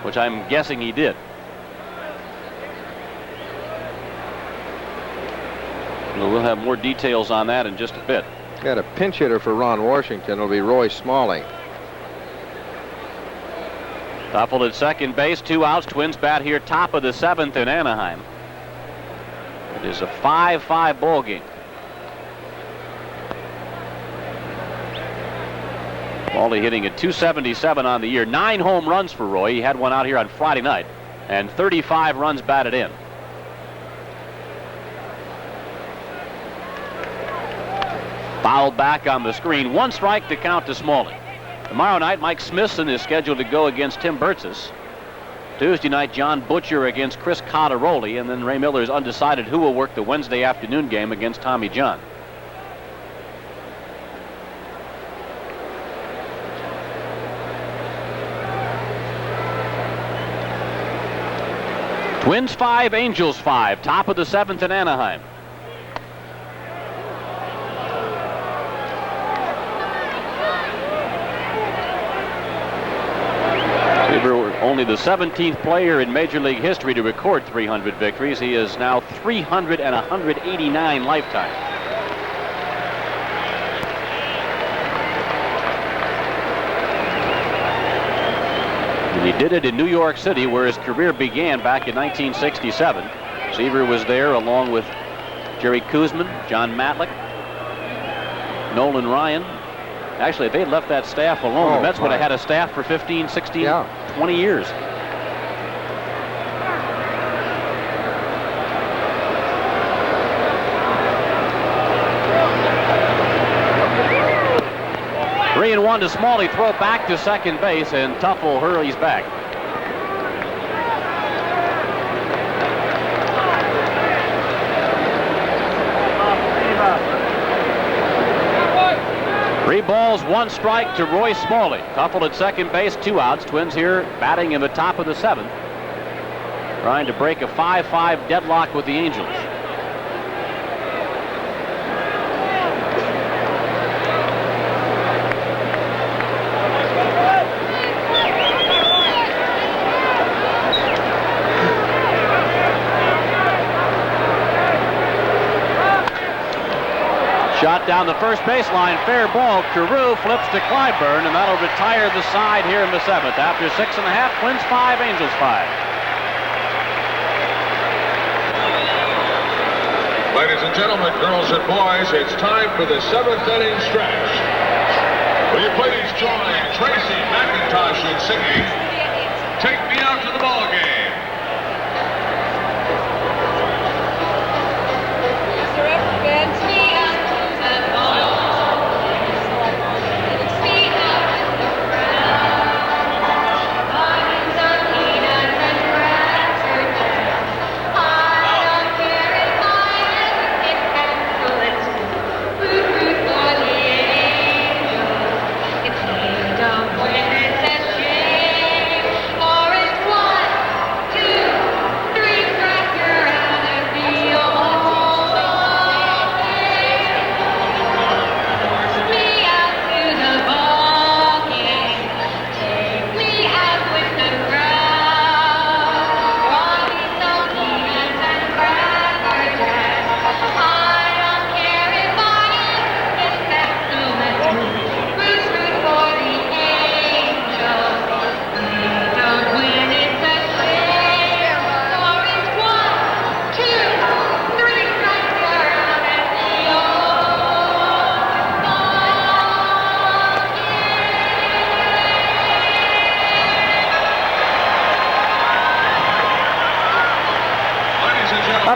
which I'm guessing he did. We'll have more details on that in just a bit. Got a pinch hitter for Ron Washington. It'll be Roy Smalling. Tuffle at second base, 2 outs. Twins bat here top of the 7th in Anaheim. It is a 5-5 ball game. Smalley hitting at .277 on the year. 9 home runs for Roy. He had one out here on Friday night, and 35 runs batted in. Fouled back on the screen. 1 strike to count to Smalley. Tomorrow night, Mike Smithson is scheduled to go against Tim Burtzis. Tuesday night, John Butcher against Chris Cotteroli, and then Ray Miller is undecided who will work the Wednesday afternoon game against Tommy John. Twins 5, Angels 5, top of the 7th in Anaheim. Only the 17th player in Major League history to record 300 victories. He is now 300 and 189 lifetime. And he did it in New York City, where his career began back in 1967. Seaver was there along with Jerry Koosman, John Matlick, Nolan Ryan. Actually, if they had left that staff alone, the Mets would have had a staff for 15, 16, 20 years. Three and one to Smalley. Throw back to second base, and Tuffle hurries back. Three balls, 1 strike to Roy Smalley. Tuffle at second base, 2 outs. Twins here batting in the top of the 7th, trying to break a 5-5 deadlock with the Angels. Shot down the first baseline, fair ball. Carew flips to Clyburn, and that'll retire the side here in the 7th. After 6 1/2, Twins 5, Angels 5. Ladies and gentlemen, girls and boys, it's time for the 7th inning stretch. Will you please join Tracy McIntosh in singing "Take Me Out to the Ball Game"?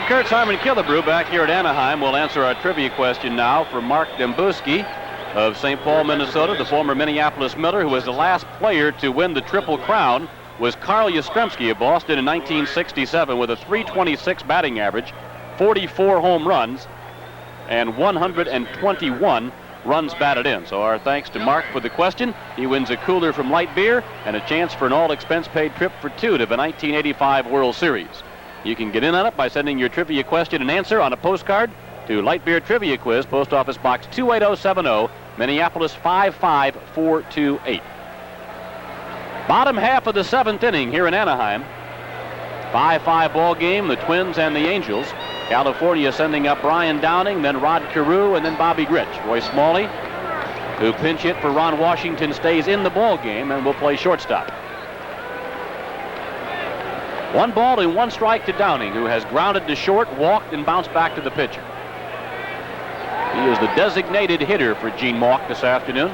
Kurtz, Harmon, Killebrew back here at Anaheim. We'll answer our trivia question now from Mark Dembuski of St. Paul, Minnesota. The former Minneapolis Miller, who was the last player to win the Triple Crown, was Carl Yastrzemski of Boston in 1967 with a .326 batting average, 44 home runs, and 121 runs batted in. So our thanks to Mark for the question. He wins a cooler from Light Beer and a chance for an all-expense-paid trip for 2 to the 1985 World Series. You can get in on it by sending your trivia question and answer on a postcard to Light Beer Trivia Quiz, Post Office Box 28070, Minneapolis 55428. Bottom half of the 7th inning here in Anaheim. 5-5 ball game, the Twins and the Angels. California sending up Brian Downing, then Rod Carew, and then Bobby Grich. Roy Smalley, who pinch hit for Ron Washington, stays in the ball game and will play shortstop. 1 ball and 1 strike to Downing, who has grounded to short, walked, and bounced back to the pitcher. He is the designated hitter for Gene Mauch this afternoon.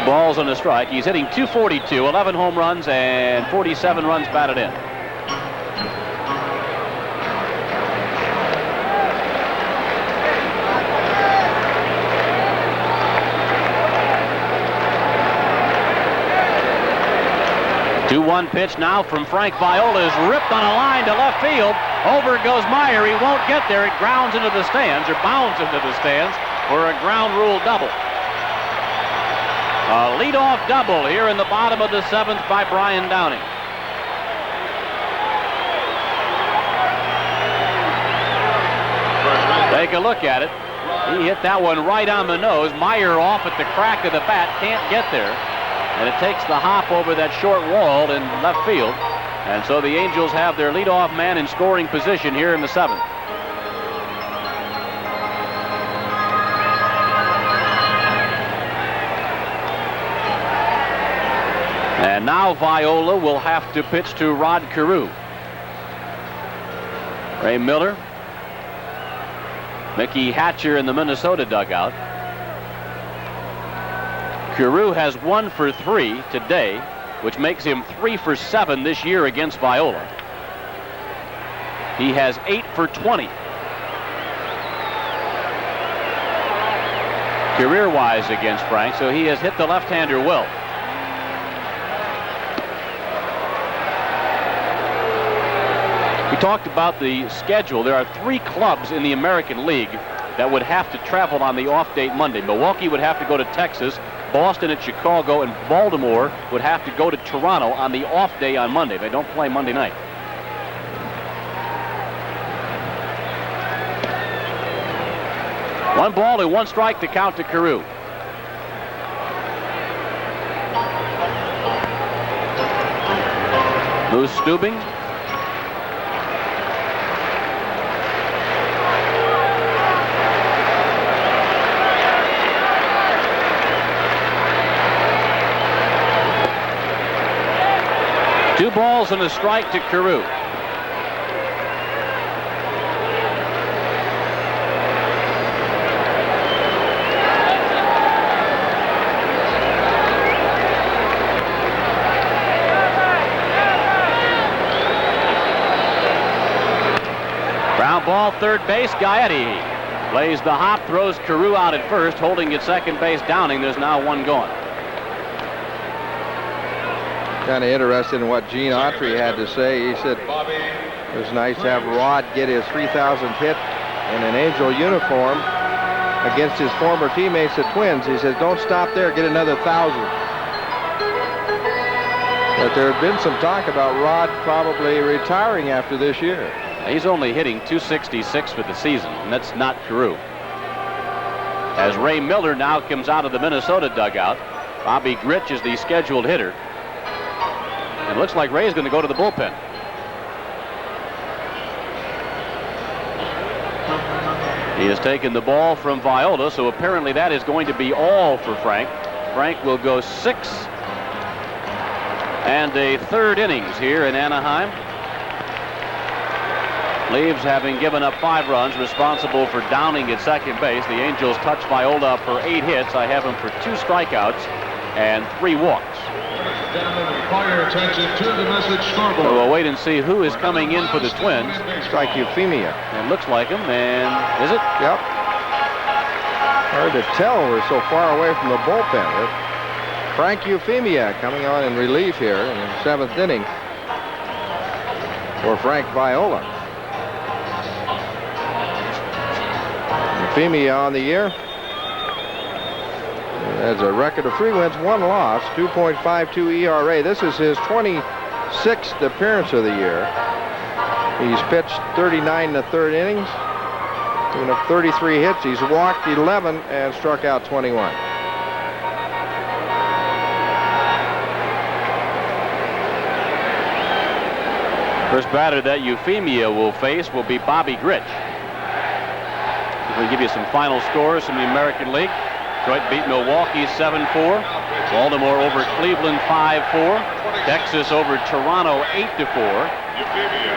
2 balls and a strike. He's hitting .242, 11 home runs and 47 runs batted in. Two-one pitch now from Frank Viola is ripped on a line to left field. Over goes Meyer. He won't get there. It grounds into the stands, or bounds into the stands for a ground rule double. A leadoff double here in the bottom of the 7th by Brian Downing. Take a look at it. He hit that one right on the nose. Meyer off at the crack of the bat, can't get there. And it takes the hop over that short wall in left field. And so the Angels have their leadoff man in scoring position here in the 7th. And now Viola will have to pitch to Rod Carew. Ray Miller, Mickey Hatcher in the Minnesota dugout. Carew has 1 for 3 today, which makes him 3 for 7 this year against Viola. He has 8 for 20. Career-wise against Frank, so he has hit the left-hander well. We talked about the schedule. There are 3 clubs in the American League that would have to travel on the off date Monday. Milwaukee would have to go to Texas, Boston at Chicago, and Baltimore would have to go to Toronto on the off day on Monday. They don't play Monday night. One ball and 1 strike to count to Carew. Moose Stubing. Two balls and a strike to Carew. Ground ball, third base, Gaetti plays the hop, throws Carew out at first, holding at second base Downing. There's now 1 gone. Kind of interested in what Gene Autry had to say. He said it was nice to have Rod get his 3,000th hit in an Angel uniform against his former teammates, the Twins. He says, don't stop there, get another 1,000. But there had been some talk about Rod probably retiring after this year. He's only hitting .266 for the season, and that's not Carew. As Ray Miller now comes out of the Minnesota dugout, Bobby Grich is the scheduled hitter. It looks like Ray's going to go to the bullpen. He has taken the ball from Viola, so apparently that is going to be all for Frank. Frank will go 6 and a third innings here in Anaheim. Leaves having given up 5 runs, responsible for Downing at second base. The Angels touch Viola for 8 hits. I have him for 2 strikeouts and 3 walks. Call your attention to the message scoreboard. So we'll wait and see who is coming in for the Twins. Strike Phenia. It looks like him, and is it? Yep. Hard to tell, we're so far away from the bullpen. Frank Phenia coming on in relief here in the 7th inning for Frank Viola. Phenia on the year has a record of 3 wins, 1 loss, 2.52 ERA. This is his 26th appearance of the year. He's pitched 39 in the 3rd innings, giving up 33 hits. He's walked 11 and struck out 21. First batter that Euphemia will face will be Bobby Grich. We'll give you some final scores from the American League. Detroit beat Milwaukee 7-4. Baltimore over Cleveland 5-4. Texas over Toronto 8-4.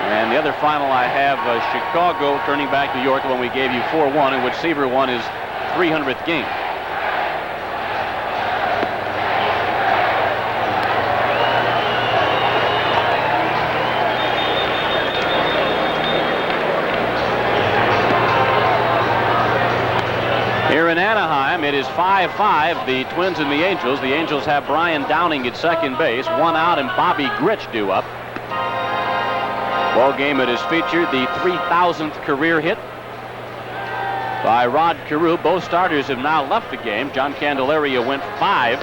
And the other final I have, Chicago turning back New York, the one we gave you 4-1, in which Seaver won his 300th game. Here in Anaheim, it is 5-5, the Twins and the Angels. The Angels have Brian Downing at second base, 1 out, and Bobby Grich due up. Ball game that has featured the 3,000th career hit by Rod Carew. Both starters have now left the game. John Candelaria went 5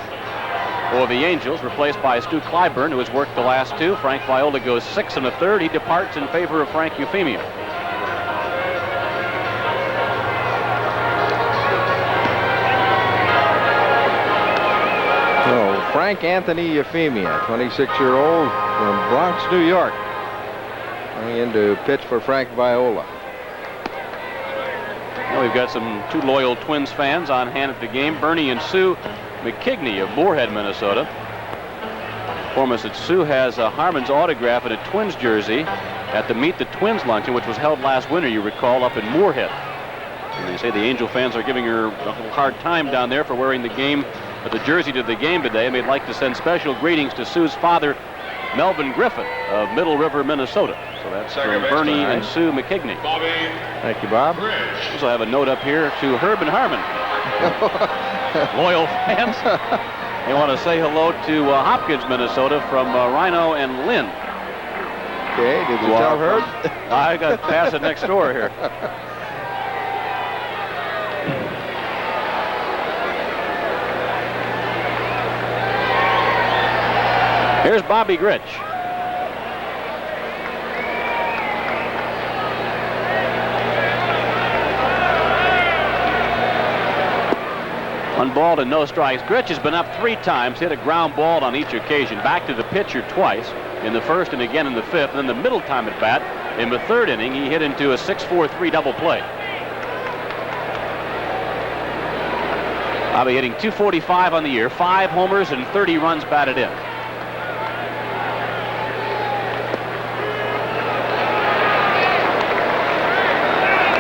for the Angels, replaced by Stu Clyburn, who has worked the last 2. Frank Viola goes 6 1/3. He departs in favor of Frank Euphemia. So Frank Anthony Euphemia, 26-year-old from Bronx, New York, going in to pitch for Frank Viola. Well, we've got some 2 loyal Twins fans on hand at the game. Bernie and Sue McKigney of Moorhead, Minnesota. Inform us that Sue has Harmon's autograph in a Twins jersey at the Meet the Twins luncheon, which was held last winter, you recall, up in Moorhead. And they say the Angel fans are giving her a little hard time down there for wearing the jersey to the game today, and they'd like to send special greetings to Sue's father, Melvin Griffin of Middle River, Minnesota. So that's from Bernie and Sue McKigney. Thank you, Bob. We also have a note up here to Herb and Harmon. Loyal fans. They want to say hello to Hopkins, Minnesota from Rhino and Lynn. Okay, did you tell Herb? I got to pass it next door here. Here's Bobby Grich. One ball and no strikes. Grich has been up 3 times, hit a ground ball on each occasion. Back to the pitcher twice, in the first and again in the 5th. And then the middle time at bat, in the 3rd inning, he hit into a 6-4-3 double play. Bobby hitting .245 on the year, 5 homers and 30 runs batted in.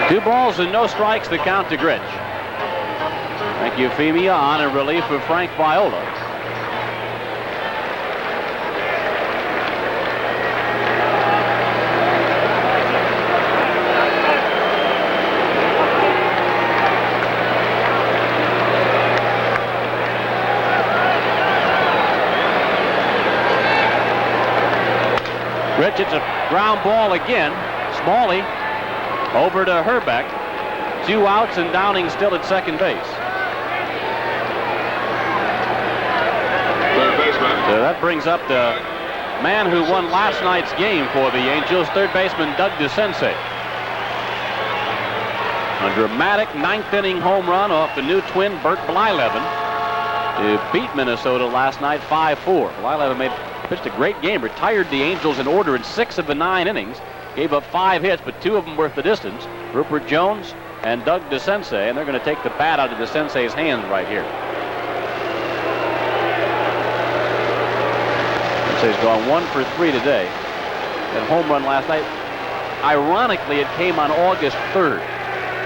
Two balls and no strikes, the count to Grich. Frank Euphemia on in relief of Frank Viola. Grich hits a ground ball again. Smalley over to Herbeck. 2 outs and Downing still at second base. So that brings up the man who won last night's game for the Angels, third baseman Doug DeCense. A dramatic 9th inning home run off the new twin Bert Blyleven to beat Minnesota last night 5-4. Blyleven pitched a great game, retired the Angels in order in 6 of the 9 innings, gave up 5 hits, but 2 of them were the distance. Rupert Jones and Doug DeCense, and they're going to take the bat out of DeCense's hands right here. DeCense's gone 1 for 3 today. That home run last night, ironically, it came on August 3rd. I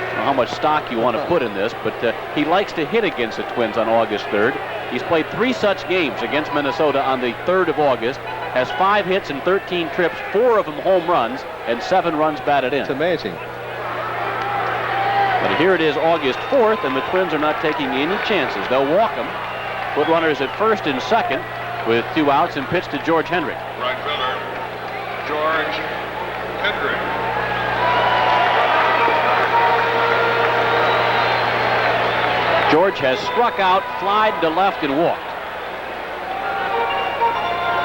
don't know how much stock you want to put in this, but he likes to hit against the Twins on August 3rd. He's played 3 such games against Minnesota on the 3rd of August, has 5 hits and 13 trips, 4 of them home runs, and 7 runs batted in. It's amazing. But here it is August 4th, and the Twins are not taking any chances. They'll walk them, put runners at first and second with 2 outs, and pitch to George Hendrick. Right fielder, George Hendrick. George has struck out, flied to left, and walked.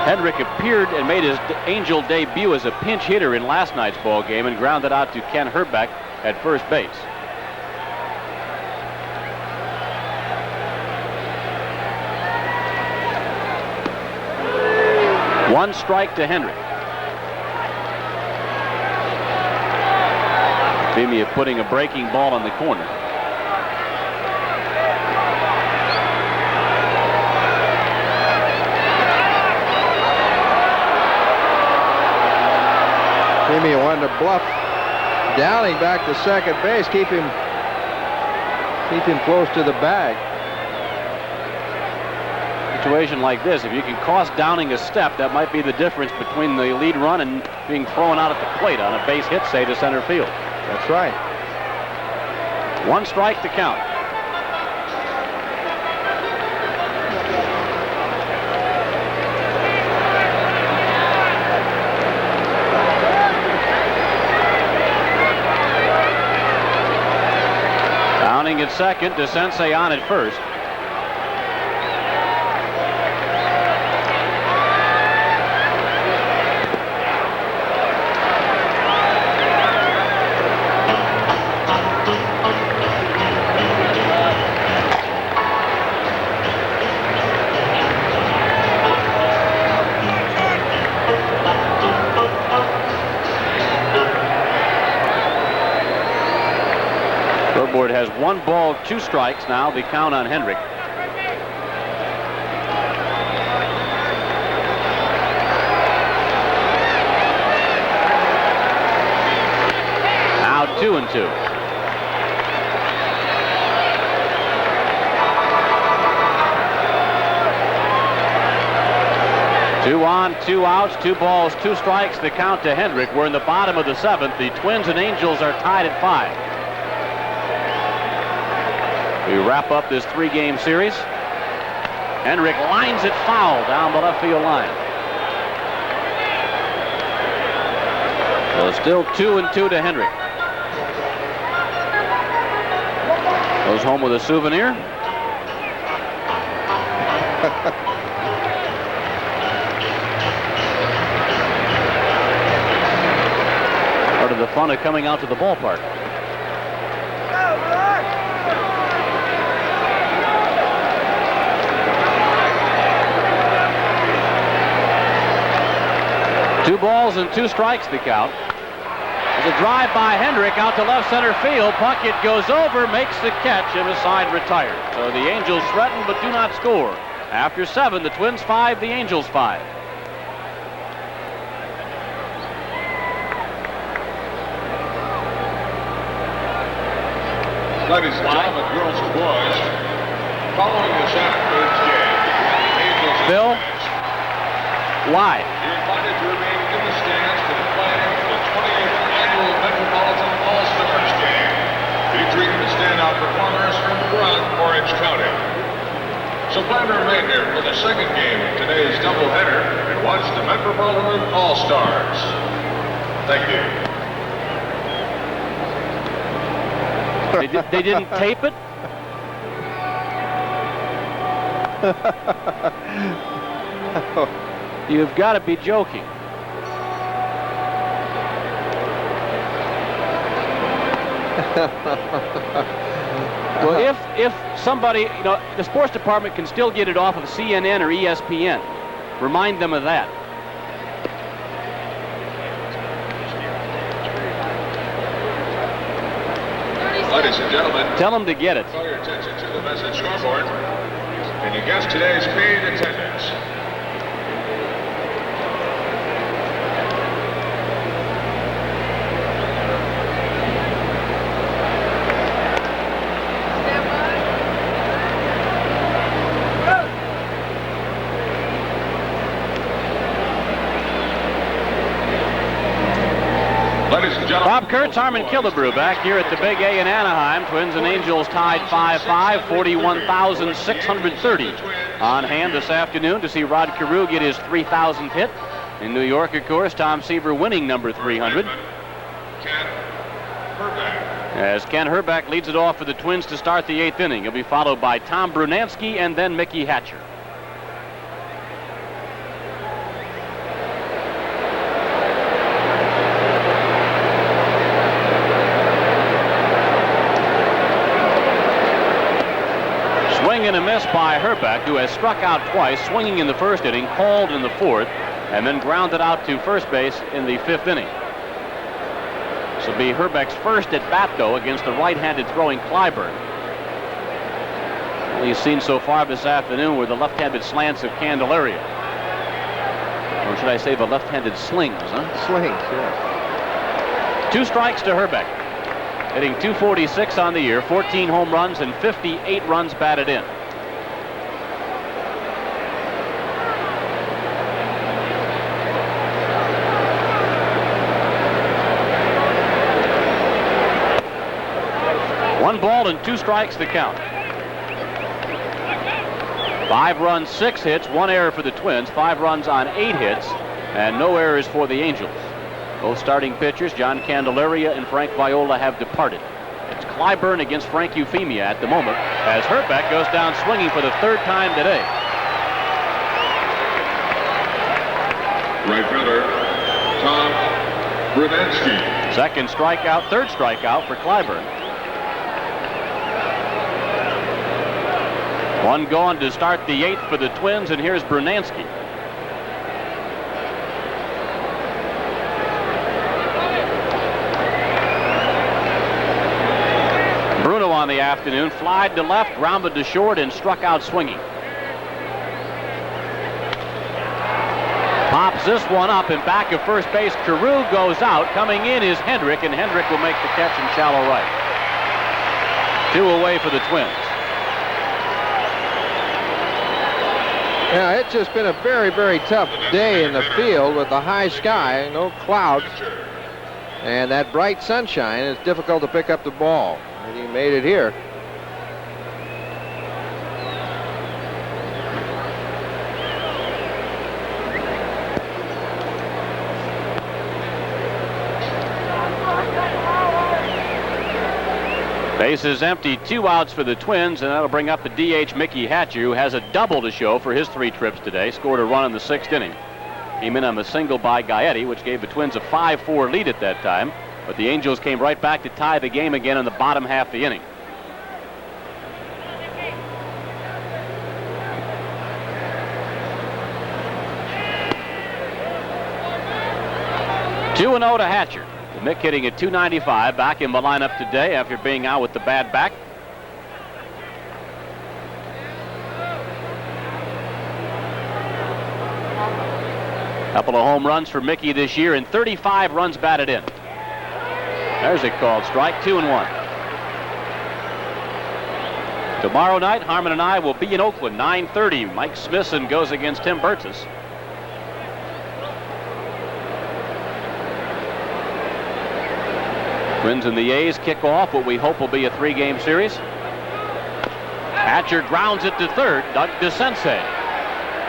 Hendrick appeared and made his Angel debut as a pinch hitter in last night's ball game and grounded out to Ken Herbeck at first base. One strike to Hendrick. Phenia putting a breaking ball on the corner. Phenia wanted to bluff Downing back to second base, keep him close to the bag. Situation like this, if you can cost Downing a step, that might be the difference between the lead run and being thrown out at the plate on a base hit, say, to center field. That's right. 1 strike to count. at second, DeSensei on at first. Scoreboard has 1 ball, 2 strikes now. The count on Hendrick. Now 2-2. Two on, 2 outs, 2 balls, 2 strikes. The count to Hendrick. We're in the bottom of the 7th. The Twins and Angels are tied at 5. We wrap up this 3-game series. Hendrick lines it foul down the left field line. So still 2-2 to Hendrick. Goes home with a souvenir. Part of the fun of coming out to the ballpark. Two balls and 2 strikes the count. There's a drive by Hendrick out to left center field. Puckett goes over, makes the catch, and is side retired. So the Angels threaten but do not score. After 7, the Twins 5, the Angels 5. Ladies and gentlemen, girls and boys, following this afternoon's game, the Angels... Bill, wide. You're invited to remain in the stands for the playing of the 28th Annual Metropolitan All-Stars Game, featuring the standout performers from around Orange County. So plan to remain here for the 2nd game of today's doubleheader and watch the Metropolitan All-Stars. Thank you. They didn't tape it? You've got to be joking. Well, if somebody, you know, the sports department can still get it off of CNN or ESPN. Remind them of that. Ladies and gentlemen, Tell them to get it. call your attention to the message scoreboard. Can you guess today's paid attendance? Bob Kurtz, Harmon, Killebrew back here at the Big A in Anaheim. Twins and Angels tied 5-5, 41,630 on hand this afternoon to see Rod Carew get his 3,000th hit. In New York, of course, Tom Seaver winning number 300. As Ken Herbeck leads it off for the Twins to start the 8th inning. He'll be followed by Tom Brunansky and then Mickey Hatcher. And a miss by Herbeck, who has struck out twice, swinging in the 1st inning, called in the 4th, and then grounded out to first base in the 5th inning. This will be Herbeck's first at bat, though, against the right-handed throwing Clyburn. All he's seen so far this afternoon were the left-handed slants of Candelaria. Or should I say the left-handed slings, huh? Slings, yes. 2 strikes to Herbeck. Hitting .246 on the year, 14 home runs and 58 runs batted in. One ball and 2 strikes the count. 5 runs, 6 hits, 1 error for the Twins, 5 runs on 8 hits, and no errors for the Angels. Both starting pitchers, John Candelaria and Frank Viola, have departed. It's Clyburn against Frank Euphemia at the moment, as Herbeck goes down swinging for the third time today. Right fielder, Tom Brunansky. Second strikeout, third strikeout for Clyburn. One gone to start the 8th for the Twins, and here's Brunansky. Bruno on the afternoon, flied to left, grounded to short, and struck out swinging. Pops this one up, and back of first base, Carew goes out. Coming in is Hendrick, and Hendrick will make the catch in shallow right. 2 away for the Twins. Yeah, it's just been a very, very tough day in the field with the high sky, no clouds, and that bright sunshine. It's difficult to pick up the ball, and he made it here. Base is empty, 2 outs for the Twins, and that'll bring up the DH Mickey Hatcher, who has a double to show for his 3 trips today. Scored a run in the 6th inning. Came in on the single by Gaetti, which gave the Twins a 5-4 lead at that time. But the Angels came right back to tie the game again in the bottom half of the inning. Two and 0 to Hatcher. Mick hitting at .295, back in the lineup today after being out with the bad back. Couple of home runs for Mickey this year and 35 runs batted in. There's a called strike, 2 and 1. Tomorrow night, Harmon and I will be in Oakland, 9:30. Mike Smithson goes against Tim Burtis. Twins and the A's kick off what we hope will be a 3-game series. Hatcher grounds it to third. Doug DeSensei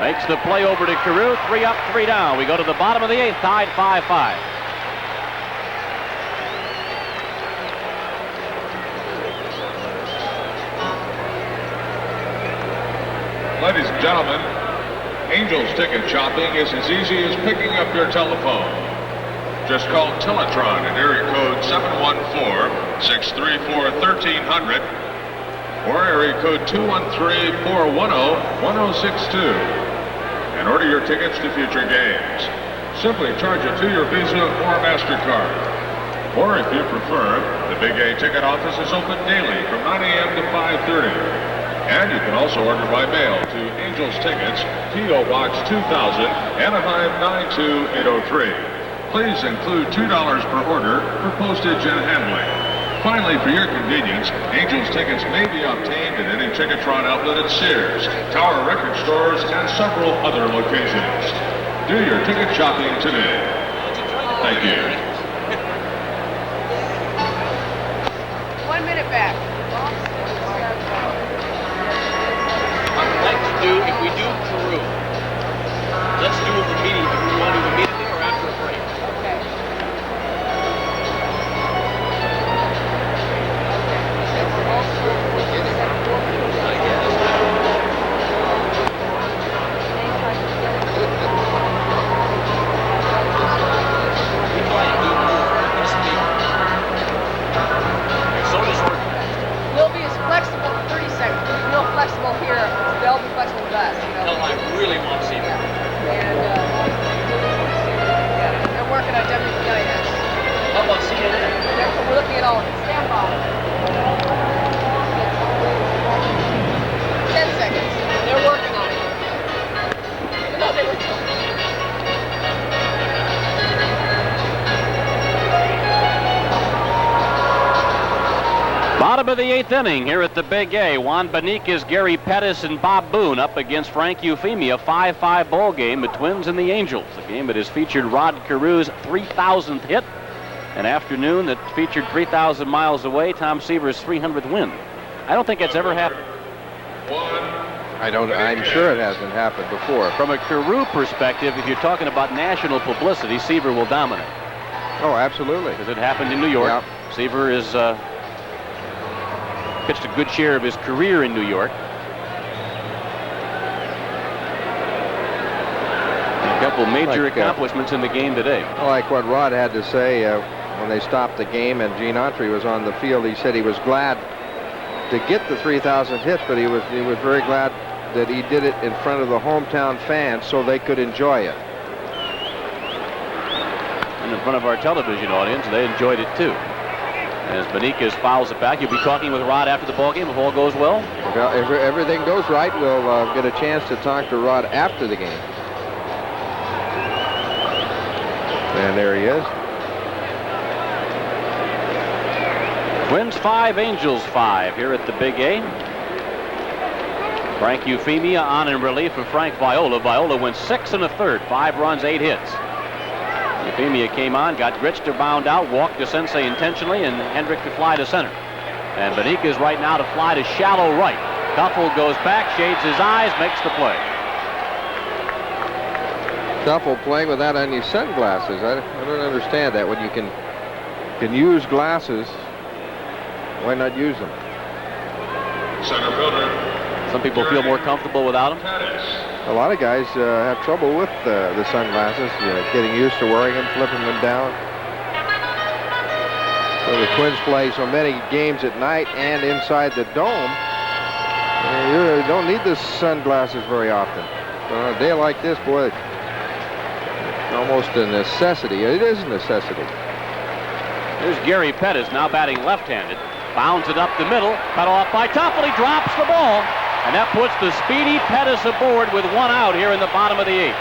makes the play over to Carew. 3 up, 3 down. We go to the bottom of the 8th, tied 5-5. Ladies and gentlemen, Angels ticket shopping is as easy as picking up your telephone. Just call Teletron at area code 714-634-1300 or area code 213-410-1062 and order your tickets to future games. Simply charge it to your Visa or MasterCard. Or if you prefer, the Big A ticket office is open daily from 9 a.m. to 5:30. And you can also order by mail to Angels Tickets, P.O. Box 2000, Anaheim 92803. Please include $2 per order for postage and handling. Finally, for your convenience, Angels tickets may be obtained at any Ticketron outlet at Sears, Tower Record Stores, and several other locations. Do your ticket shopping today. Thank you. 1 minute back. I'd like to do, if we do Carew, let's do it immediately. Do we want to do it immediately or after a break? Okay. We'll be as flexible for 30 seconds. We'll be real flexible here. They'll be flexible with us. You know? No, I really want to see that. And they're working on WPIS. How about CNN? We're looking at all of it. Stand by. 10 seconds. They're working on it. No, they were Bottom of the 8th inning here at the Big A. Juan Beniquez, Gary Pettis, and Bob Boone up against Frank Euphemia. 5-5 ball game, the Twins and the Angels. A game that has featured Rod Carew's 3,000th hit. An afternoon that featured 3,000 miles away, Tom Seaver's 300th win. I don't think it's ever happened. I'm sure it hasn't happened before. From a Carew perspective, if you're talking about national publicity, Seaver will dominate. Oh, absolutely. Because it happened in New York. Yep. Seaver is pitched a good share of his career in New York. A couple major accomplishments in the game today. I like what Rod had to say when they stopped the game and Gene Autry was on the field. He said he was glad to get the 3,000 hits, but he was very glad that he did it in front of the hometown fans so they could enjoy it. And in front of our television audience, they enjoyed it too. As Beniquez fouls it back, you'll be talking with Rod after the ballgame if all goes well? If everything goes right, we'll get a chance to talk to Rod after the game. And there he is. Twins 5, Angels 5 here at the Big A. Frank Euphemia on in relief of Frank Viola. Viola went 6 1/3, 5 runs, 8 hits. Euphemia came on, got Grich to bound out, walked to Sensei intentionally, and Hendrick to fly to center. And Beniquez right now to fly to shallow right. Tuffle goes back, shades his eyes, makes the play. Tuffle playing with that on your sunglasses. I don't understand that. When you can use glasses, why not use them? Center fielder. Some people feel more comfortable without them. A lot of guys have trouble with the sunglasses, getting used to wearing them, flipping them down. So the Twins play so many games at night and inside the dome. You don't need the sunglasses very often. On a day like this, boy, it's almost a necessity. It is a necessity. Here's Gary Pettis now batting left-handed. Bounds it up the middle, cut off by Tuffle. He drops the ball, and that puts the speedy Pettis aboard with 1 out here in the bottom of the 8th.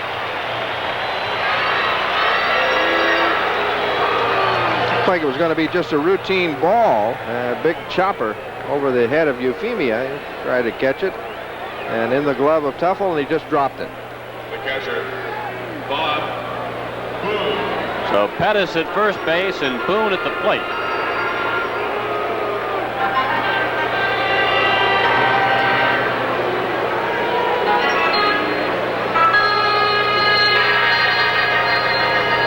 Looked like it was going to be just a routine ball, a big chopper over the head of Euphemia. He tried to catch it, and in the glove of Tuffle, and he just dropped it. The catcher, Bob Boone. So Pettis at first base and Boone at the plate.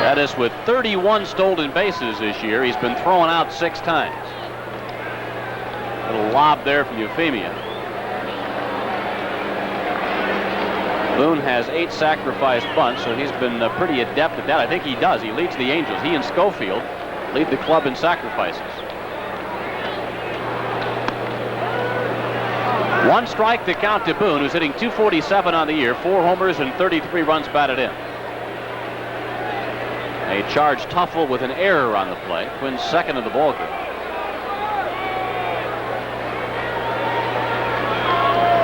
Pettis with 31 stolen bases this year. He's been thrown out 6 times. Little lob there from Euphemia. Boone has 8 sacrifice bunts, so he's been pretty adept at that. I think he does. He leads the Angels. He and Schofield lead the club in sacrifices. 1 strike to count to Boone, who's hitting .247 on the year, 4 homers and 33 runs batted in. They charge Tuffle with an error on the play. Twins second of the ballgame.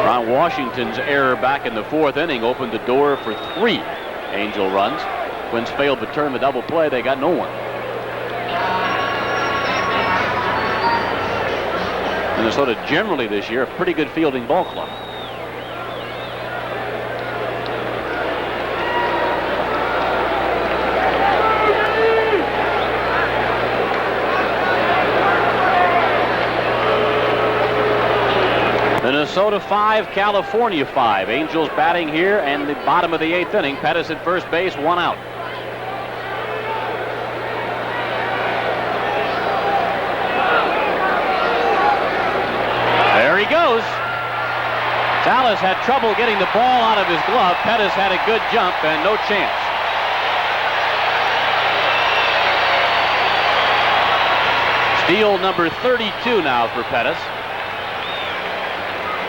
Ron Washington's error back in the 4th inning opened the door for 3 Angel runs. Twins failed to turn the double play. They got no one. Minnesota generally this year a pretty good fielding ball club. Minnesota 5, California 5. Angels batting here and the bottom of the 8th inning. Pettis at first base, 1 out. There he goes. Salas had trouble getting the ball out of his glove. Pettis had a good jump and no chance. Steal number 32 now for Pettis.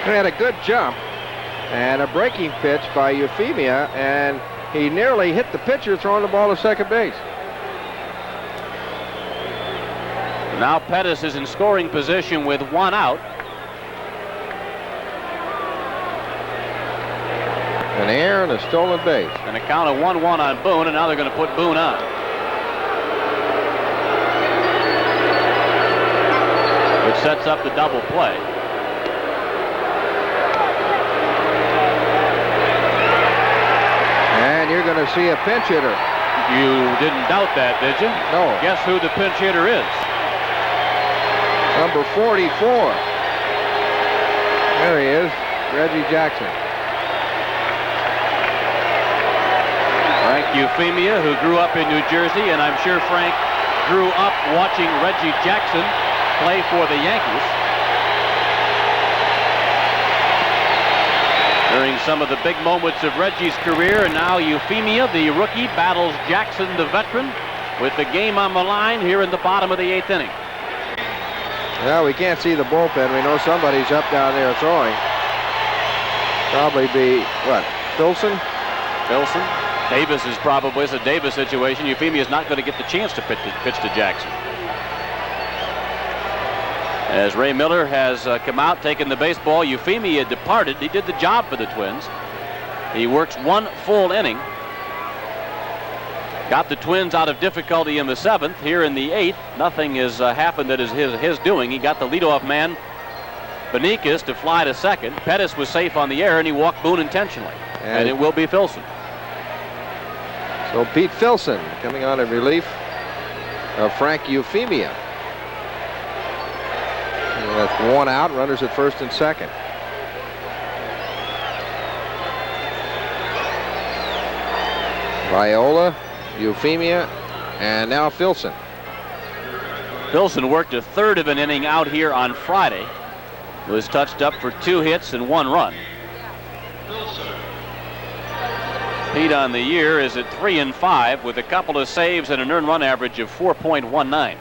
He had a good jump and a breaking pitch by Euphemia, and he nearly hit the pitcher throwing the ball to second base. Now Pettis is in scoring position with 1 out. An error and a stolen base. And a count of 1-1 on Boone, and now they're going to put Boone on. Which sets up the double play. And you're going to see a pinch hitter. You didn't doubt that, did you? No. Guess who the pinch hitter is? Number 44. There he is, Reggie Jackson. Frank Euphemia, who grew up in New Jersey, and I'm sure Frank grew up watching Reggie Jackson play for the Yankees. During some of the big moments of Reggie's career, and now Euphemia, the rookie, battles Jackson, the veteran, with the game on the line here in the bottom of the 8th inning. Well, we can't see the bullpen. We know somebody's up down there throwing. Probably be, what, Filson? Filson. Davis is probably, it's a Davis situation. Euphemia is not going to get the chance to pitch to Jackson. As Ray Miller has come out, taken the baseball, Euphemia departed. He did the job for the Twins. He works 1 full inning. Got the Twins out of difficulty in the 7th. Here in the 8th, nothing has happened that is his doing. He got the leadoff man, Beniquez, to fly to second. Pettis was safe on the air, and he walked Boone intentionally. And it will be Filson. So Pete Filson coming on in relief of Frank Euphemia. That's 1 out, runners at first and second. Viola, Euphemia, and now Filson. Filson worked a 1/3 of an inning out here on Friday. Was touched up for 2 hits and 1 run. Pete on the year is at 3-5 with a couple of saves and an earned run average of 4.19.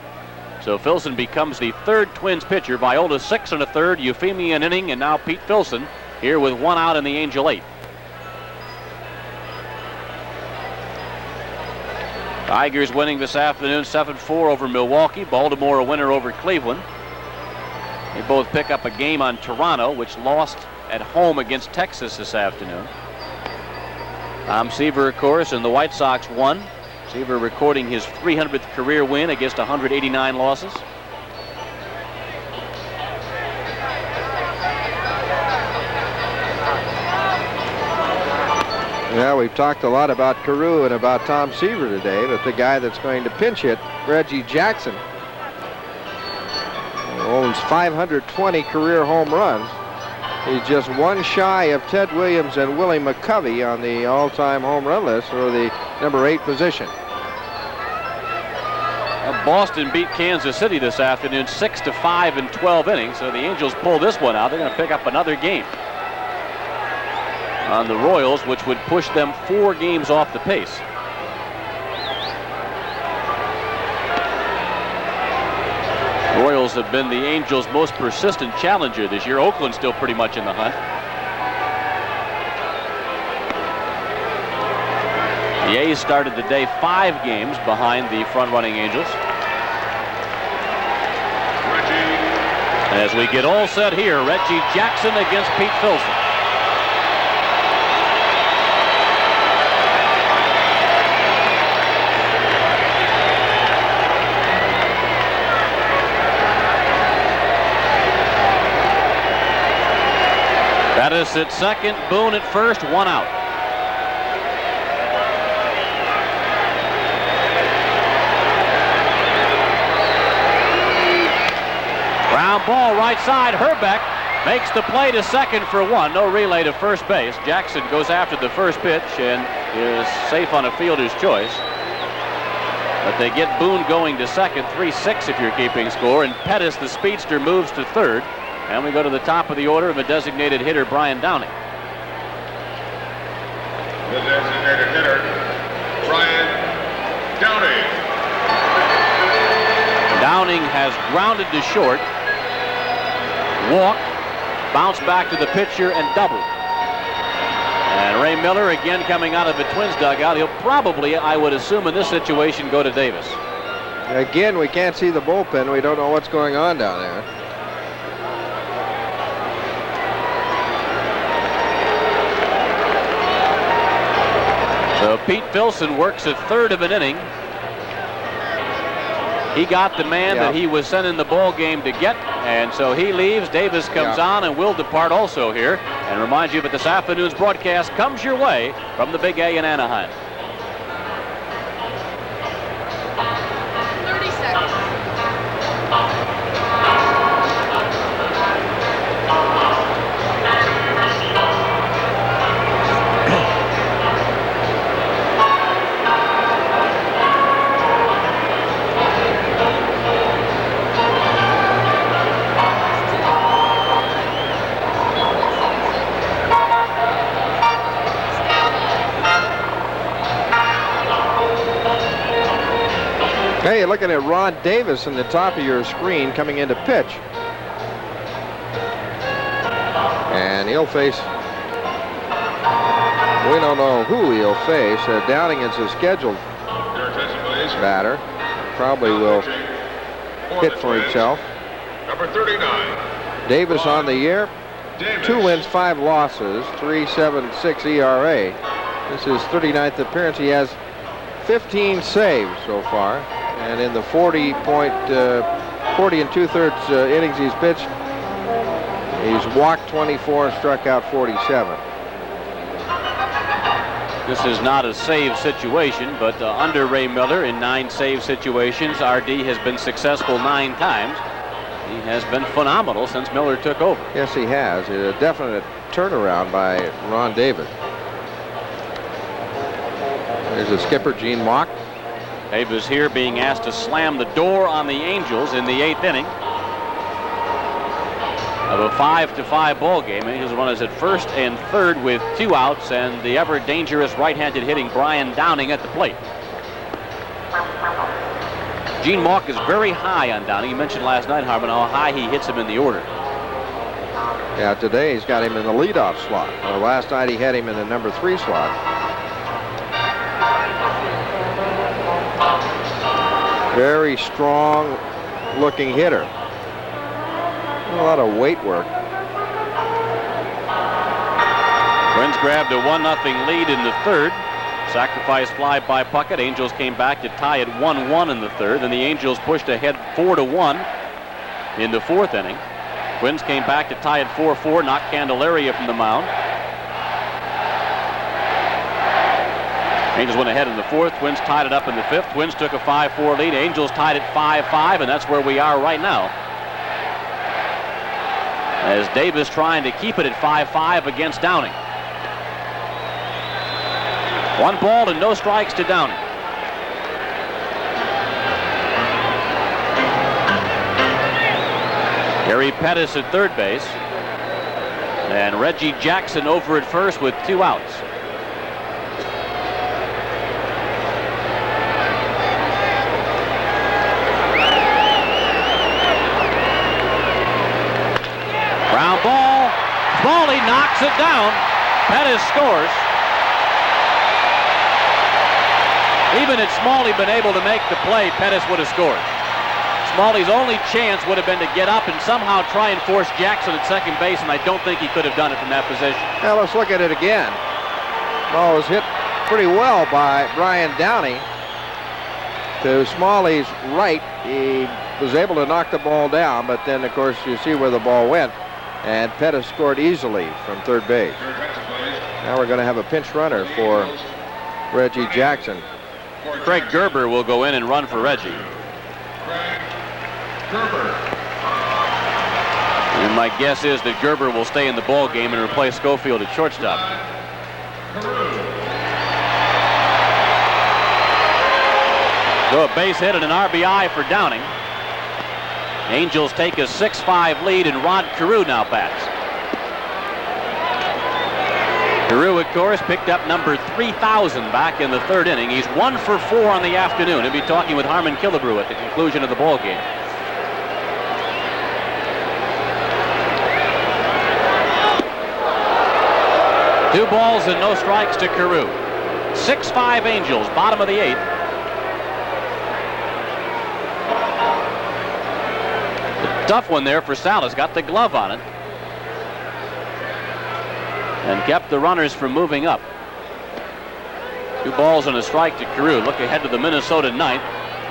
So Filson becomes the 3rd Twins pitcher. Viola 6 1/3, Euphemia an inning, and now Pete Filson here with 1 out in the Angel 8th. Tigers winning this afternoon 7-4 over Milwaukee. Baltimore a winner over Cleveland. They both pick up a game on Toronto, which lost at home against Texas this afternoon. Tom Seaver, of course, and the White Sox won. Seaver recording his 300th career win against 189 losses. Yeah, we've talked a lot about Carew and about Tom Seaver today, but the guy that's going to pinch hit, Reggie Jackson, owns 520 career home runs. He's just 1 shy of Ted Williams and Willie McCovey on the all-time home run list for the number 8 position. Boston beat Kansas City this afternoon 6-5 in 12 innings, so the Angels pull this one out. They're going to pick up another game on the Royals, which would push them 4 games off the pace. Royals have been the Angels' most persistent challenger this year. Oakland's still pretty much in the hunt. The A's started the day 5 games behind the front-running Angels. As we get all set here, Reggie Jackson against Pete Filson. Pettis at second, Boone at first, 1 out. Ground ball right side. Herbeck makes the play to second for 1. No relay to first base. Jackson goes after the first pitch and is safe on a fielder's choice. But they get Boone going to second, 3-6 if you're keeping score, and Pettis, the speedster, moves to third. And we go to the top of the order of a designated hitter, Brian Downing. The designated hitter, Brian Downing. Downing has grounded to short, walked, bounced back to the pitcher, and doubled. And Ray Miller again coming out of the Twins dugout. He'll probably, I would assume in this situation, go to Davis. Again, we can't see the bullpen. We don't know what's going on down there. So Pete Filson works a 1/3 of an inning. He got the man that he was sent in the ball game to get, and so he leaves. Davis comes on and will depart also here. And remind you that this afternoon's broadcast comes your way from the Big A in Anaheim. 30 seconds. you're looking at Ron Davis in the top of your screen coming into pitch. And he'll face, we don't know who he'll face. Downing is a scheduled batter. Probably will hit for himself. Number 39. Davis on the year, 2 wins, 5 losses, 3.76 ERA. This is his 39th appearance. He has 15 saves so far, and in the 40 and 2/3 innings he's pitched, he's walked 24 and struck out 47. This is not a save situation, but under Ray Miller in 9 save situations, RD has been successful 9 times. He has been phenomenal since Miller took over. Yes, he has. A definite turnaround by Ron Davis. There's a skipper, Gene Mock. Davis here being asked to slam the door on the Angels in the 8th inning of a 5-5 ball game. Angels runners at first and third with 2 outs, and the ever dangerous right-handed hitting Brian Downing at the plate. Gene Mock is very high on Downing. You mentioned last night, Harmon, how high he hits him in the order. Yeah, today he's got him in the leadoff slot. Last night he had him in the number 3 slot. Very strong looking hitter. A lot of weight work. Twins grabbed a 1-0 lead in the 3rd. Sacrifice fly by Puckett. Angels came back to tie it 1-1 in the 3rd, and the Angels pushed ahead 4-1 in the 4th inning. Twins came back to tie it 4-4, knocked Candelaria from the mound. Angels went ahead in the 4th. Twins tied it up in the 5th. Twins took a 5-4 lead. Angels tied it 5-5, and that's where we are right now, as Davis trying to keep it at 5-5 against Downing. 1 ball and no strikes to Downing. Gary Pettis at third base, and Reggie Jackson over at first with 2 outs. Ground ball. Smalley knocks it down. Pettis scores. Even had Smalley been able to make the play, Pettis would have scored. Smalley's only chance would have been to get up and somehow try and force Jackson at second base, and I don't think he could have done it from that position. Now let's look at it again. Ball was hit pretty well by Brian Downing to Smalley's right. He was able to knock the ball down, but then, of course, you see where the ball went, and Pettis scored easily from third base. Now we're going to have a pinch runner for Reggie Jackson. Craig Gerber will go in and run for Reggie. And my guess is that Gerber will stay in the ball game and replace Schofield at shortstop. So a base hit and an RBI for Downing. Angels take a 6-5 lead, and Rod Carew now bats. Carew, of course, picked up number 3,000 back in the 3rd inning. He's 1 for 4 on the afternoon. He'll be talking with Harmon Killebrew at the conclusion of the ball game. Two balls and no strikes to Carew. 6-5 Angels, bottom of the 8th. A tough one there for Salas. Got the glove on it and kept the runners from moving up. 2 balls and a strike to Carew. Look ahead to the Minnesota 9th.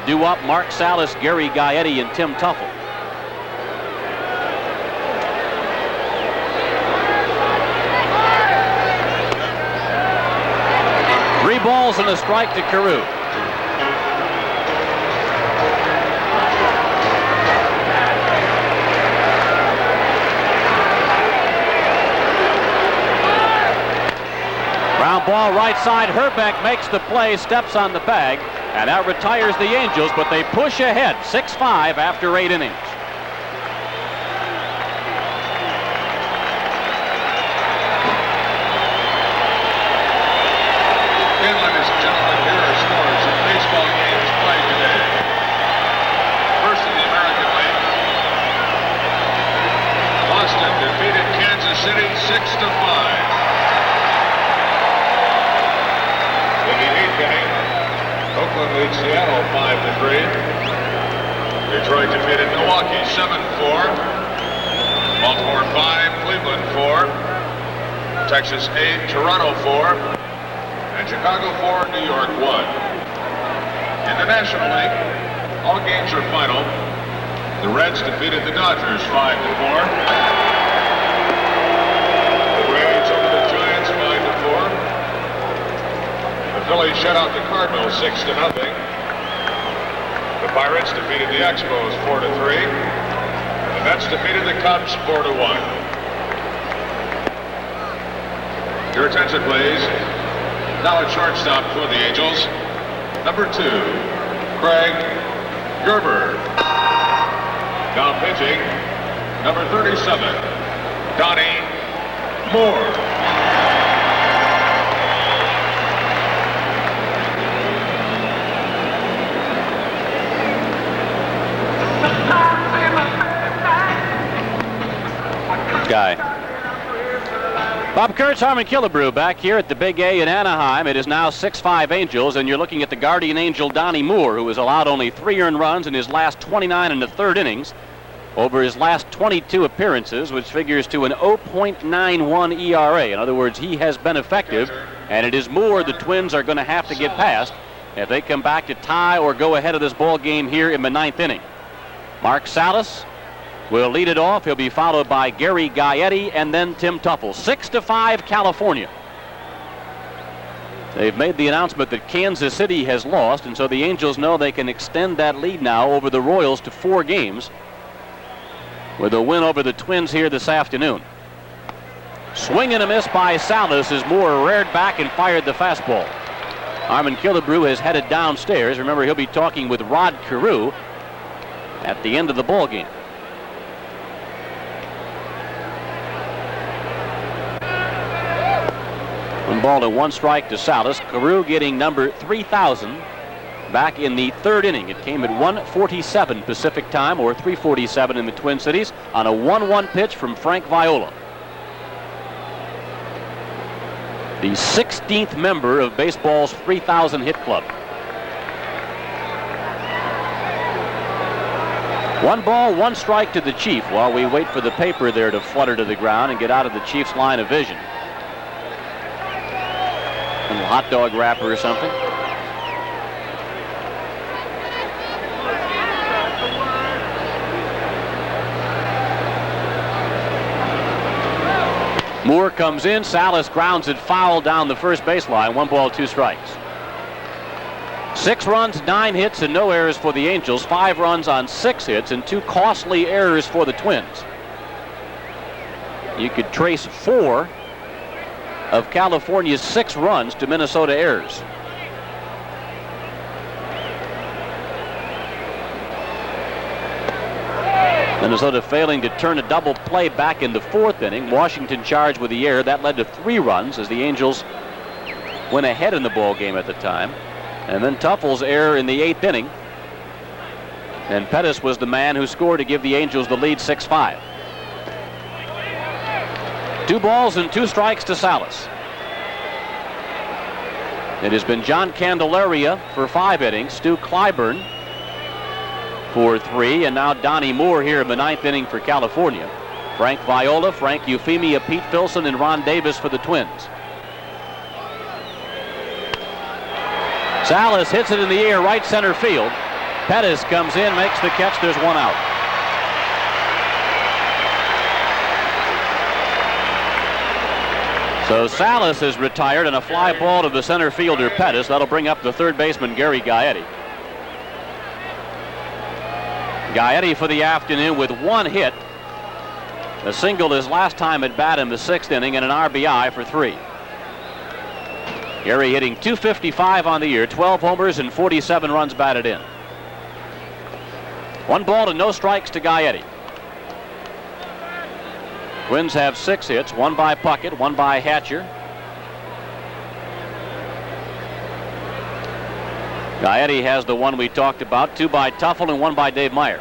Due up Mark Salas, Gary Gaetti, and Tim Tuffle. Three balls and a strike to Carew. Ground ball right side. Herbeck makes the play, steps on the bag, and that retires the Angels, but they push ahead 6-5 after 8 innings. Ladies and gentlemen, here are scores in baseball games played today. City 6-5. In the 8th inning, Oakland leads Seattle 5-3. Detroit defeated Milwaukee 7-4. Baltimore 5, Cleveland 4. Texas 8, Toronto 4. And Chicago 4, New York 1. In the National League, all games are final. The Reds defeated the Dodgers 5-4. The Braves over the Giants 5-4. The Phillies shut out the Cardinals 6-0. The Pirates defeated the Expos 4-3. The Mets defeated the Cubs 4-1. Your attention, please. Now at shortstop for the Angels, number 2, Craig Gerber. Now pitching, number 37, Donnie Moore. Guy. Bob Kurtz, Harmon Killebrew back here at the Big A in Anaheim. It is now 6-5 Angels, and you're looking at the guardian angel Donnie Moore, who has allowed only 3 earned runs in his last 29 1/3 innings over his last 22 appearances, which figures to an 0.91 ERA. In other words, he has been effective, and it is Moore the Twins are going to have to get past if they come back to tie or go ahead of this ball game here in the 9th inning. Mark Salas will lead it off. He'll be followed by Gary Gaetti and then Tim Tuffle. 6-5 California. They've made the announcement that Kansas City has lost, and so the Angels know they can extend that lead now over the Royals to 4 games with a win over the Twins here this afternoon. Swing and a miss by Salas as Moore reared back and fired the fastball. Harmon Killebrew has headed downstairs. Remember, he'll be talking with Rod Carew at the end of the ball game. 1-1 strike to Salas. Carew getting number 3,000 back in the 3rd inning. It came at 1:47 Pacific time, or 3:47 in the Twin Cities, on a 1-1 pitch from Frank Viola. The 16th member of baseball's 3,000 hit club. 1-1 strike to the Chief while we wait for the paper there to flutter to the ground and get out of the Chief's line of vision. A little hot dog wrapper or something. Moore comes in. Salas grounds it foul down the first baseline. 1 ball, 2 strikes. 6 runs, 9 hits, and no errors for the Angels. 5 runs on 6 hits and 2 costly errors for the Twins. You could trace 4 of California's 6 runs to Minnesota errors. Minnesota failing to turn a double play back in the 4th inning. Washington charged with the error. That led to 3 runs as the Angels went ahead in the ball game at the time. And then Tuffle's error in the 8th inning. And Pettis was the man who scored to give the Angels the lead 6-5. 2 balls and 2 strikes to Salas. It has been John Candelaria for 5 innings, Stu Clyburn for 3, and now Donnie Moore here in the 9th inning for California. Frank Viola, Frank Euphemia, Pete Filson, and Ron Davis for the Twins. Salas hits it in the air, right center field. Pettis comes in, makes the catch. There's 1 out. So Salas is retired, and a fly ball to the center fielder Pettis. That'll bring up the 3rd baseman Gary Gaetti. Gaetti for the afternoon with 1 hit. A single his last time at bat in the 6th inning, and an RBI for 3. Gary hitting .255 on the year, 12 homers and 47 runs batted in. 1 ball and no strikes to Gaetti. Twins have 6 hits, 1 by Puckett, 1 by Hatcher. Gaetti has the 1 we talked about, 2 by Tuffle and 1 by Dave Meyer.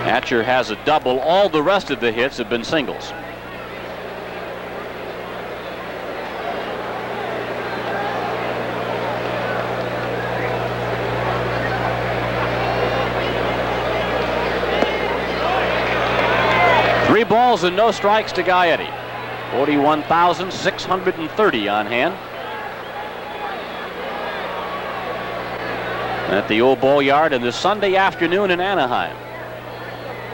Hatcher has a double. All the rest of the hits have been singles. Three balls and no strikes to Gaetti. 41,630 on hand. At the old ball yard on this Sunday afternoon in Anaheim.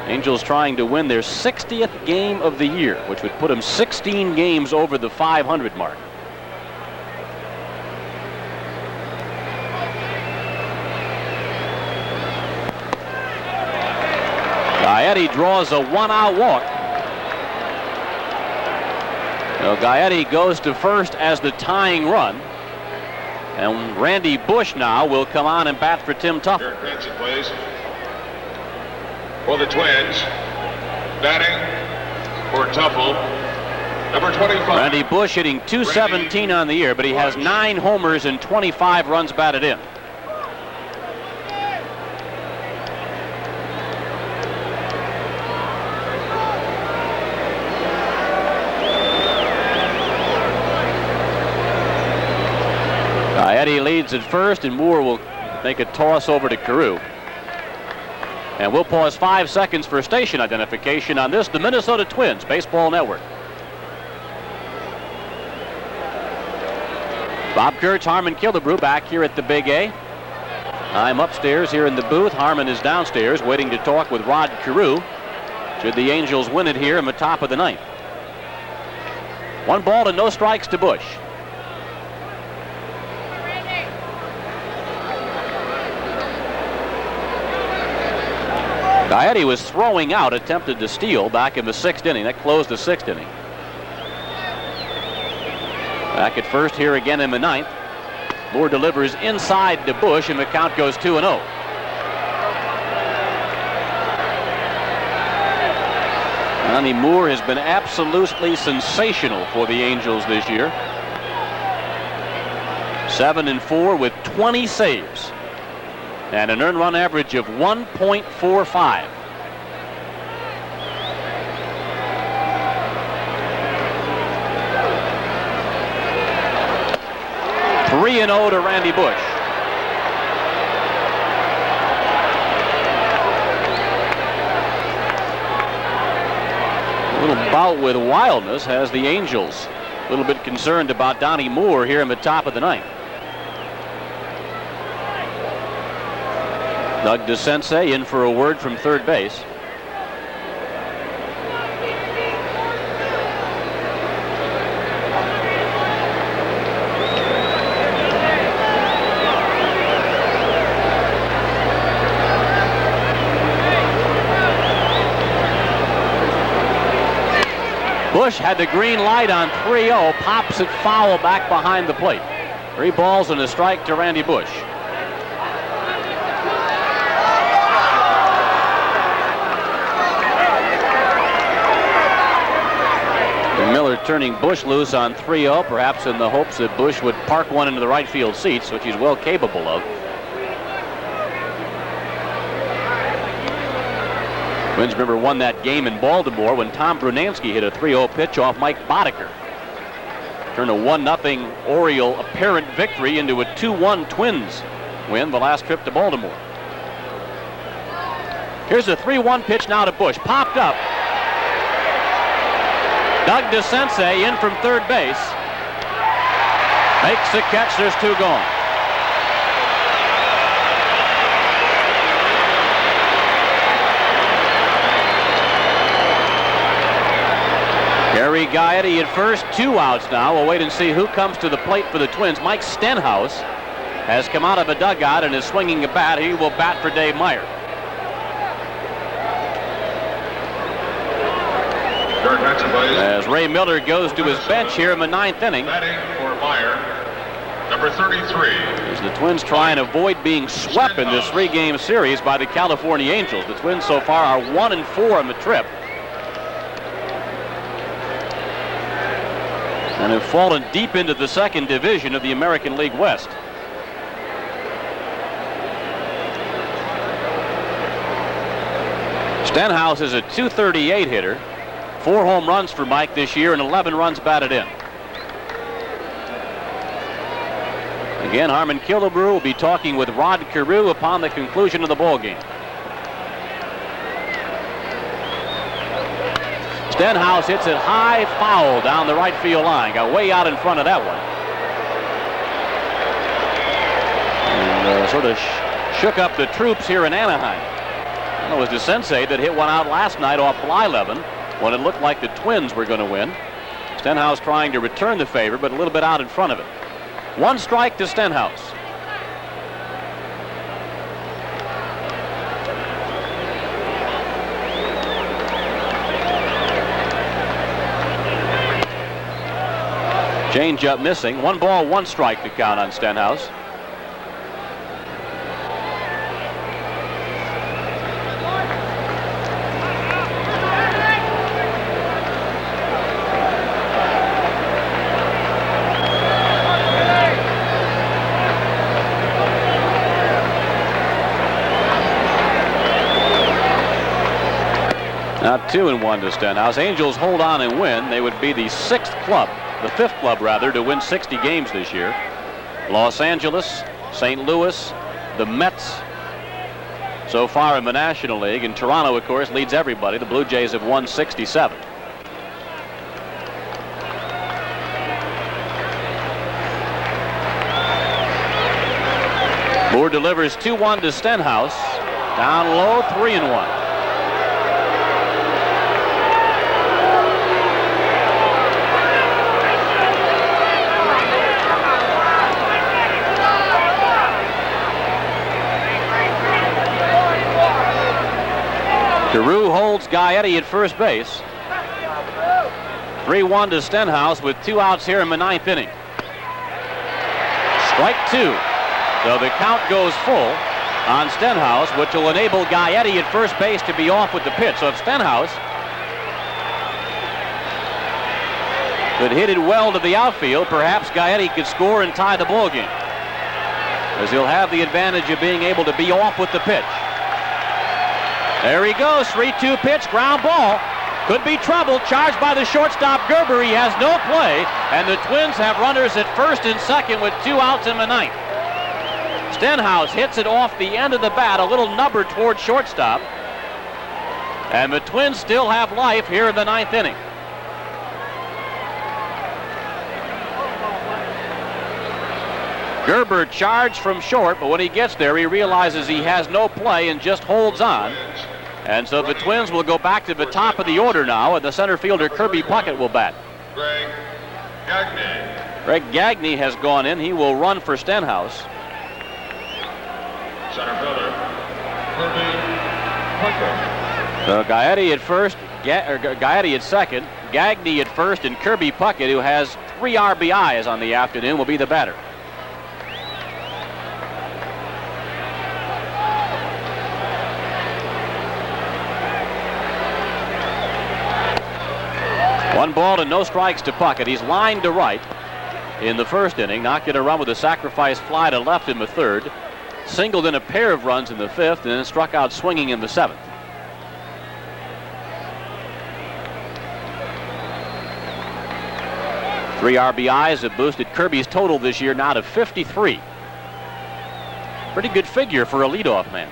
Angels trying to win their 60th game of the year, which would put them 16 games over the 500 mark. Gaetti draws a one-out walk. So Gaetti goes to first as the tying run. And Randy Bush now will come on and bat for Tim Tuffle. Kurtz plays for the Twins. Batting for Tuffle, number 25. Randy Bush hitting .217 on the year, but he has 9 homers and 25 runs batted in. Gaetti leads at first, and Moore will make a toss over to Carew. And we'll pause 5 seconds for station identification on this, the Minnesota Twins Baseball Network. Bob Kurtz, Harmon Killebrew back here at the Big A. I'm upstairs here in the booth. Harmon is downstairs waiting to talk with Rod Carew should the Angels win it here in the top of the 9th. 1 ball and no strikes to Bush. Gaetti was throwing out, attempted to steal back in the 6th inning. That closed the 6th inning. Back at first here again in the 9th. Moore delivers inside to Bush, and the count goes 2-0. Johnny Moore has been absolutely sensational for the Angels this year. 7-4 with 20 saves. And an earned run average of 1.45. (3-0) to Randy Bush. A little bout with wildness has the Angels a little bit concerned about Donnie Moore here in the top of the 9th. Doug DeSensei in for a word from third base. Bush had the green light on 3-0, pops it foul back behind the plate. 3 balls and a strike to Randy Bush. Miller turning Bush loose on 3-0, perhaps in the hopes that Bush would park one into the right field seats, which he's well capable of. Twins, remember, won that game in Baltimore when Tom Brunansky hit a 3-0 pitch off Mike Boddicker. Turned a 1-0 Oriole apparent victory into a 2-1 Twins win the last trip to Baltimore. Here's a 3-1 pitch now to Bush. Popped up. Doug DeSensei in from third base. Makes the catch. There's 2 gone. Gary Gaetti at first. 2 outs now. We'll wait and see who comes to the plate for the Twins. Mike Stenhouse has come out of a dugout and is swinging a bat. He will bat for Dave Meyer. As Ray Miller goes to his bench here in the 9th inning. Batting for Meyer, number 33. As the Twins try and avoid being swept in this 3-game series by the California Angels. The Twins so far are 1-4 on the trip. And have fallen deep into the 2nd division of the American League West. Stenhouse is a .238 hitter. 4 home runs for Mike this year and 11 runs batted in. Again, Harmon Killebrew will be talking with Rod Carew upon the conclusion of the ball game. Stenhouse hits it high, foul down the right field line. Got way out in front of that one. And sort of shook up the troops here in Anaheim. And it was DeSensei that hit one out last night off Blyleven when it looked like the Twins were going to win. Stenhouse trying to return the favor, but a little bit out in front of it. 1 strike to Stenhouse. Change up missing. 1 ball, 1 strike to count on Stenhouse. Now 2-1 to Stenhouse. Angels hold on and win. They would be the 5th club rather, to win 60 games this year. Los Angeles, St. Louis, the Mets so far in the National League, and Toronto, of course, leads everybody. The Blue Jays have won 67. Moore delivers 2-1 to Stenhouse. Down low, 3-1. Carew holds Gaetti at first base. 3-1 to Stenhouse with 2 outs here in the 9th inning. Strike 2. So the count goes full on Stenhouse, which will enable Gaetti at first base to be off with the pitch. So if Stenhouse could hit it well to the outfield, perhaps Gaetti could score and tie the ball game, as he'll have the advantage of being able to be off with the pitch. There he goes, 3-2 pitch, ground ball. Could be trouble, charged by the shortstop Gerber. He has no play, and the Twins have runners at first and second with 2 outs in the 9th. Stenhouse hits it off the end of the bat, a little nubber toward shortstop. And the Twins still have life here in the 9th inning. Gerber charged from short, but when he gets there, he realizes he has no play and just holds on. And so the Twins will go back to the top of the order now, and the center fielder Kirby Puckett will bat. Greg Gagne. Greg Gagne has gone in. He will run for Stenhouse. Center fielder Kirby Puckett. So Gaetti at first, Gaetti at second, Gagne at first, and Kirby Puckett, who has 3 RBIs on the afternoon, will be the batter. One ball and no strikes to Puckett. He's lined to right in the first inning. Knocked in a run with a sacrifice fly to left in the 3rd. Singled in a pair of runs in the 5th, and then struck out swinging in the 7th. Three RBIs have boosted Kirby's total this year now to 53. Pretty good figure for a leadoff man.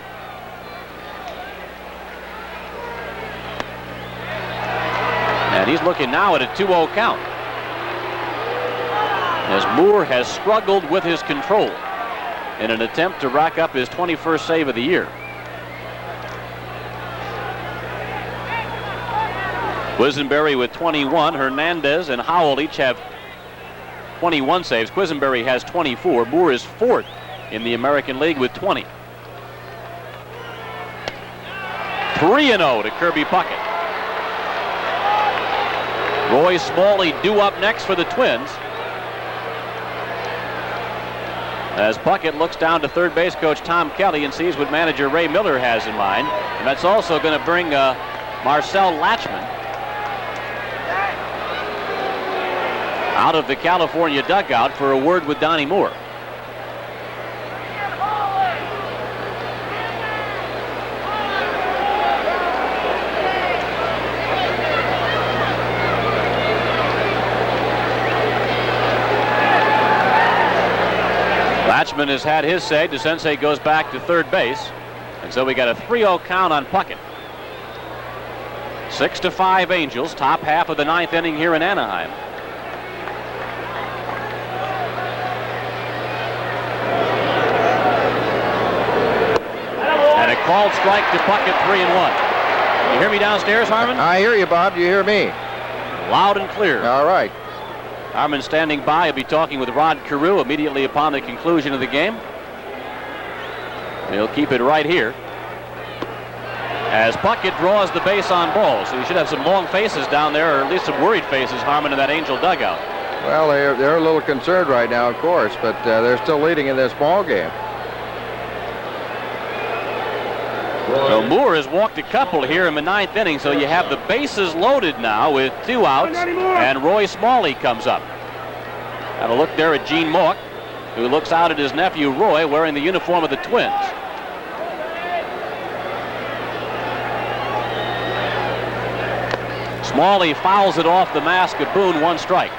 And he's looking now at a 2-0 count, as Moore has struggled with his control in an attempt to rack up his 21st save of the year. Quisenberry with 21. Hernandez and Howell each have 21 saves. Quisenberry has 24. Moore is 4th in the American League with 20. 3-0 to Kirby Puckett. Roy Smalley due up next for the Twins, as Puckett looks down to third base coach Tom Kelly and sees what manager Ray Miller has in mind. And that's also going to bring Marcel Latchman out of the California dugout for a word with Donnie Moore. baseman has had his say. DeSensei goes back to third base. And so we got a 3-0 count on Puckett. 6-5 Angels, top half of the ninth inning here in Anaheim. And a called strike to Puckett, 3-1. You hear me downstairs, Harmon? I hear you, Bob. Do you hear me? Loud and clear. All right. Harmon standing by. He'll be talking with Rod Carew immediately upon the conclusion of the game. He'll keep it right here as Puckett draws the base on ball. So you should have some long faces down there, or at least some worried faces, Harmon, in that Angel dugout. Well, they're a little concerned right now, of course, but they're still leading in this ball game. So Moore has walked a couple here in the ninth inning, so you have the bases loaded now with 2 outs, and Roy Smalley comes up. Have a look there at Gene Mauch, who looks out at his nephew Roy wearing the uniform of the Twins. Smalley fouls it off the mask of Boone, 1 strike.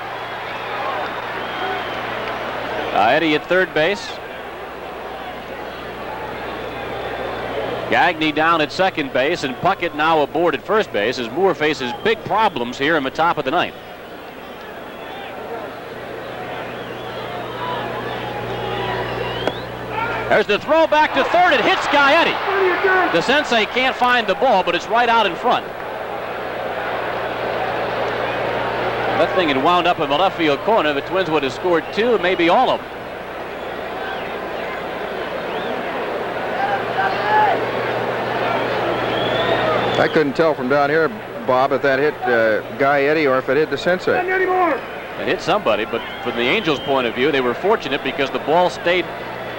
Eddie at third base. Gagne down at second base, and Puckett now aboard at first base as Moore faces big problems here in the top of the ninth. There's the throw back to third. It hits Gaetti. DeSensei can't find the ball, but it's right out in front. That thing had wound up in the left field corner. The Twins would have scored 2, maybe all of them. I couldn't tell from down here, Bob, if that hit Gaetti or if it hit DeSensei. It hit somebody, but from the Angels' point of view, they were fortunate because the ball stayed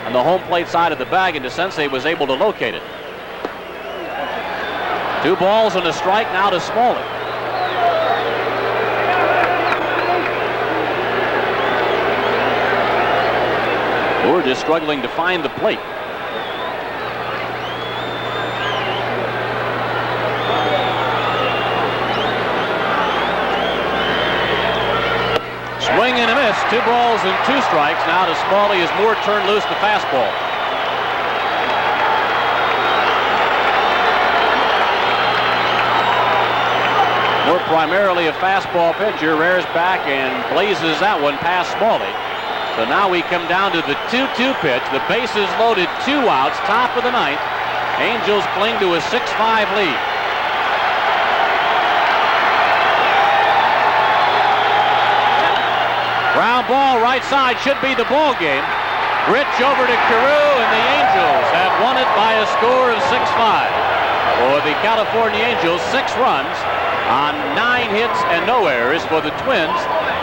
on the home plate side of the bag, and DeSensei was able to locate it. 2 balls and a strike now to Smalley. We're just struggling to find the plate. Swing and a miss. 2 balls and 2 strikes now to Smalley as Moore turned loose the fastball. Moore, primarily a fastball pitcher, rears back and blazes that one past Smalley. So now we come down to the 2-2 pitch. The bases loaded, 2 outs, top of the ninth. Angels cling to a 6-5 lead. Ground ball right side, should be the ball game. Rich over to Carew, and the Angels have won it by a score of 6-5. For the California Angels, 6 runs on 9 hits and no errors. For the Twins,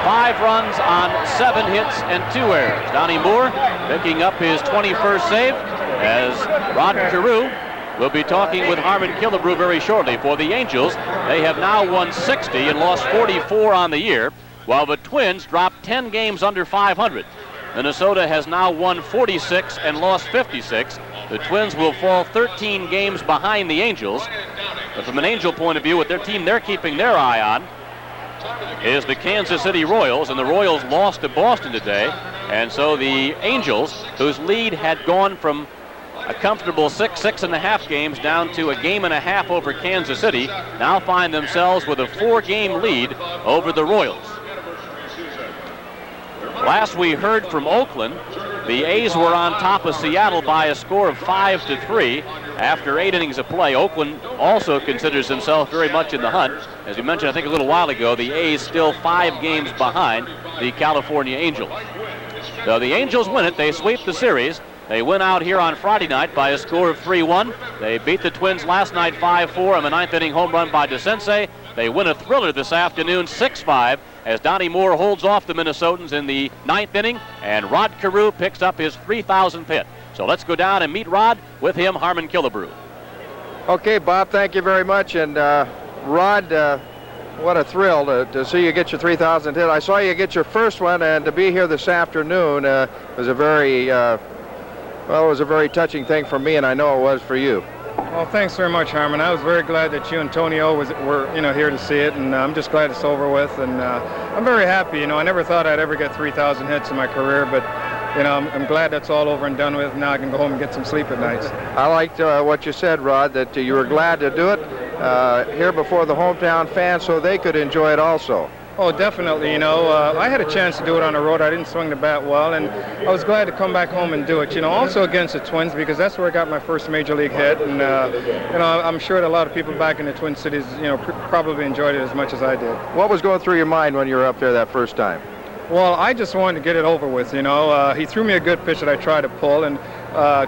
5 runs on 7 hits and 2 errors. Donnie Moore picking up his 21st save as Rod Carew will be talking with Harmon Killebrew very shortly. For the Angels, they have now won 60 and lost 44 on the year, while the Twins dropped 10 games under 500. Minnesota has now won 46 and lost 56. The Twins will fall 13 games behind the Angels. But from an Angel point of view, with their team they're keeping their eye on is the Kansas City Royals, and the Royals lost to Boston today. And so the Angels, whose lead had gone from a comfortable 6.5 games down to a game and a half over Kansas City, now find themselves with a 4-game lead over the Royals. Last we heard from Oakland, the A's were on top of Seattle by a score of 5-3 after 8 innings of play. Oakland also considers himself very much in the hunt. As we mentioned, I think a little while ago, the A's still 5 games behind the California Angels. So the Angels win it. They sweep the series. They win out here on Friday night by a score of 3-1. They beat the Twins last night 5-4 on the 9th inning home run by DeSensei. They win a thriller this afternoon 6-5 as Donnie Moore holds off the Minnesotans in the 9th inning, and Rod Carew picks up his 3,000th hit. So let's go down and meet Rod. With him, Harmon Killebrew. Okay, Bob, thank you very much. And Rod, what a thrill to see you get your 3,000th hit. I saw you get your first one, and to be here this afternoon was a very, well, it was a very touching thing for me, and I know it was for you. Well, thanks very much, Harmon. I was very glad that you and Tonio were here to see it, and I'm just glad it's over with. And I'm very happy. I never thought I'd ever get 3,000 hits in my career, but I'm glad that's all over and done with. Now I can go home and get some sleep at night. I liked what you said, Rod, that you were glad to do it here before the hometown fans so they could enjoy it also. Oh, definitely. I had a chance to do it on the road. I didn't swing the bat well, and I was glad to come back home and do it. Also against the Twins, because that's where I got my first major league hit, and I'm sure that a lot of people back in the Twin Cities, probably enjoyed it as much as I did. What was going through your mind when you were up there that first time? Well, I just wanted to get it over with. He threw me a good pitch that I tried to pull and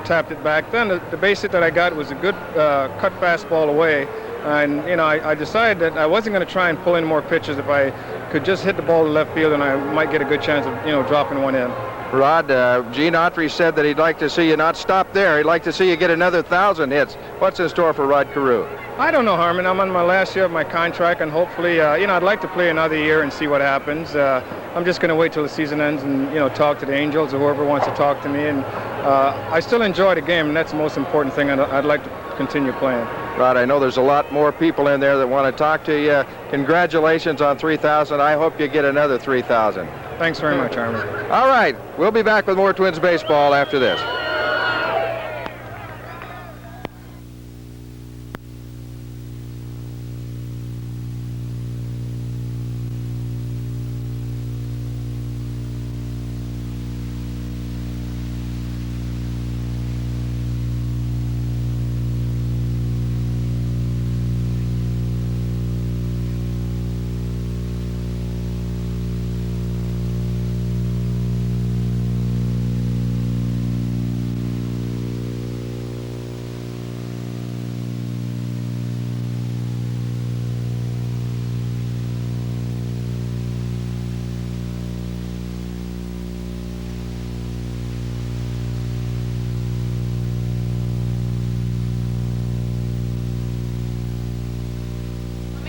tapped it back. Then the base hit that I got was a good cut fastball away. And, I decided that I wasn't going to try and pull in more pitches. If I could just hit the ball to left field, and I might get a good chance of, dropping one in. Rod, Gene Autry said that he'd like to see you not stop there. He'd like to see you get another 1,000 hits. What's in store for Rod Carew? I don't know, Harmon. I'm on my last year of my contract, and hopefully, I'd like to play another year and see what happens. I'm just going to wait till the season ends and, talk to the Angels or whoever wants to talk to me. And I still enjoy the game, and that's the most important thing. I'd like to continue playing. Rod, I know there's a lot more people in there that want to talk to you. Congratulations on 3,000. I hope you get another 3,000. Thanks very much, Harmon. All right, we'll be back with more Twins baseball after this.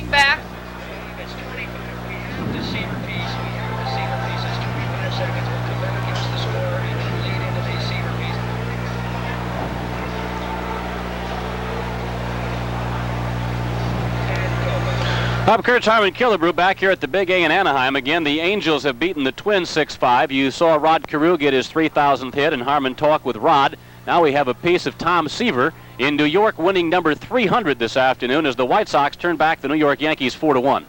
Back. Bob Kurtz, Harmon Killebrew back here at the Big A in Anaheim. Again, the Angels have beaten the Twins 6-5. You saw Rod Carew get his 3,000th hit, and Harmon talk with Rod. Now we have a piece of Tom Seaver in New York, winning number 300 this afternoon as the White Sox turn back the New York Yankees 4-1.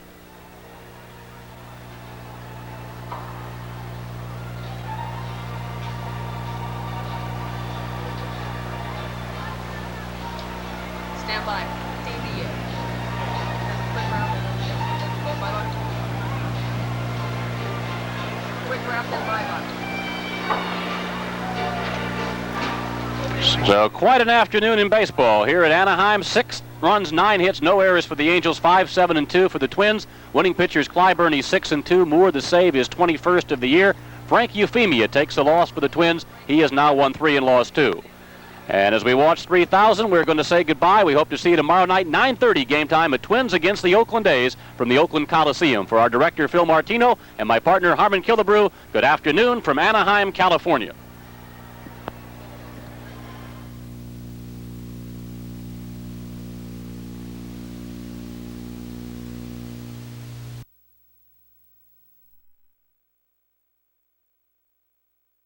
Stand by. TV. Quick round and live on. So quite an afternoon in baseball here at Anaheim. 6 runs, 9 hits, no errors for the Angels. 5-7-2 for the Twins. Winning pitchers Clyburn, he's 6-2. Moore, the save, is 21st of the year. Frank Euphemia takes a loss for the Twins. He has now won 3 and lost 2. And as we watch 3,000, we're going to say goodbye. We hope to see you tomorrow night, 9:30 game time at Twins against the Oakland A's from the Oakland Coliseum. For our director, Phil Martino, and my partner, Harmon Killebrew, good afternoon from Anaheim, California.